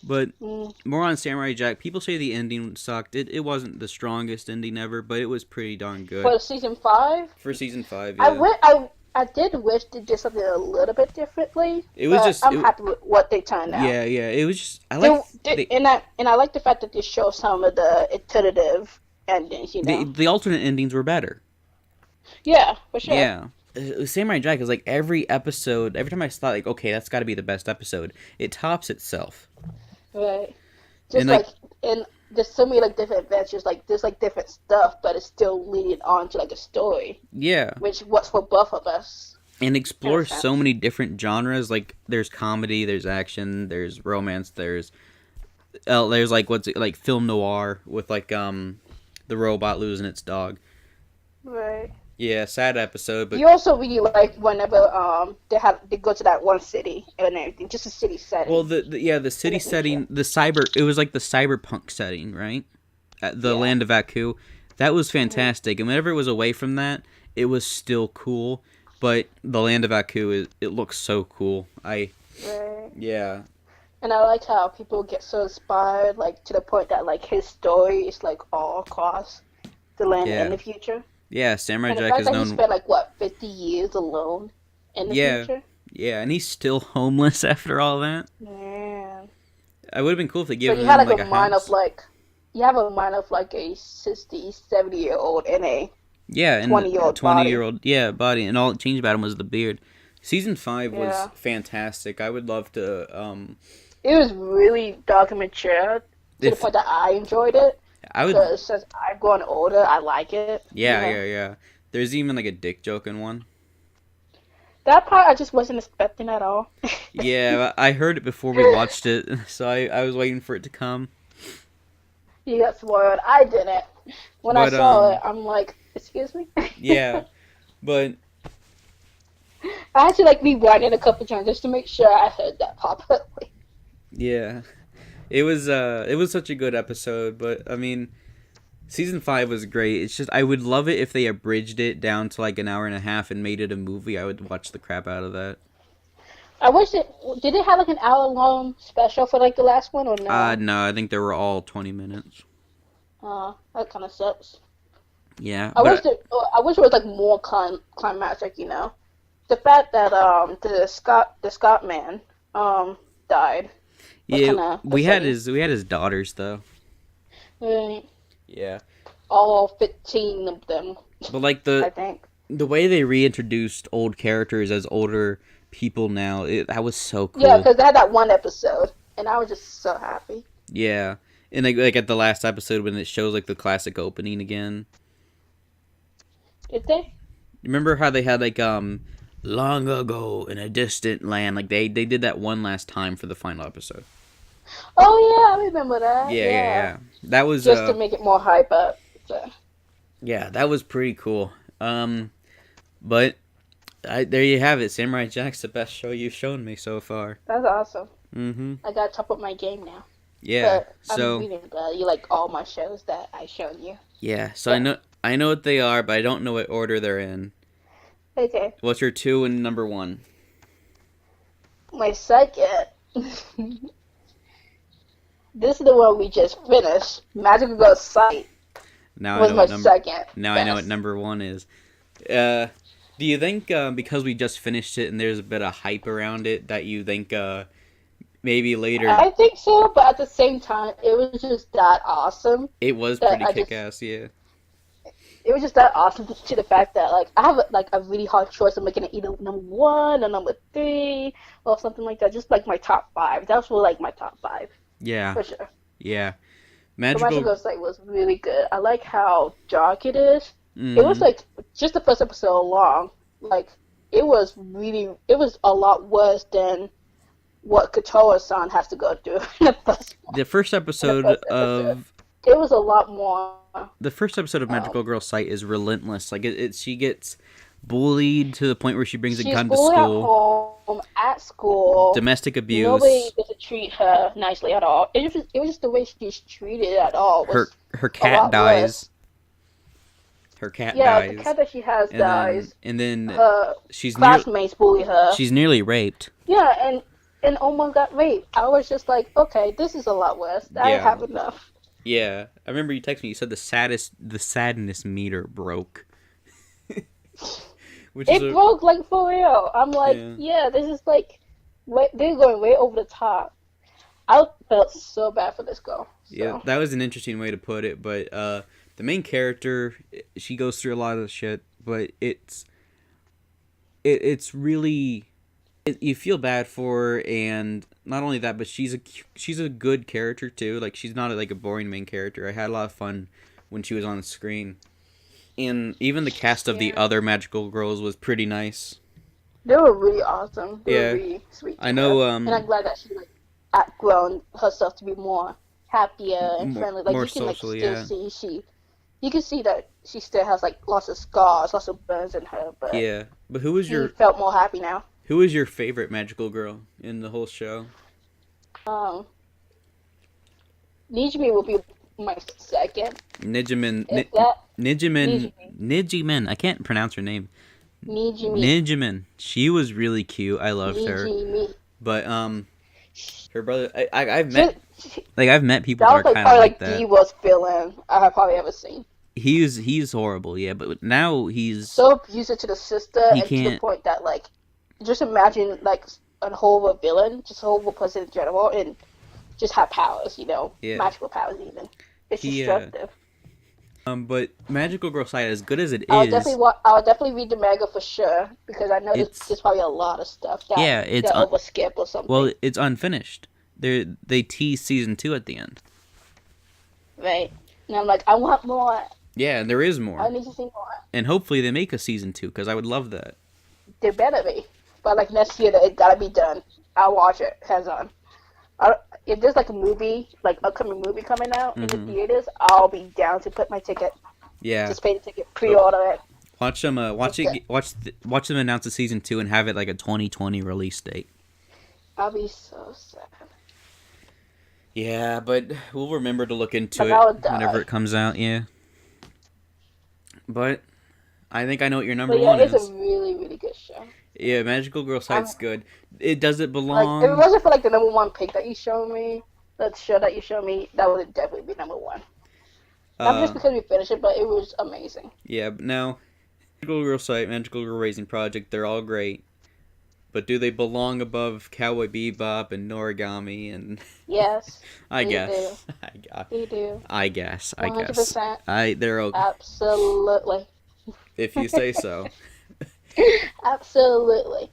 But
Mm.
more on Samurai Jack. People say the ending sucked. It wasn't the strongest ending ever, but it was pretty darn good
For season 5,
for season 5.
I
Yeah,
wi- I did wish they did something a little bit differently,
it was
but
just
I'm happy with what they turned out.
yeah. It was just I like
They, and I like the fact that they show some of the iterative endings.
the alternate endings were better.
Yeah, for sure.
Yeah. Samurai Jack is like every episode. Every time I thought like, okay, that's got to be the best episode. It tops itself.
Right.
And
Just
like
and there's so many like different adventures, like there's like different stuff, but it's still leading on to like a story,
yeah,
which what's for both of us
and
in a
explores so
sense.
many different genres. Like there's comedy, there's action, there's romance, there's like what's it, like film noir with like the robot losing its dog.
Right.
Yeah, sad episode, but
You also really like whenever they go to that one city and everything, just a city
well
setting
the
in
city
the future.
setting, it was like the cyberpunk setting, right? At the
Yeah.
land of Aku. That was
Hmm.
fantastic. And whenever it was away from that it was still cool. But the Land of Aku, it looks so cool.
Right.
Yeah,
And I like how people get so inspired, like to the point that like his story is like all across the land in
yeah,
the future.
yeah. Samurai
And the
Jack
fact
is
that he
known.
spent like what 50 years alone in the
Yeah,
future.
yeah, and he's still homeless after all that.
Man.
It would have been cool if they
So
gave
you had
him
like
like
a
a
mind of
house.
like you have a mind of like a 60, 70-year old in a
Yeah, and a
20-year-old
20-year
body.
old, yeah, body, and all it changed about him was the beard. Season 5 was
Yeah.
fantastic. I would love to.
It was really dark and mature to the
If
point that I enjoyed it.
I would,
Because since I've grown older, I like it. You
yeah,
know.
yeah, yeah. There's even like a dick joke in one.
That part I just wasn't expecting at all.
Yeah, I heard it before we watched it, so I was waiting for it to come.
You got spoiled. I didn't. When I
But
saw it, I'm like, excuse me?
yeah, but
I had to like rewind it a couple times just to make sure I heard that properly.
yeah, it was such a good episode. But I mean, season 5 was great. It's just I would love it if they abridged it down to like an hour and a half and made it a movie. I would watch the crap out of that.
I wish it did it have like an hour long special for like the last one or no?
No, I think they were all 20 minutes.
That kind of sucks.
Yeah,
I wish
but
that I wish it was like more climactic, you know. The fact that the Scott man died was
yeah,
kind of upsetting.
we had his daughters though.
Mm,
Yeah,
all 15 of them,
but like
I think.
the way they reintroduced old characters as older people now, that was so
Yeah,
cool.
because they had that one episode, and I was just so happy.
Yeah, and like at the last episode when it shows like the classic opening again.
Did they?
Remember how they had like long ago in a distant land, like they did that one last time for the final episode.
Oh yeah, I remember that.
Yeah, yeah,
Yeah,
yeah. That was
just to make it more hype up. So,
yeah, that was pretty cool. But there you have it. Samurai Jack's the best show you've shown me so far.
that's awesome.
Mm-hmm.
I gotta top up my game now.
Yeah.
But I'm
So
really glad you like all my shows that I showed you.
yeah. So
So,
I know what they are, but I don't know what order they're in.
okay,
What's your 2 and number 1?
my second. This is the one we just finished. Magical Girl Sight
Now I
was
know
my
what number.
second
Now I know what
best.
number 1 is. Do you think because we just finished it and there's a bit of hype around it that you think maybe later
I think so, but at the same time, it was just that awesome
it was
that
pretty
I
kick
just
ass? Yeah.
it was just that awesome to the fact that like I have like a really hard choice. I'm making it either number one or number three or something like that. Just like my top five. That's really like my top five
Yeah.
for sure.
Yeah.
The Magic
Magical.
Ghost Light was really good. I like how dark it is. It was
Mm-hmm.
like just the first episode long. Like it was a lot worse than what Kotoa-san has to go through in the first one,
The first
in the
episode
first episode.
of
It was a lot more.
the first episode of
Um,
Magical Girl Sight is relentless. Like she gets bullied to the point where she brings a
she's
gun to
bullied at
school.
home, at school.
Domestic
Nobody
abuse.
doesn't treat her nicely at all. It was just the way she's treated at all was
Her
a
cat
lot worse.
dies. Her cat
Yeah, the
dies.
cat that she has dies.
And then
Her
she's near
classmates bully her.
she's nearly raped.
Yeah, and almost got raped. I was just like, okay, this is a lot worse. I
Yeah.
have enough.
Yeah. I remember you texted me, you said the sadness meter broke. Which is
It
a
broke like for real. I'm like,
yeah.
yeah, this is like, they're going way over the top. I felt so bad for this girl.
Yeah,
So
that was an interesting way to put it, but the main character, she goes through a lot of shit, but it's really you feel bad for her, and not only that, but she's a good character too. Like she's not like a boring main character. I had a lot of fun when she was on the screen, and even the cast of the
yeah,
other magical girls was pretty nice.
they were really awesome. They were
Yeah,
really sweet
I
to her,
know.
and I'm glad that she like outgrown herself to be more happier and friendly. Like
More
you can like
socially,
still
yeah,
see you can see that she still has like lots of scars, lots of burns in her, but
yeah. But
she felt more happy now.
who was your favorite magical girl in the whole show?
Um, Nijimi will be my second.
Nijimin,
Is that
Nijimin,
Nijimi?
Nijimin. I can't pronounce her name.
Nijimi.
Nijimin. She was really cute. I loved her.
Nijimi.
But her brother. I've
She,
met
she,
I've met people
that
that
was
are
like
kind of
probably
like
like
that.
the worst villain I have probably ever seen.
He's horrible. Yeah, but now
So abusive to the sister,
he
and to the
can't.
point that like, just imagine like a whole villain, just a whole person in general, and just have powers,
Yeah.
magical powers even. It's
He
destructive.
But Magical Girl Side, as good as it is,
I would definitely read the manga for sure because I know
it's
there's probably a lot of stuff that
yeah,
they overskip or something,
it's unfinished. They tease season 2 at the end.
right? And I'm like, I want more.
Yeah, and there is
I
more,
need to see more.
and hopefully they make a season 2 because I would love that.
There better be, but like next year, it gotta be done. I'll watch it hands on. If there's like a movie, like upcoming movie coming out in the theaters, I'll be down to put my ticket.
Yeah,
Just pay the ticket, pre-order it.
watch them. Watch them announce the season 2 and have it like a 2020 release date.
I'll be so sad.
Yeah, but we'll remember to look into
Like I
it
would die.
whenever it comes out. Yeah, but I think I know what your number
But yeah,
one
it's
is.
a really, really good show.
Yeah, Magical Girl Side's good. It does it
Like if it
belong.
wasn't for like the number one pick that you showed me, that show that you showed me, that would definitely be number one. Not just
Uh,
because we finished it, but it was amazing.
yeah. But now, Magical Girl Site, Magical Girl Raising Project, they're all great. But do they belong above Cowboy Bebop and Noragami and
Yes,
I
they
guess.
they do.
I guess.
100%.
They're okay
Absolutely.
if you say so.
Absolutely.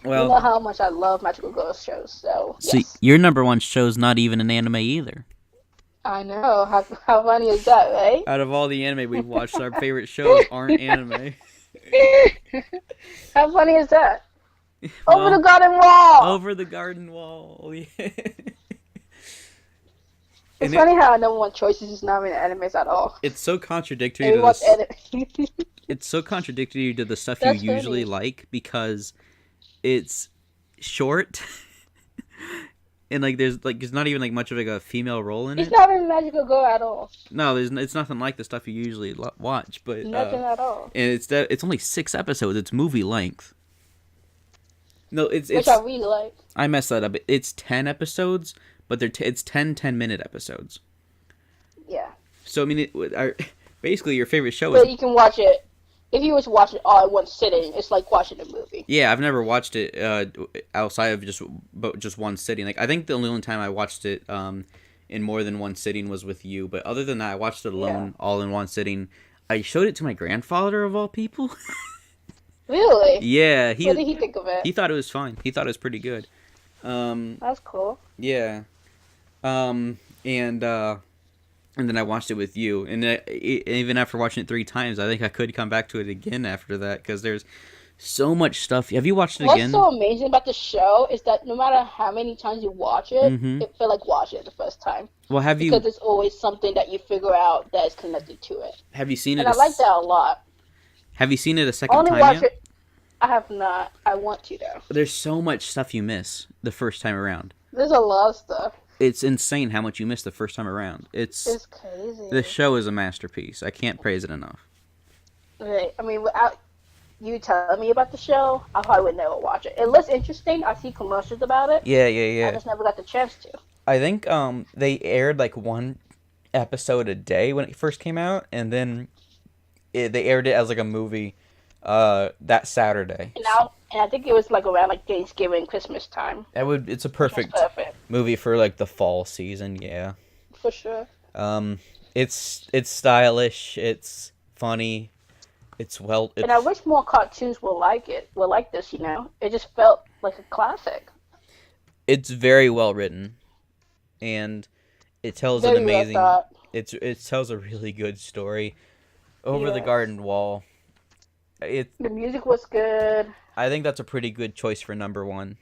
You know
Well,
how much I love magical girl shows, so
see,
yes.
your number one show's not even an anime either.
I know. How funny is that, right?
Out of all the anime we've watched, our favorite shows aren't anime.
How funny is that? Over
Well,
the garden wall!
Over the Garden Wall. Yeah.
It's
And
funny how number one choices is not in animes at all.
it's so contradictory
And
to
we watch
this.
anime.
It's so contradictory to the stuff you
That's
usually
funny.
like because it's short and like there's not even like much of like a female role in
It's
it.
not even magical girl at all.
No, it's nothing like the stuff you usually watch, but
Nothing at all.
and it's only 6 episodes. It's movie length. No,
Which I really like.
I messed that up. It's 10 episodes, but it's 10-minute episodes.
Yeah.
So I mean, basically your favorite show is.
But you can watch it. If you was to watch it all in one sitting, it's like watching a movie.
Yeah, I've never watched it outside of just one sitting. Like I think the only time I watched it in more than one sitting was with you. But other than that, I watched it alone, all in one sitting. I showed it to my grandfather of all people.
Really?
Yeah,
What did he think of it?
he thought it was fine. He thought it was pretty good.
That's cool.
Yeah. And then I watched it with you, and even after watching it 3 times, I think I could come back to it again after that because there's so much stuff. Have you watched it
What's
again?
so amazing about the show is that no matter how many times you watch it,
Mhm.
it feel like watching it the first time.
Well,
Because there's always something that you figure out that is connected to it.
have you seen it?
And I like that a lot.
Have you seen it a
I
second
only
time
watch
yet?
it. I have not. I want to though.
There's so much stuff you miss the first time around.
There's a lot of stuff.
It's insane how much you miss the first time around.
It's crazy.
The show is a masterpiece. I can't praise it enough.
Right. I mean, without you telling me about the show, I probably would never watch it. It looks interesting. I see commercials about it.
Yeah.
I just never got the chance to.
I think they aired like one episode a day when it first came out, and then they aired it as like a movie that Saturday.
And I think it was like around like Thanksgiving, Christmas time.
It's a
Which was
perfect
perfect
movie for like the fall season. Yeah.
for sure.
It's stylish. It's funny.
And I wish more cartoons were like it. Were like this. It just felt like a classic.
It's very well written, and it tells an
Very well
amazing.
thought.
It tells a really good story. Over the
Yes.
Garden Wall. The
music was good.
I think that's a pretty good choice for number one.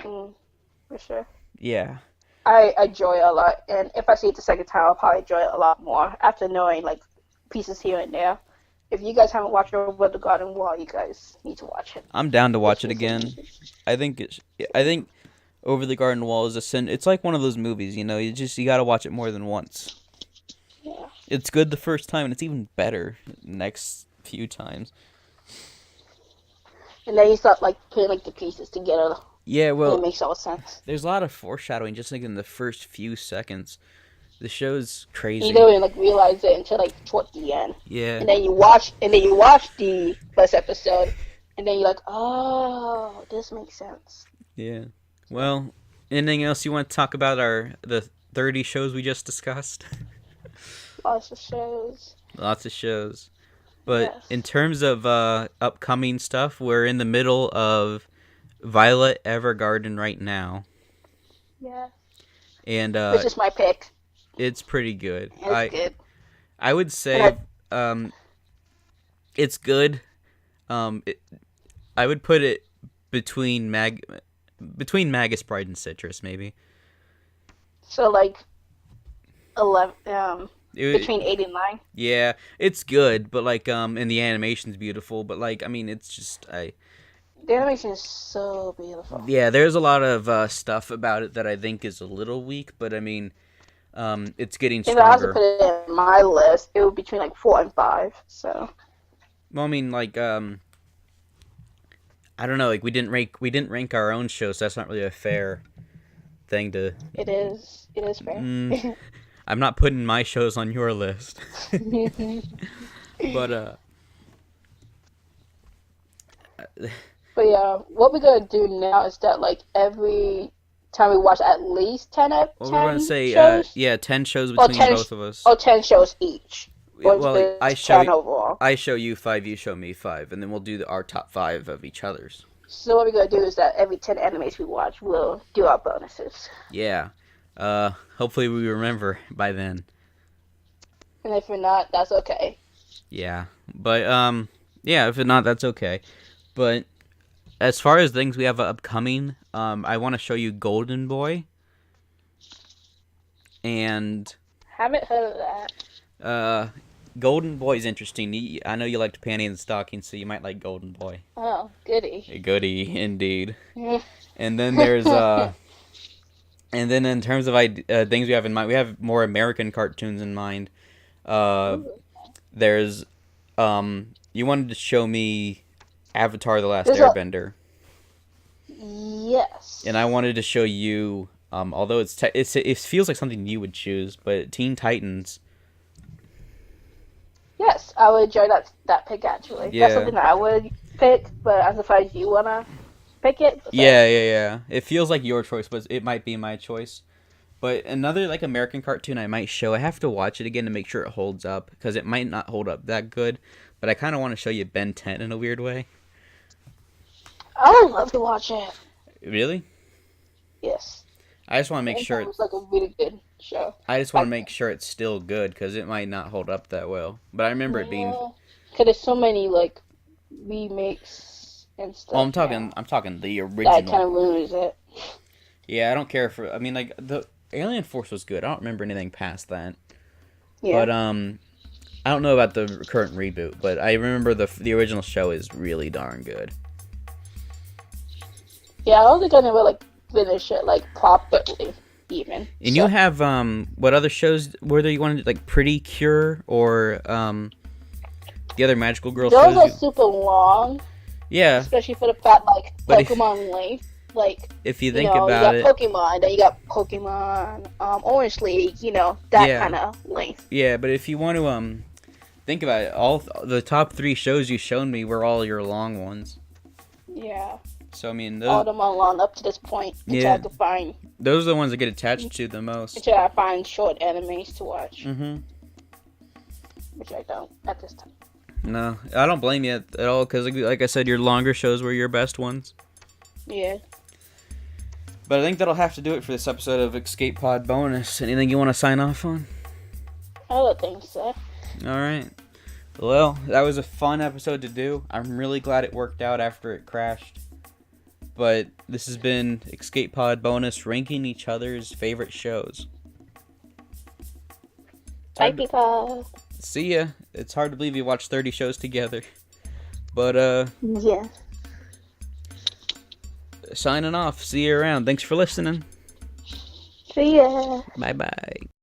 For sure.
Yeah.
I enjoy it a lot, and if I see it the second time, I'll probably enjoy it a lot more after knowing like pieces here and there. If you guys haven't watched Over the Garden Wall, you guys need to watch it.
I'm down to watch it again. I think Over the Garden Wall is a sin. It's like one of those movies, you gotta watch it more than once.
Yeah.
It's good the first time, and it's even better next few times.
And then you start like putting like the pieces together,
Yeah,
and it
well,
makes all sense.
there's a lot of foreshadowing just like in the first few seconds. The show's
You
crazy.
don't even like realize it until like toward the end.
Yeah,
And then you watch the first episode, and then you're like, oh, this makes sense.
yeah.
So,
Well, anything else you want to talk about the 30 shows we just discussed?
lots of shows.
Lots of shows. But in
Yes.
terms of upcoming stuff, we're in the middle of Violet Evergarden right now,
Yeah.
and
Which is my pick.
it's pretty good.
It's good.
I would
And
say it's good. It, I would put it between Magus Bride and Citrus maybe.
so like 11,
It,
between 8 and 9.
yeah, it's good, but like and the animation's beautiful, but like I mean it's just I
The animation is so beautiful.
yeah, there's a lot of stuff about it that I think is a little weak, but I mean it's getting
If I had to
stronger.
put it in my list, it would be between like 4 and 5. So
Well, I mean like I don't know, like we didn't rank our own show, so that's not really a fair thing to.
it is. It is fair.
Mm, I'm not putting my shows on your list, but
But yeah, what we're gonna do now is that like every time we watch at least 10
well, we're gonna
10
say
shows,
yeah, 10 shows
or
between
10
both of us.
or 10 shows each, or
Well, like, I
just
show
10 overall.
I show you five, you show me five, and then we'll do our top five of each other's.
So what we're gonna do is that every 10 animes we watch, we'll do our bonuses.
Yeah. Hopefully we remember by then.
And if we're not, that's okay.
Yeah. But yeah, if not, that's okay. But as far as things we have upcoming, I want to show you Golden Boy and
Haven't heard of that.
uh Golden Boy is interesting. I know you liked Panty and Stocking, so you might like Golden Boy.
Oh, goody.
A goodie indeed.
Yeah.
And then there's and then in terms of things we have in mind, we have more American cartoons in mind. Uh,
Ooh.
there's you wanted to show me Avatar: The Last
There's a
Airbender, and I
yes.
wanted to show you although it feels like something you would choose, but Teen Titans.
Yes, I would enjoy that pick actually. That's
Yeah.
something that I would pick, but as far as you wanna pick it, okay.
Yeah. It feels like your choice, but it might be my choice. But another like American cartoon I might show. I have to watch it again to make sure it holds up because it might not hold up that good. But I kind of want to show you Ben 10 in a weird way.
I would love to watch it.
Really?
Yes.
I just want to make
And
sure
that was like a really good show
I just want to
back
make
then.
sure it's still good because it might not hold up that well. But I remember it being.
Yeah. Cause there's so many like remakes and
Oh,
stuff now
I'm talking the
that kind
original.
of ruins it.
Yeah, I don't care for. I mean, like the Alien Force was good. I don't remember anything past that.
Yeah.
But I don't know about the current reboot. But I remember the original show is really darn good.
Yeah, I don't think I never like finish it like properly even.
And you
So
have what other shows were there you wanted like Pretty Cure or the other magical girl
those
shows
are
you.
super long,
Yeah,
especially for the fact like
but if
Pokemon length. Like,
if you
you
think
know, you
about
got
it,
Pokemon, then you got Pokemon Orange League, that
yeah,
kind of length.
yeah. But if you want to think about it, the top three shows you shown me were all your long ones.
Yeah.
So I mean,
All them are long up to this point
yeah, those are the ones that get attached to the most.
until I find short animes to watch,
Mm-hmm.
which I don't at this time.
No, I don't blame you at all because, like I said, your longer shows were your best ones.
Yeah.
But I think that'll have to do it for this episode of Escape Pod Bonus. Anything you want to sign off on?
I don't think so.
All right. Well, that was a fun episode to do. I'm really glad it worked out after it crashed. But this has been Escape Pod Bonus, ranking each other's favorite shows.
Bye, people.
See ya. It's hard to believe you watched 30 shows together. But,
Yeah.
signing off. See you around. Thanks for listening.
See ya.
Bye-bye.